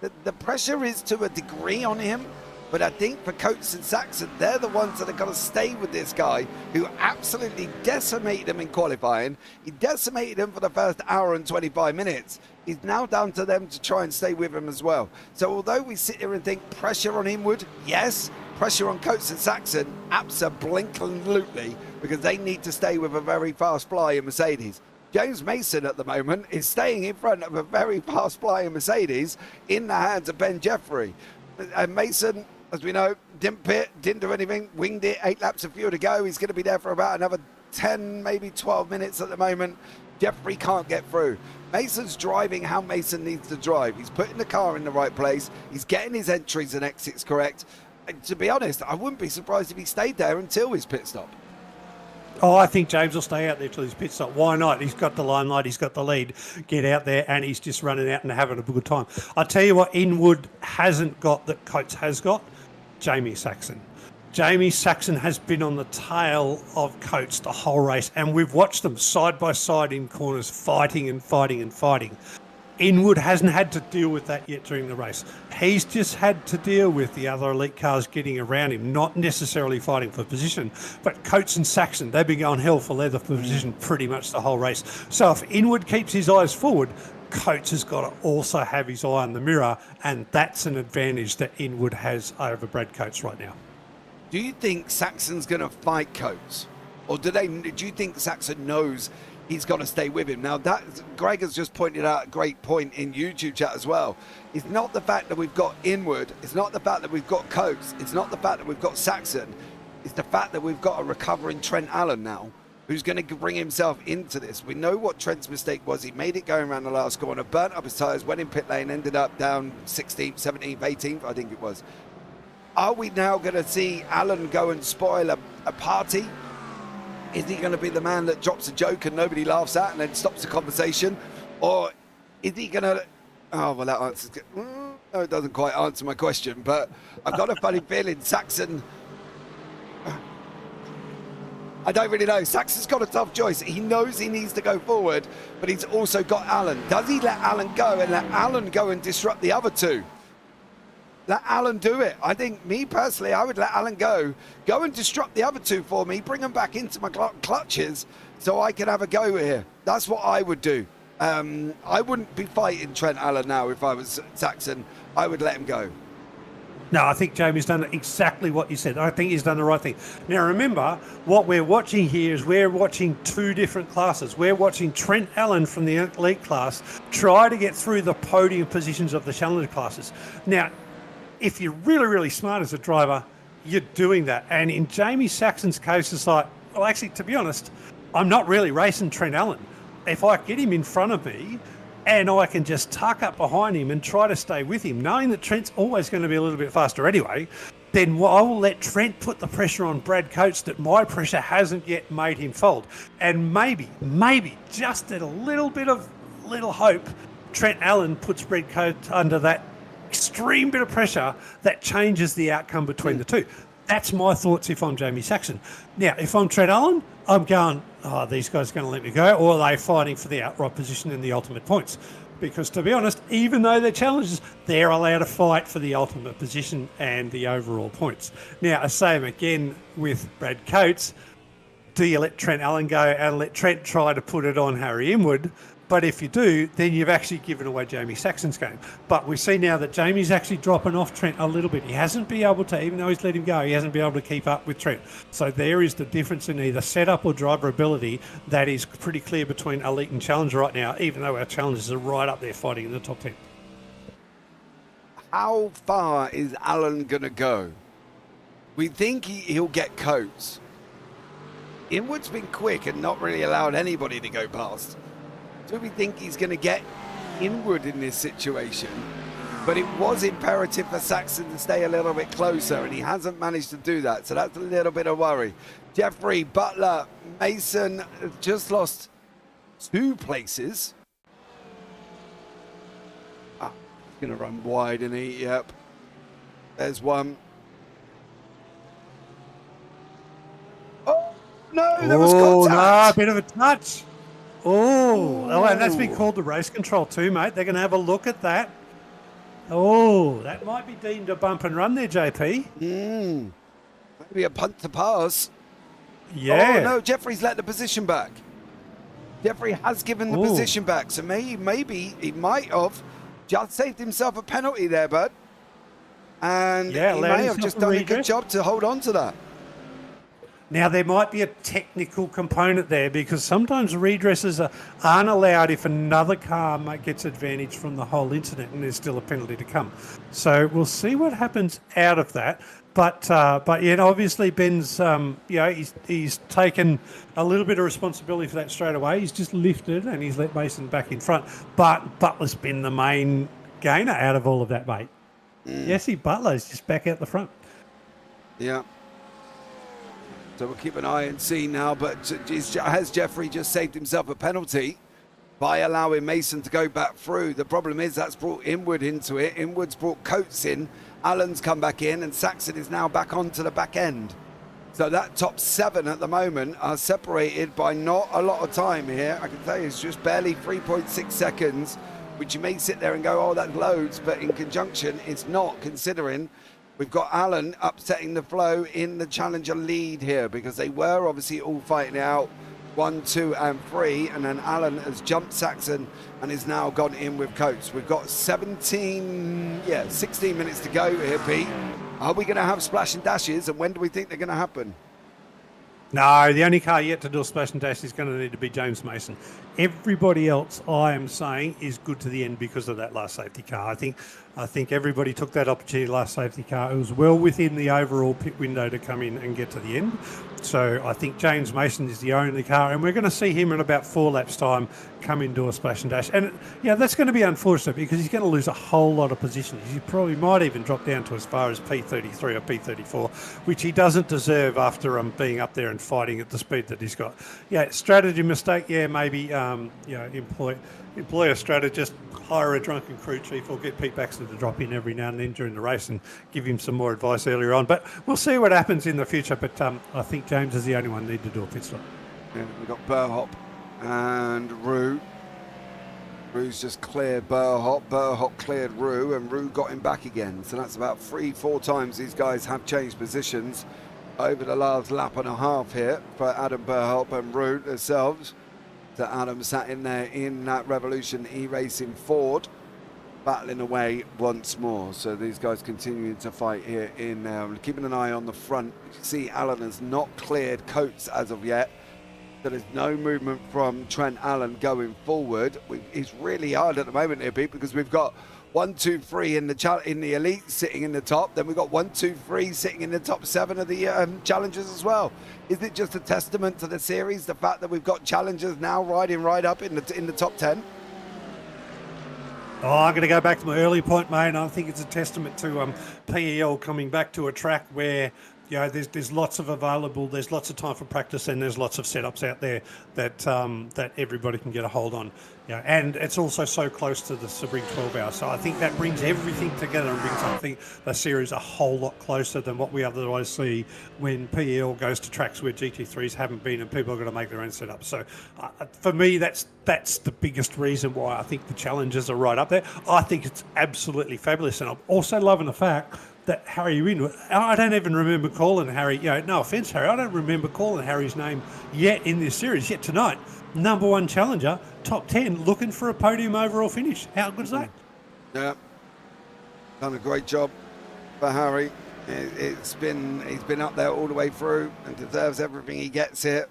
the pressure is to a degree on him, but I think for Coates and Saxon, they're the ones that are going to stay with this guy who absolutely decimated him in qualifying. He decimated him for the first hour and 25 minutes. It's now down to them to try and stay with him as well. So although we sit here and think pressure on Inwood, yes, pressure on Coates and Saxon, absolutely, because they need to stay with a very fast flying Mercedes. James Mason at the moment is staying in front of a very fast flying Mercedes in the hands of Ben Jeffrey. And Mason, as we know, didn't pit, didn't do anything, winged it, 8 laps of fuel to go. He's going to be there for about another 10, maybe 12 minutes at the moment. Jeffrey can't get through. Mason's driving how Mason needs to drive. He's putting the car in the right place. He's getting his entries and exits correct. And to be honest, I wouldn't be surprised if he stayed there until his pit stop. Oh, I think James will stay out there till his pit stop. Why not? He's got the limelight, he's got the lead. Get out there, and he's just running out and having a good time. I'll tell you what Inwood hasn't got that Coates has got, Jamie Saxon. Jamie Saxon has been on the tail of Coates the whole race, and we've watched them side by side in corners, fighting and fighting and fighting. Inwood hasn't had to deal with that yet during the race. He's just had to deal with the other elite cars getting around him, not necessarily fighting for position. But Coates and Saxon, they've been going hell for leather for position pretty much the whole race. So if Inwood keeps his eyes forward, Coates has got to also have his eye on the mirror, and that's an advantage that Inwood has over Brad Coates right now. Do you think Saxon's going to fight Coates? Or do you think Saxon knows he's got to stay with him? Now, Greg has just pointed out a great point in YouTube chat as well. It's not the fact that we've got Inwood. It's not the fact that we've got Coates. It's not the fact that we've got Saxon. It's the fact that we've got a recovering Trent Allen now, who's going to bring himself into this. We know what Trent's mistake was. He made it going around the last corner, burnt up his tyres, went in pit lane, ended up down 16th, 17th, 18th, I think it was. Are we now going to see Allen go and spoil a party? Is he going to be the man that drops a joke and nobody laughs at and then stops the conversation? Or is he going to... Oh, well, that answers... No, it doesn't quite answer my question, but I've got a funny feeling Saxon... I don't really know. Saxon's got a tough choice. He knows he needs to go forward, but he's also got Allen. Does he let Allen go and let Allen go and disrupt the other two? Let Allen do it. I think, me personally, I would let Allen go and disrupt the other two for me, bring them back into my clutches so I can have a go here. That's what I would do. I wouldn't be fighting Trent Allen now if I was Saxon. I would let him go. No, I think Jamie's done exactly what you said. I think he's done the right thing. Now, remember, what we're watching here is we're watching two different classes. We're watching Trent Allen from the elite class try to get through the podium positions of the challenger classes. Now, if you're really, really smart as a driver, you're doing that. And in Jamie Saxon's case, it's like, well, actually, to be honest, I'm not really racing Trent Allen. If I get him in front of me, and I can just tuck up behind him and try to stay with him, knowing that Trent's always going to be a little bit faster anyway, then I will let Trent put the pressure on Brad Coates that my pressure hasn't yet made him fold. And maybe, just at a little bit of little hope, Trent Allen puts Brad Coates under that extreme bit of pressure that changes the outcome between the two. That's my thoughts if I'm Jamie Saxon. Now, if I'm Trent Allen, I'm going, oh, these guys are going to let me go, or are they fighting for the outright position in the ultimate points? Because to be honest, even though they're challenges, they're allowed to fight for the ultimate position and the overall points. Now, same again with Brad Coates. Do you let Trent Allen go and let Trent try to put it on Harry Inwood? But if you do, then you've actually given away Jamie Saxon's game. But we see now that Jamie's actually dropping off Trent a little bit. He hasn't been able to, even though he's let him go, he hasn't been able to keep up with Trent. So there is the difference in either setup or driver ability that is pretty clear between elite and challenger right now, even though our challengers are right up there fighting in the top 10. How far is Allen going to go? We think he'll get Coates. Inwood's been quick and not really allowed anybody to go past. Do we think he's going to get Inwood in this situation? But it was imperative for Saxon to stay a little bit closer, and he hasn't managed to do that. So that's a little bit of worry. Jeffrey, Butler, Mason just lost 2 places. Ah, he's going to run wide, isn't he? Yep. There's one. Oh, no, there was contact. No, bit of a touch. Oh, and that's been called the race control too, mate. They're going to have a look at that. Oh, that might be deemed a bump and run there, JP. Maybe a punt to pass. Yeah. Oh, no, Jeffrey's let the position back. Jeffrey has given the position back, so maybe he might have just saved himself a penalty there, bud. And he may have just done a good job to hold on to that. Now, there might be a technical component there because sometimes redresses aren't allowed if another car gets advantage from the whole incident and there's still a penalty to come. So we'll see what happens out of that. But yeah, obviously Ben's, he's taken a little bit of responsibility for that straight away. He's just lifted and he's let Mason back in front. But Butler's been the main gainer out of all of that, mate. Jesse Butler's just back out the front. Yeah. So we'll keep an eye and see now, but has Jeffrey just saved himself a penalty by allowing Mason to go back through? The problem is that's brought Inwood into it. Inwood's brought Coates in. Allen's come back in, and Saxon is now back onto the back end. So that top 7 at the moment are separated by not a lot of time here. I can tell you it's just barely 3.6 seconds, which you may sit there and go, oh, that's loads, but in conjunction, it's not, considering we've got Allen upsetting the flow in the challenger lead here because they were obviously all fighting out 1, 2, and 3, and then Allen has jumped Saxon and is now gone in with Coates. We've got 16 minutes to go here, Pete. Are we going to have splash and dashes, and when do we think they're going to happen? No, the only car yet to do a splash and dash is going to need to be James Mason. Everybody else, I am saying, is good to the end because of that last safety car. I think everybody took that opportunity last safety car. It was well within the overall pit window to come in and get to the end. So I think James Mason is the only car, and we're going to see him in about 4 laps' time come into a splash and dash. And yeah, that's going to be unfortunate because he's going to lose a whole lot of positions. He probably might even drop down to as far as P33 or P34, which he doesn't deserve after being up there and fighting at the speed that he's got. Yeah, strategy mistake. Yeah, maybe employ a strategist, hire a drunken crew chief, or get Pete Baxter to drop in every now and then during the race and give him some more advice earlier on. But we'll see what happens in the future. But I think James is the only one need to do a pit stop. Yeah, we've got Burhop and Rue. Rue's just cleared Burhop. Burhop cleared Rue, and Rue got him back again. So that's about 3-4 times these guys have changed positions over the last lap and a half here for Adam Burhop and Rue themselves. Mr. Adam sat in there in that Revolution E-Racing Ford, battling away once more. So these guys continuing to fight here in keeping an eye on the front. You can see Allen has not cleared Coates as of yet. So there's no movement from Trent Allen going forward. It's really hard at the moment here, Pete, because we've got 1, 2, 3 in the elite sitting in the top. Then we've got 1, 2, 3 sitting in the top 7 of the challengers as well. Is it just a testament to the series, the fact that we've got challengers now riding right up in the top 10? Oh, I'm going to go back to my early point, mate. I think it's a testament to PEL coming back to a track where, you know, there's lots of there's lots of time for practice, and there's lots of setups out there that that everybody can get a hold on. You know, and it's also so close to the Sebring 12 hour. So I think that brings everything together and brings, I think, the series a whole lot closer than what we otherwise see when PEL goes to tracks where GT3s haven't been and people are going to make their own setups. So for me, that's the biggest reason why I think the challenges are right up there. I think it's absolutely fabulous. And I'm also loving the fact that Harry Winwood, I don't even remember calling Harry, you know, no offence, Harry, I don't remember calling Harry's name yet in this series, yet tonight. Number 1 challenger, top 10, looking for a podium overall finish. How good is that? Yeah, done a great job for Harry. He's been up there all the way through and deserves everything he gets here.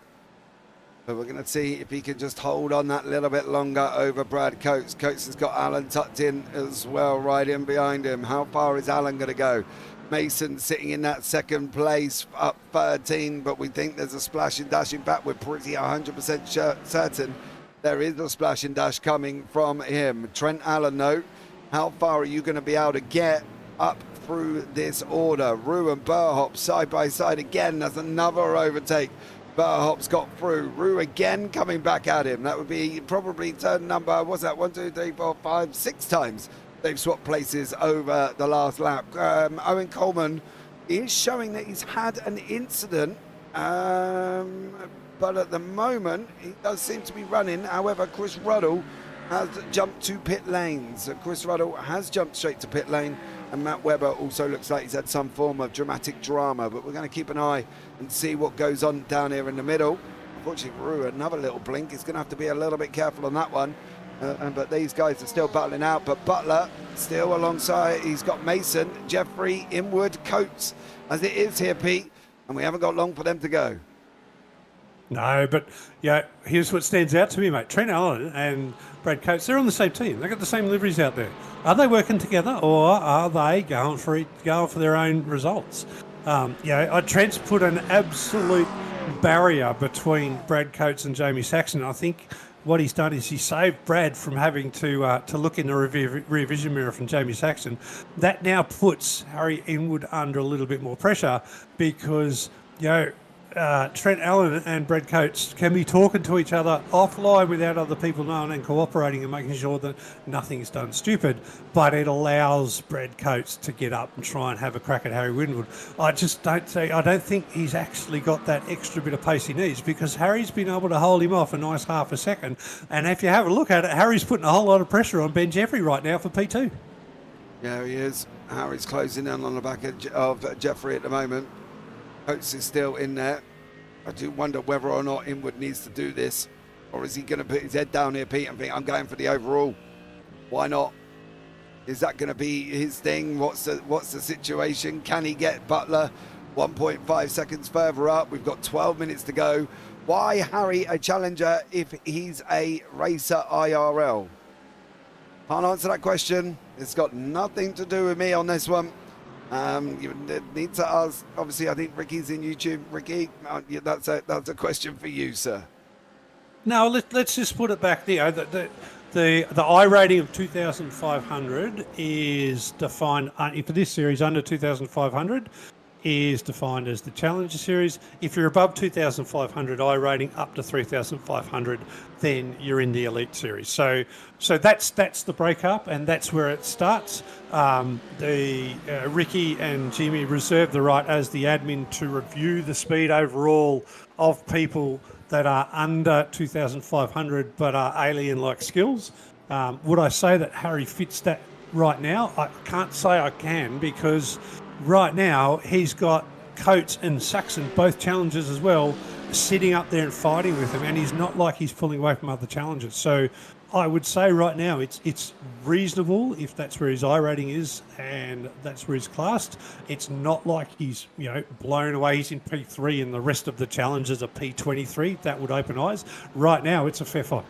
But we're going to see if he can just hold on that little bit longer over Brad Coates. Coates has got Alan tucked in as well, right in behind him. How far is Alan going to go? Mason sitting in that second place, up 13, but we think there's a splash and dash. In fact, we're pretty 100% certain there is a splash and dash coming from him. Trent Allen, though, how far are you going to be able to get up through this order? Rue and Burhop side by side again. That's another overtake. Burhop's got through. Rue again coming back at him. That would be probably turn number, what's that, 1, 2, 3, 4, 5, 6 times they've swapped places over the last lap. Owen Coleman is showing that he's had an incident, but at the moment he does seem to be running. However, Chris Ruddle has jumped to pit lanes. Chris Ruddle has jumped straight to pit lane, and Matt Webber also looks like he's had some form of dramatic drama, but we're going to keep an eye and see what goes on down here in the middle. Unfortunately, Rue, another little blink. He's going to have to be a little bit careful on that one. But these guys are still battling out. But Butler still alongside. He's got Mason, Jeffrey, Inwood, Coates, as it is here, Pete. And we haven't got long for them to go. No, but yeah, here's what stands out to me, mate. Trent Allen and Brad Coates, they're on the same team. They've got the same liveries out there. Are they working together, or are they going for their own results? Trent's put an absolute barrier between Brad Coates and Jamie Saxon. I think what he's done is he saved Brad from having to look in the rear vision mirror from Jamie Saxon. That now puts Harry Inwood under a little bit more pressure because, Trent Allen and Brad Coates can be talking to each other offline without other people knowing and cooperating and making sure that nothing's done stupid, but it allows Brad Coates to get up and try and have a crack at Harry Winwood. I don't think he's actually got that extra bit of pace he needs, because Harry's been able to hold him off a nice half a second, and if you have a look at it, Harry's putting a whole lot of pressure on Ben Jeffrey right now for P2. Yeah, he is. Harry's closing in on the back of Jeffrey at the moment. Coates is still in there. I do wonder whether or not Inwood needs to do this, or is he going to put his head down here, Pete, and think, I'm going for the overall? Why not? Is that going to be his thing? What's the situation? Can he get Butler 1.5 seconds further up? We've got 12 minutes to go. Why Harry a challenger if he's a racer IRL? Can't answer that question. It's got nothing to do with me on this one. You need to ask, obviously, I think Ricky's in YouTube. Ricky, that's a question for you, sir. No, let's just put it back there. The I rating of 2,500 is defined, for this series, under 2,500 is defined as the Challenger Series. If you're above 2,500 I rating, up to 3,500, then you're in the Elite Series. So that's the breakup, and that's where it starts. Ricky and Jimmy reserve the right as the admin to review the speed overall of people that are under 2,500 but are alien-like skills. Would I say that Harry fits that right now? I can't say I can, because right now he's got Coates and Saxon, both challengers as well, sitting up there and fighting with him, and he's not like he's pulling away from other challengers. So I would say right now it's reasonable if that's where his I rating is and that's where he's classed. It's not like he's blown away. He's in P3 and the rest of the challengers are P23. That would open eyes. Right now, it's a fair fight.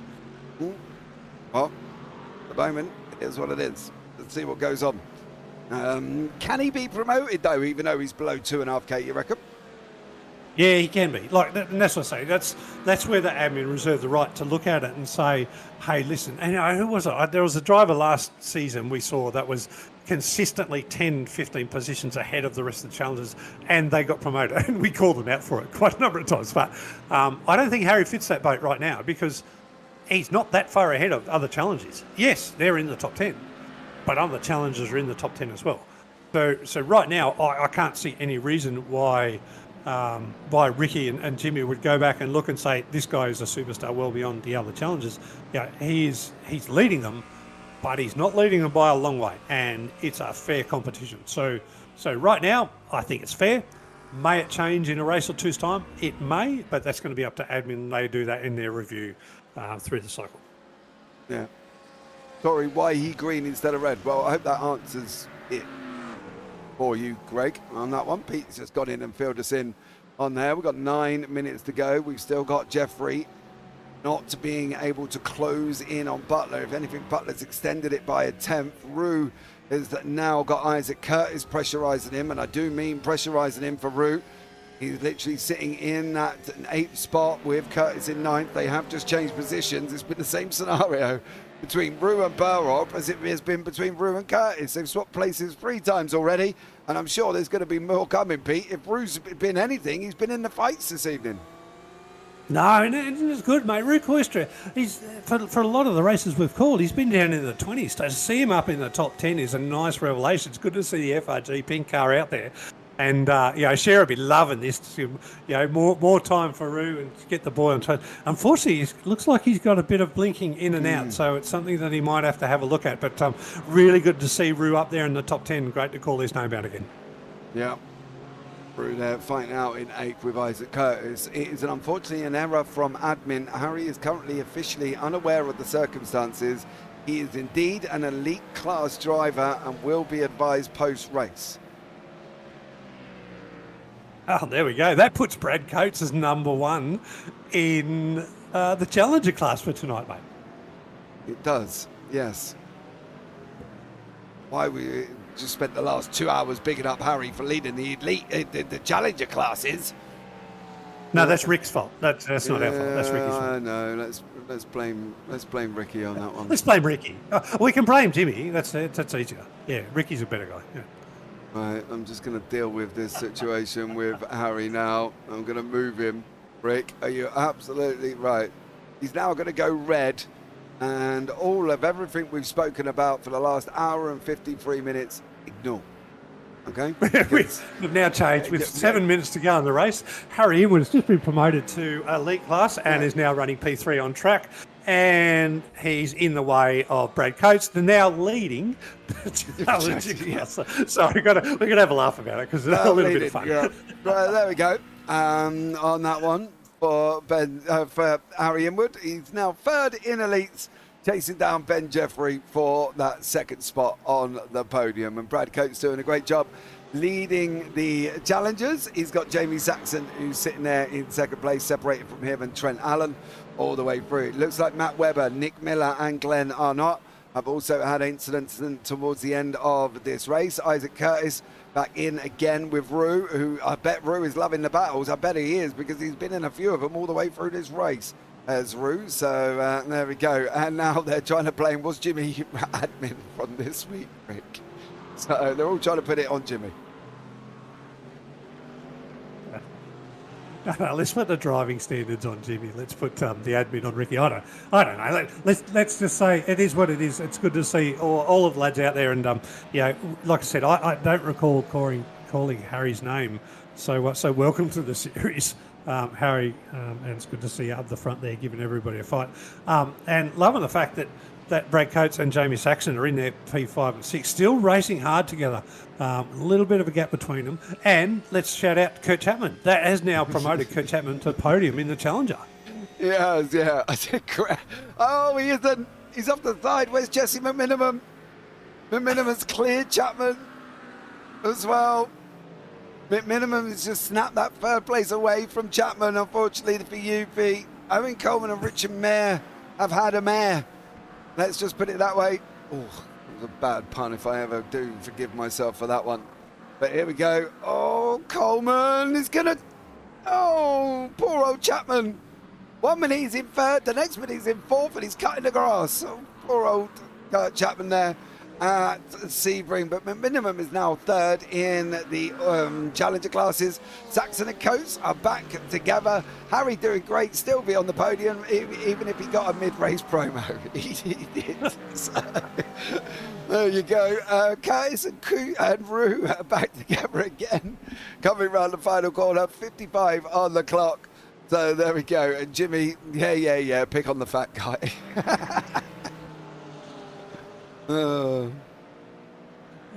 Well, at the moment, it is what it is. Let's see what goes on. Can he be promoted though, even though he's below 2.5K? You reckon? Yeah, he can be. And that's what I say. That's where the admin reserve the right to look at it and say, hey, listen. And who was it? There was a driver last season we saw that was consistently 10, 15 positions ahead of the rest of the challengers, and they got promoted. And we called them out for it quite a number of times. But I don't think Harry fits that boat right now because he's not that far ahead of other challengers. Yes, they're in the top 10, but other challengers are in the top 10 as well. So right now, I can't see any reason why Ricky and Jimmy would go back and look and say this guy is a superstar well beyond the other challengers. He's leading them, but he's not leading them by a long way, and it's a fair competition. So right now, I think it's fair. May it change in a race or two's time? It may, but that's going to be up to admin. They do that in their review through the cycle. Yeah. Sorry, why he green instead of red? Well, I hope that answers it for you, Greg, on that one. Pete's just got in and filled us in on there. We've got 9 minutes to go. We've still got Jeffrey not being able to close in on Butler. If anything, Butler's extended it by a 10th. Rue has now got Isaac Curtis pressurising him, and I do mean pressurising him for Rue. He's literally sitting in that 8th spot with Curtis in 9th. They have just changed positions. It's been the same scenario between Rue and Burrock as it has been between Rue and Curtis. They've swapped places 3 times already, and I'm sure there's going to be more coming, Pete. If Rue's been anything, he's been in the fights this evening. No, and it's good, mate. Rue Koistra, he's for a lot of the races we've called, he's been down in the 20s. To see him up in the top 10 is a nice revelation. It's good to see the FRG pink car out there. And, Cher will be loving this. More time for Rue and get the boy on track. Unfortunately, it looks like he's got a bit of blinking in and out, so it's something that he might have to have a look at. But really good to see Rue up there in the top 10. Great to call his name out again. Yeah. Rue there fighting out in 8th with Isaac Curtis. It is unfortunately an error from admin. Harry is currently officially unaware of the circumstances. He is indeed an elite class driver and will be advised post-race. Oh, there we go. That puts Brad Coates as number 1 in the Challenger class for tonight, mate. It does, yes. Why we just spent the last 2 hours bigging up Harry for leading the elite, the Challenger classes. No, that's Rick's fault. That's not our fault. That's Ricky's fault. No, let's blame Ricky on that one. Let's blame Ricky. We can blame Jimmy. That's easier. Yeah, Ricky's a better guy. Yeah. Right, I'm just going to deal with this situation with Harry now. I'm going to move him. Rick, are you absolutely right? He's now going to go red, and all of everything we've spoken about for the last hour and 53 minutes, ignore. Okay? We've now changed with 7 minutes to go in the race. Harry Inwood has just been promoted to elite class and is now running P3 on track. And he's in the way of Brad Coates. They're now leading. So we're going to have a laugh about it because it's a little bit of fun. Yeah. Right, there we go. On that one for Harry Inwood. He's now 3rd in elites, chasing down Ben Jeffrey for that 2nd spot on the podium. And Brad Coates doing a great job leading the challengers. He's got Jamie Saxon, who's sitting there in 2nd place, separated from him, and Trent Allen all the way through. It looks like Matt Webber, Nick Miller and Glenn are not. I've also had incidents towards the end of this race. Isaac Curtis back in again with Rue, who I bet Rue is loving the battles. I bet he is, because he's been in a few of them all the way through this race as Rue. So there we go. And now they're trying to blame, was Jimmy admin from this week, Rick? So they're all trying to put it on Jimmy. No, let's put the driving standards on Jimmy. Let's put the admin on Ricky. I don't know. Let's just say it is what it is. It's good to see all of the lads out there. And like I said, I don't recall calling Harry's name. So welcome to the series, Harry. And it's good to see you up the front there, giving everybody a fight. And loving the fact that that Brad Coates and Jamie Saxon are in there P5 and 6, still racing hard together. A little bit of a gap between them. And let's shout out to Kurt Chapman. That has now promoted Kurt Chapman to podium in the Challenger. Yes, yeah. I did correct. Oh, he isn't. He's off the side. Where's Jesse McMinimum? McMinimum's cleared Chapman as well. McMinimum has just snapped that third place away from Chapman, unfortunately, for you, Pete. Owen Coleman and Richard Mayer have had a mare. Let's just put it that way. Oh, it was a bad pun if I ever do. Forgive myself for that one. But here we go. Oh, Coleman is going to... Oh, poor old Chapman. 1 minute he's in third, the next minute he's in fourth, and he's cutting the grass. Oh, poor old Chapman there at Sebring. But McMinimum is now third in the Challenger classes. Saxon and Coates are back together. Harry doing great, still be on the podium, even if he got a mid-race promo. he did. So, there you go. Curtis and Rue are back together again, coming around the final corner. 55 on the clock. So there we go. And Jimmy, yeah, pick on the fat guy. Oh,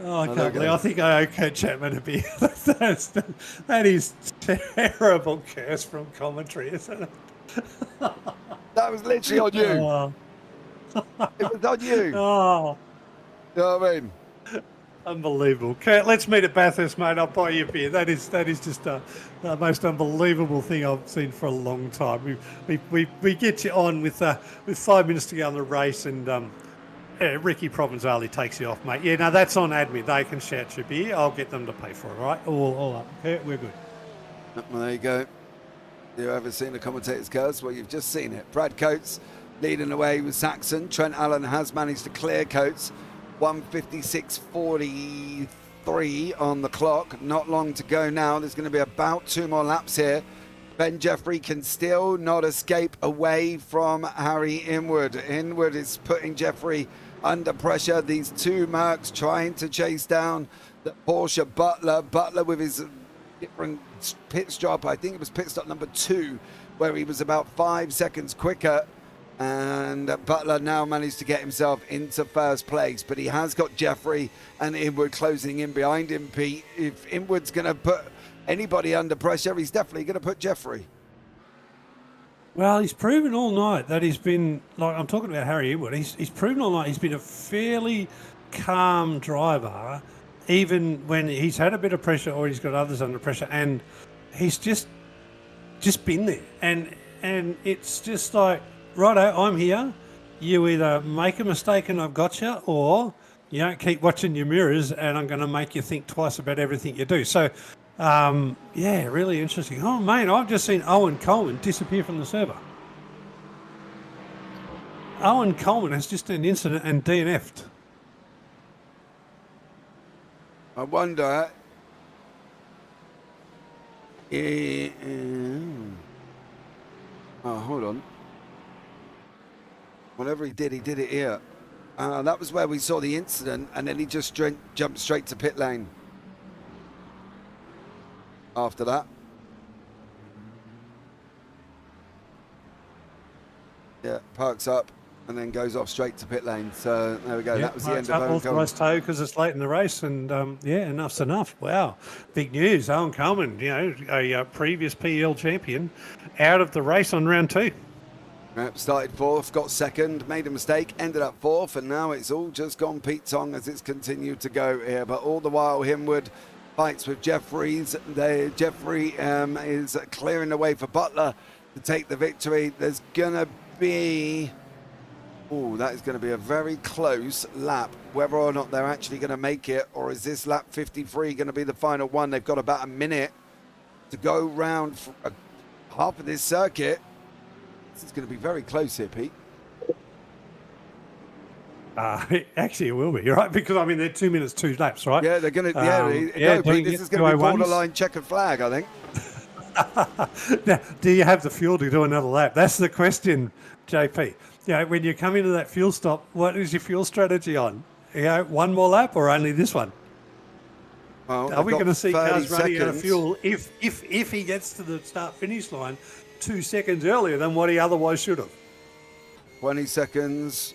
I can't believe. I think I owe Kurt Chapman a beer. That is terrible curse from commentary, isn't it? That was literally on you. Oh. It was on you. Oh, You know what I mean? unbelievable. Kurt, let's meet at Bathurst, mate. I'll buy you a beer. That is just the most unbelievable thing I've seen for a long time. We get you on with 5 minutes to go on the race, and Ricky Provenzali takes you off, mate. Yeah, no, that's on admin. They can shout you beer. I'll get them to pay for it, all right? All up. Kurt, we're good. Well, there you go. You ever seen the commentator's curse? Well, you've just seen it. Brad Coates leading the way with Saxon. Trent Allen has managed to clear Coates. 1:56.43 on the clock. Not long to go now. There's going to be about 2 more laps here. Ben Jeffrey can still not escape away from Harry Inwood. Inwood is putting Jeffrey under pressure. These 2 Mercs trying to chase down the Porsche Butler. Butler with his different pit stop. I think it was pit stop number 2, where he was about 5 seconds quicker. And Butler now managed to get himself into first place, but he has got Jeffrey and Inwood closing in behind him, Pete. If Inwood's going to put anybody under pressure, he's definitely going to put Jeffrey. Well, he's proven all night that he's been, like I'm talking about Harry Inwood, he's proven all night he's been a fairly calm driver, even when he's had a bit of pressure or he's got others under pressure, and he's just been there. And it's just like, righto, I'm here. You either make a mistake and I've got you, or you don't keep watching your mirrors and I'm going to make you think twice about everything you do. So, yeah, really interesting. Oh, mate, I've just seen Owen Coleman disappear from the server. Owen Coleman has just an incident and DNF'd. I wonder. Oh, hold on. Whatever he did it here. That was where we saw the incident, and then he just jumped straight to pit lane after that. Yeah, parks up and then goes off straight to pit lane. So there we go. Yeah, that was the end of Owen Coleman. Authorised tow because it's late in the race, and yeah, enough's enough. Wow, big news. Owen Coleman, you know, a previous PL champion, out of the race on round 2. Yep, started 4th, got 2nd, made a mistake, ended up 4th, and now it's all just gone Pete Tong as it's continued to go here. But all the while, Hinwood fights with Jeffries. Jeffrey is clearing the way for Butler to take the victory. There's going to be... Oh, that is going to be a very close lap, whether or not they're actually going to make it, or is this lap 53 going to be the final one? They've got about a minute to go round half of this circuit. This is going to be very close here, Pete. Actually, it will be. You're right, because I mean they're 2 minutes, 2 laps, right? Yeah, they're going to. Pete, this is going to be borderline checkered flag, I think. Now, do you have the fuel to do another lap? That's the question, JP. You know, when you come into that fuel stop, what is your fuel strategy on? You know, one more lap or only this one? Well, are we going to see cars running out of seconds. fuel if he gets to the start-finish line 2 seconds earlier than what he otherwise should have? 20 seconds.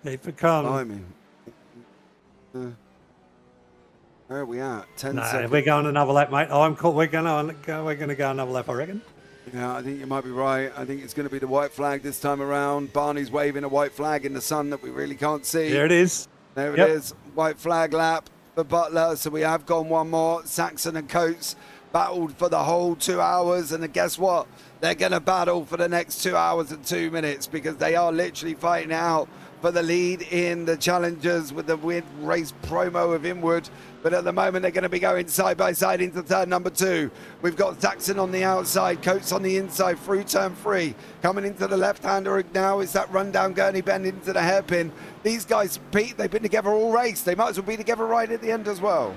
Keep it calm. I mean, where are we at? 10 No, seconds. we're going another lap, mate. I'm cool. We're going to go another lap, I reckon. Yeah, I think you might be right. I think it's going to be the white flag this time around. Barney's waving a white flag in the sun that we really can't see. There it is. There it Yep. is. White flag lap for Butler. So we have gone one more. Saxon and Coates battled for the whole 2 hours. And guess what? They're going to battle for the next 2 hours and 2 minutes because they are literally fighting out for the lead in the Challengers with the win race promo of Inwood. But at the moment, they're going to be going side by side into turn number 2. We've got Saxon on the outside, Coates on the inside, through turn 3. Coming into the left-hander now is that rundown gurney bend into the hairpin. These guys, Pete, they've been together all race. They might as well be together right at the end as well.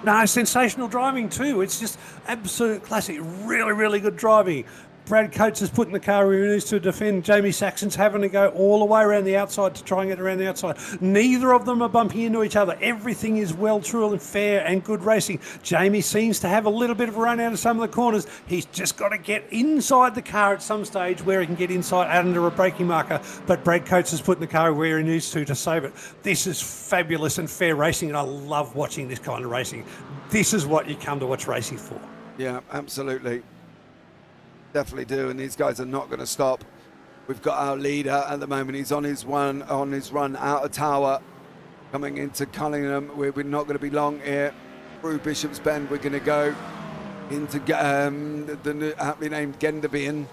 No, sensational driving too. It's just absolute classic. Really, really good driving. Brad Coates is putting the car where he needs to defend. Jamie Saxon's having to go all the way around the outside to try and get around the outside. Neither of them are bumping into each other. Everything is well, true and fair and good racing. Jamie seems to have a little bit of a run out of some of the corners. He's just got to get inside the car at some stage where he can get inside under a braking marker. But Brad Coates is putting the car where he needs to save it. This is fabulous and fair racing, and I love watching this kind of racing. This is what you come to watch racing for. Yeah, absolutely. Definitely do, and these guys are not going to stop. We've got our leader at the moment. He's on his run out of Tower, coming into Cullingham. We're not going to be long here. Through Bishop's Bend, we're going to go into the aptly named Genderbean.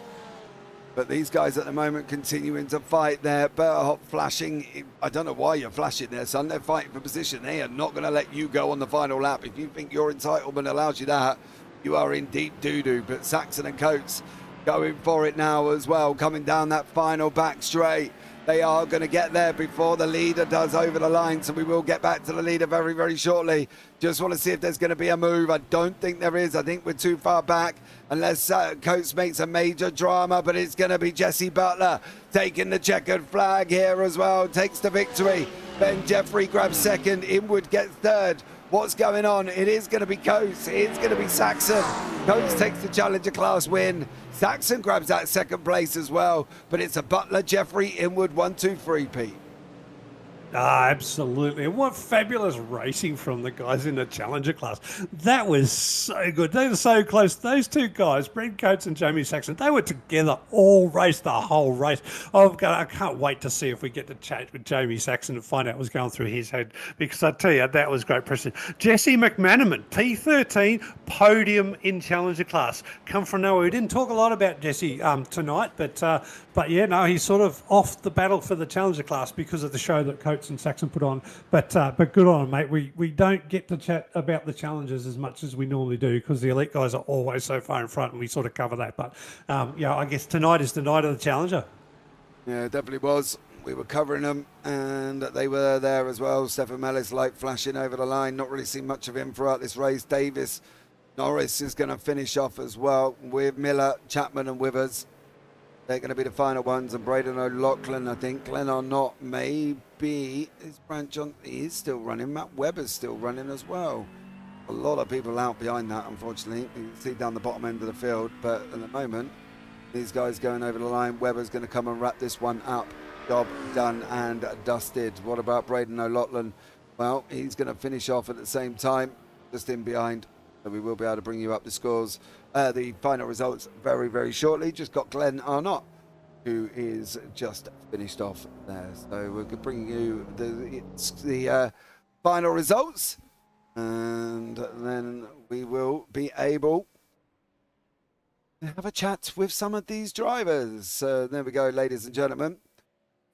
But these guys at the moment continuing to fight there. Berhop flashing. I don't know why you're flashing there, son. They're fighting for position. They are not going to let you go on the final lap. If you think your entitlement allows you that, you are in deep doo-doo. But Saxon and Coates going for it now as well, coming down that final back straight. They are going to get there before the leader does over the line, so we will get back to the leader very, very shortly. Just want to see if there's going to be a move. I don't think there is. I think we're too far back unless Coates makes a major drama, but it's going to be Jesse Butler taking the checkered flag here as well, takes the victory. Ben Jeffrey grabs second, Inwood gets third. What's going on? It is going to be Coates. It is going to be Saxon. Coates takes the Challenger class win. Saxon grabs that second place as well. But it's a Butler, Jeffrey, Inwood 1-2-3, Pete. Ah, absolutely. And what fabulous racing from the guys in the Challenger class. That was so good. They were so close. Those two guys, Brad Coates and Jamie Saxon, they were together all race, the whole race. I can't wait to see if we get to chat with Jamie Saxon and find out what's going through his head, because I tell you, that was great precision. Jesse McManaman, P13, podium in Challenger class. Come from nowhere. We didn't talk a lot about Jesse tonight, but yeah, no, he's sort of off the battle for the Challenger class because of the show that Coates and Saxon put on. But good on him, mate. We don't get to chat about the Challengers as much as we normally do because the elite guys are always so far in front, and we sort of cover that. But yeah, I guess tonight is the night of the Challenger. Yeah, it definitely was. We were covering them, and they were there as well. Stefan Mellis, light flashing over the line. Not really seen much of him throughout this race. Davis Norris is going to finish off as well with Miller, Chapman, and Withers. They're going to be the final ones, and Braden O'Loughlin, I think. Glenn or not, maybe. Is Brant John? He is still running. Matt Webber's still running as well. A lot of people out behind that, unfortunately. You can see down the bottom end of the field, but at the moment, these guys going over the line. Webber's going to come and wrap this one up. Job done and dusted. What about Braden O'Loughlin? Well, he's going to finish off at the same time, just in behind. So we will be able to bring you up the scores, the final results very, very shortly. Just got Glenn Arnott, who is just finished off there. So we're bringing you the final results, and then we will be able to have a chat with some of these drivers. There we go, ladies and gentlemen.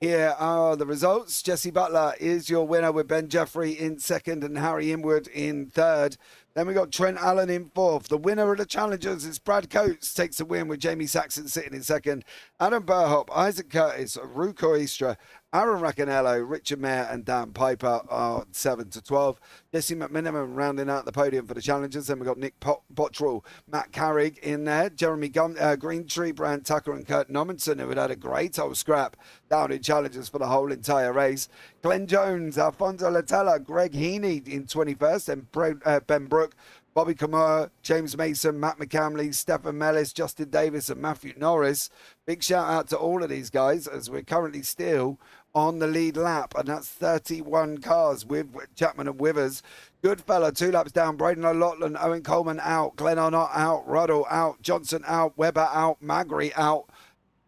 Here are the results. Jesse Butler is your winner with Ben Jeffrey in second and Harry Inwood in third. Then we got Trent Allen in fourth. The winner of the Challengers is Brad Coates, takes the win with Jamie Saxon sitting in second. Adam Burhop, Isaac Curtis, Ruko Istra, Aaron Racanello, Richard Mayer and Dan Piper are 7-12. Jesse McMiniman rounding out the podium for the Challengers. Then we've got Nick Bottrell, Matt Carrig in there, Jeremy Greentree, Brian Tucker and Kurt Nominson, who had a great old scrap down in Challengers for the whole entire race. Glenn Jones, Alfonso Latella, Greg Heaney in 21st, and Ben Brook, Bobby Kamura, James Mason, Matt McCamley, Stefan Mellis, Justin Davis and Matthew Norris. Big shout out to all of these guys, as we're currently still on the lead lap, and that's 31 cars with Chapman and Withers. Goodfella 2 laps down. Braden O'Loughlin, Owen Coleman out, Glenn Arnott out, Ruddle out, Johnson out, Webber out, Magri out.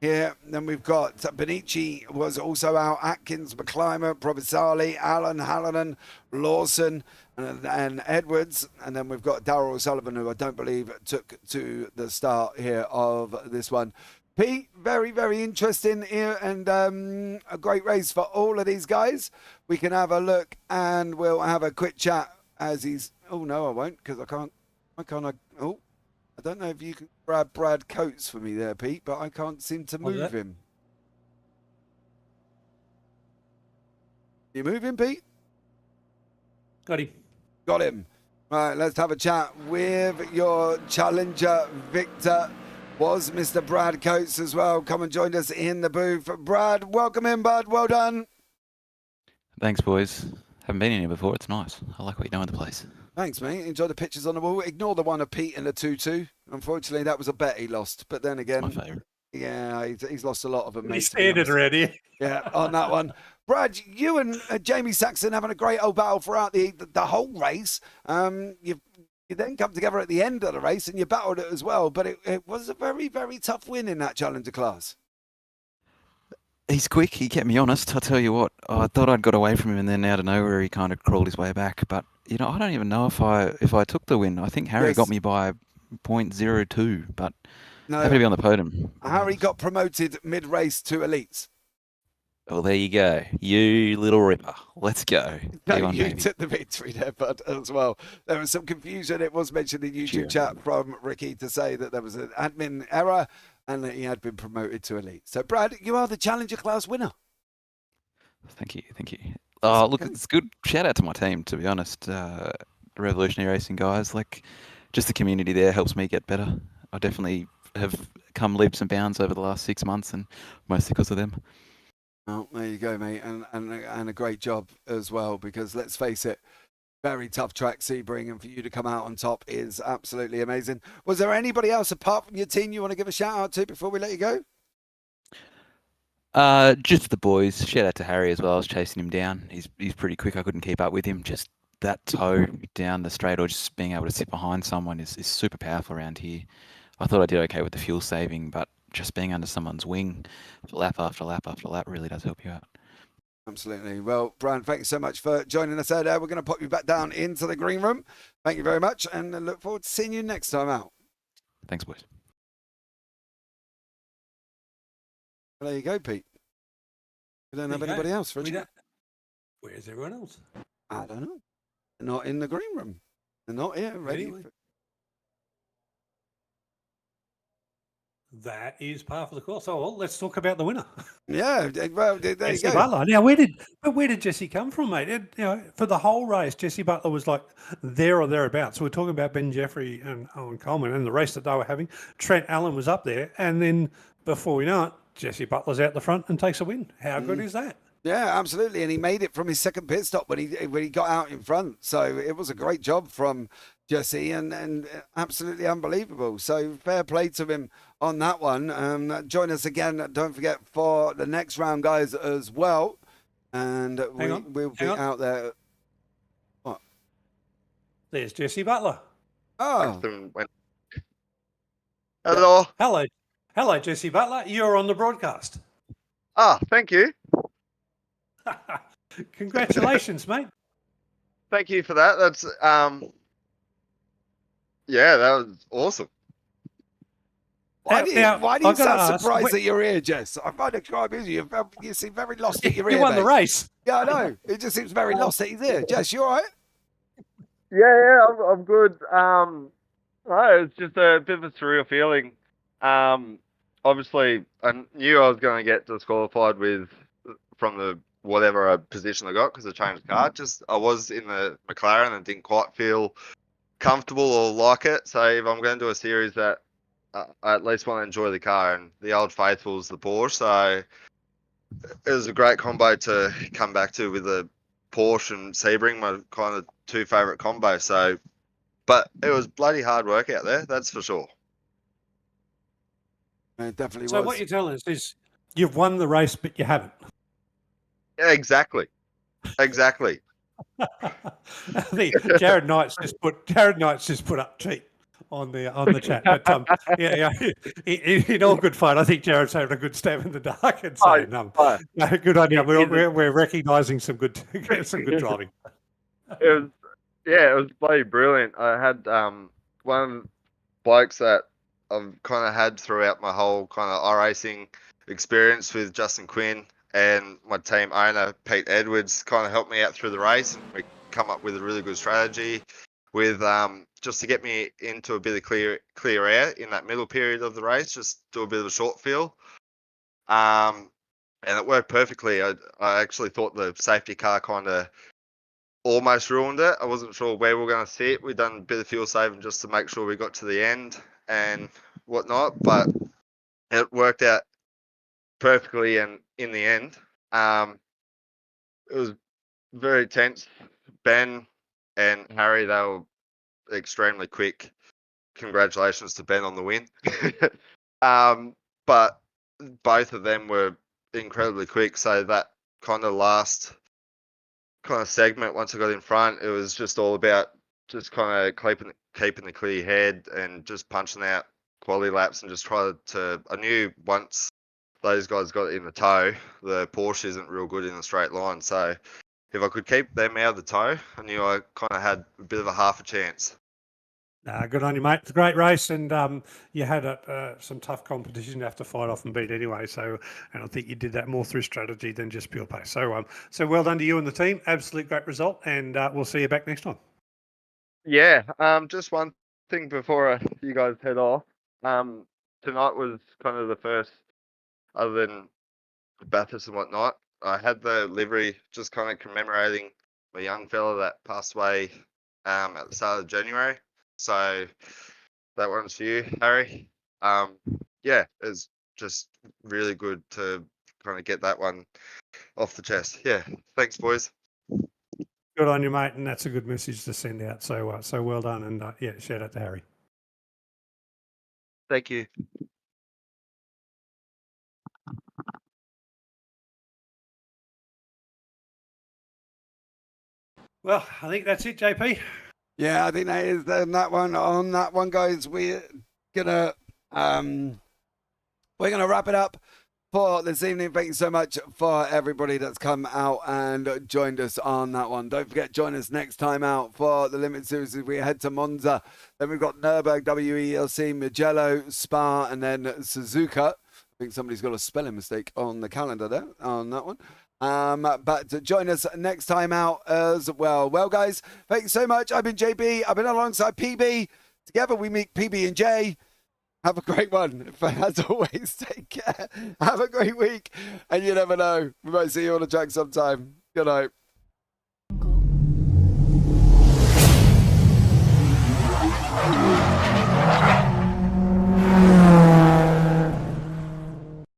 Here, then we've got Benici was also out, Atkins, McClimber, Provisali, Allen, Hallinan, Lawson, and Edwards. And then we've got Darrell O'Sullivan, who I don't believe took to the start here of this one. Pete, very, very interesting here, and a great race for all of these guys. We can have a look and we'll have a quick chat as he's... Oh, no, I won't, because I can't... Oh, I don't know if you can grab Brad Coates for me there, Pete, but I can't seem to move him. You moving, Pete? Got him. Got him. Right, let's have a chat with your challenger, Victor. Was Mr. Brad Coates as well. Come and join us in the booth. Brad, welcome in, bud. Well done. Thanks, boys. Haven't been in here before. It's nice. I like what you're doing with the place. Thanks, mate. Enjoy the pictures on the wall. Ignore the one of Pete in the 2-2. Unfortunately, that was a bet he lost. But then again, My favourite. Yeah, he's lost a lot of them, mate. He's standard already. Yeah, on that one. Brad, you and Jamie Saxon having a great old battle throughout the whole race. You then come together at the end of the race and you battled it as well. But it was a very, very tough win in that Challenger class. He's quick. He kept me honest. I'll tell you what. I thought I'd got away from him, and then out of nowhere he kind of crawled his way back. But I don't even know if I took the win. I think Harry got me by 0.02, but happy to be on the podium. Harry got promoted mid-race to elites. Well, there you go. You little ripper. Let's go. No, you took the victory there, bud, as well. There was some confusion. It was mentioned in YouTube chat from Ricky to say that there was an admin error and that he had been promoted to elite. So, Brad, you are the Challenger class winner. Thank you. Oh, look, it's good. Shout out to my team, to be honest. Revolutionary Racing guys. Like, just the community there helps me get better. I definitely have come leaps and bounds over the last 6 months, and mostly because of them. Oh, there you go, mate, and a great job as well, because let's face it, very tough track, Sebring, and for you to come out on top is absolutely amazing. Was there anybody else apart from your team you want to give a shout out to before we let you go? Just the boys. Shout out to Harry as well. I was chasing him down. He's pretty quick. I couldn't keep up with him. Just that toe down the straight, or just being able to sit behind someone is super powerful around here. I thought I did okay with the fuel saving, but just being under someone's wing lap after lap after lap really does help you out. Absolutely. Well, Brian, thank you so much for joining us out there. We're going to pop you back down into the green room. Thank you very much, and I look forward to seeing you next time out. Thanks, boys. There you go, Pete. We don't have anybody else for a chat. Where's everyone else? I don't know. They're not in the green room. They're not here ready. Anyway. That is par for the course. Oh, well, let's talk about the winner. Yeah, well, there Jesse you go. Butler. Now, where did Jesse come from, mate? For the whole race, Jesse Butler was like there or thereabouts. So we're talking about Ben Jeffrey and Owen Coleman and the race that they were having. Trent Allen was up there, and then before we know it, Jesse Butler's out the front and takes a win. How good is that? Yeah, absolutely, and he made it from his second pit stop when he got out in front. So it was a great job from Jesse and absolutely unbelievable. So fair play to him on that one. Join us again. Don't forget for the next round, guys, as well. And we'll be out there. What? There's Jesse Butler. Oh, Hello. Hello, Jesse Butler. You're on the broadcast. Thank you. Congratulations, mate. Thank you for that. That's yeah, that was awesome. Why do you sound surprised that you're here, Jess? I find it quite amusing. You seem very lost that you're here. You won the race. Yeah, I know. It just seems very lost that he's here. Jess, you all right? Yeah, I'm good. No, it's just a bit of a surreal feeling. Obviously, I knew I was going to get disqualified from the whatever position I got because I changed the car. Just I was in the McLaren and didn't quite feel comfortable or like it. So if I'm going to do a series that I at least want to enjoy the car, and the old faithful's the Porsche. So it was a great combo to come back to with the Porsche and Sebring, my kind of two favourite combos. So, but it was bloody hard work out there, that's for sure. It definitely was. So what you're telling us is you've won the race, but you haven't. Yeah, exactly. Exactly. I think Jared Knight's just put up cheat on the chat. But yeah, in all good fun, I think Jared's having a good stab in the dark and Oh, saying, oh, no, good on you. it, We're recognising some good driving. it was, yeah, it was bloody brilliant. I had one of the blokes that I've kind of had throughout my whole kind of iRacing experience with Justin Quinn and my team owner Pete Edwards kind of helped me out through the race. We come up with a really good strategy with just to get me into a bit of clear air in that middle period of the race, just do a bit of a short fill. And it worked perfectly. I actually thought the safety car kind of almost ruined it. I wasn't sure where we were going to sit. We'd done a bit of fuel saving just to make sure we got to the end and whatnot, but it worked out perfectly. And in the end, it was very tense. Ben and Harry, they were extremely quick. Congratulations to Ben on the win. But both of them were incredibly quick. So that kind of last kind of segment, once I got in front, it was just all about just kind of keeping the clear head and just punching out quality laps and just try to. I knew once those guys got in the tow, the Porsche isn't real good in a straight line. So if I could keep them out of the tow, I knew I kind of had a bit of a half a chance. Good on you, mate. It's a great race, and you had some tough competition to have to fight off and beat anyway. So, and I think you did that more through strategy than just pure pace. So well done to you and the team. Absolute great result, and we'll see you back next time. Yeah. Just one thing before you guys head off. Tonight was kind of the first, other than Bathurst and whatnot. I had the livery just kind of commemorating a young fella that passed away at the start of January. So that one's for you, Harry. Yeah, it's just really good to kind of get that one off the chest. Yeah, thanks, boys. Good on you, mate, and that's a good message to send out. So well done, and yeah, shout out to Harry. Thank you. Well, I think that's it, JP. Yeah, I think that is that one. On that one, guys, we're gonna wrap it up for this evening. Thank you so much for everybody that's come out and joined us on that one. Don't forget, join us next time out for the Limit Series as we head to Monza. Then we've got Nürburgring, WELC, Mugello, Spa, and then Suzuka. I think somebody's got a spelling mistake on the calendar there on that one. But join us next time out as well. Well, guys, thanks so much. I've been JB. I've been alongside PB. Together we meet PB and J. Have a great one. As always, take care. Have a great week. And you never know. We might see you on the track sometime. Good night.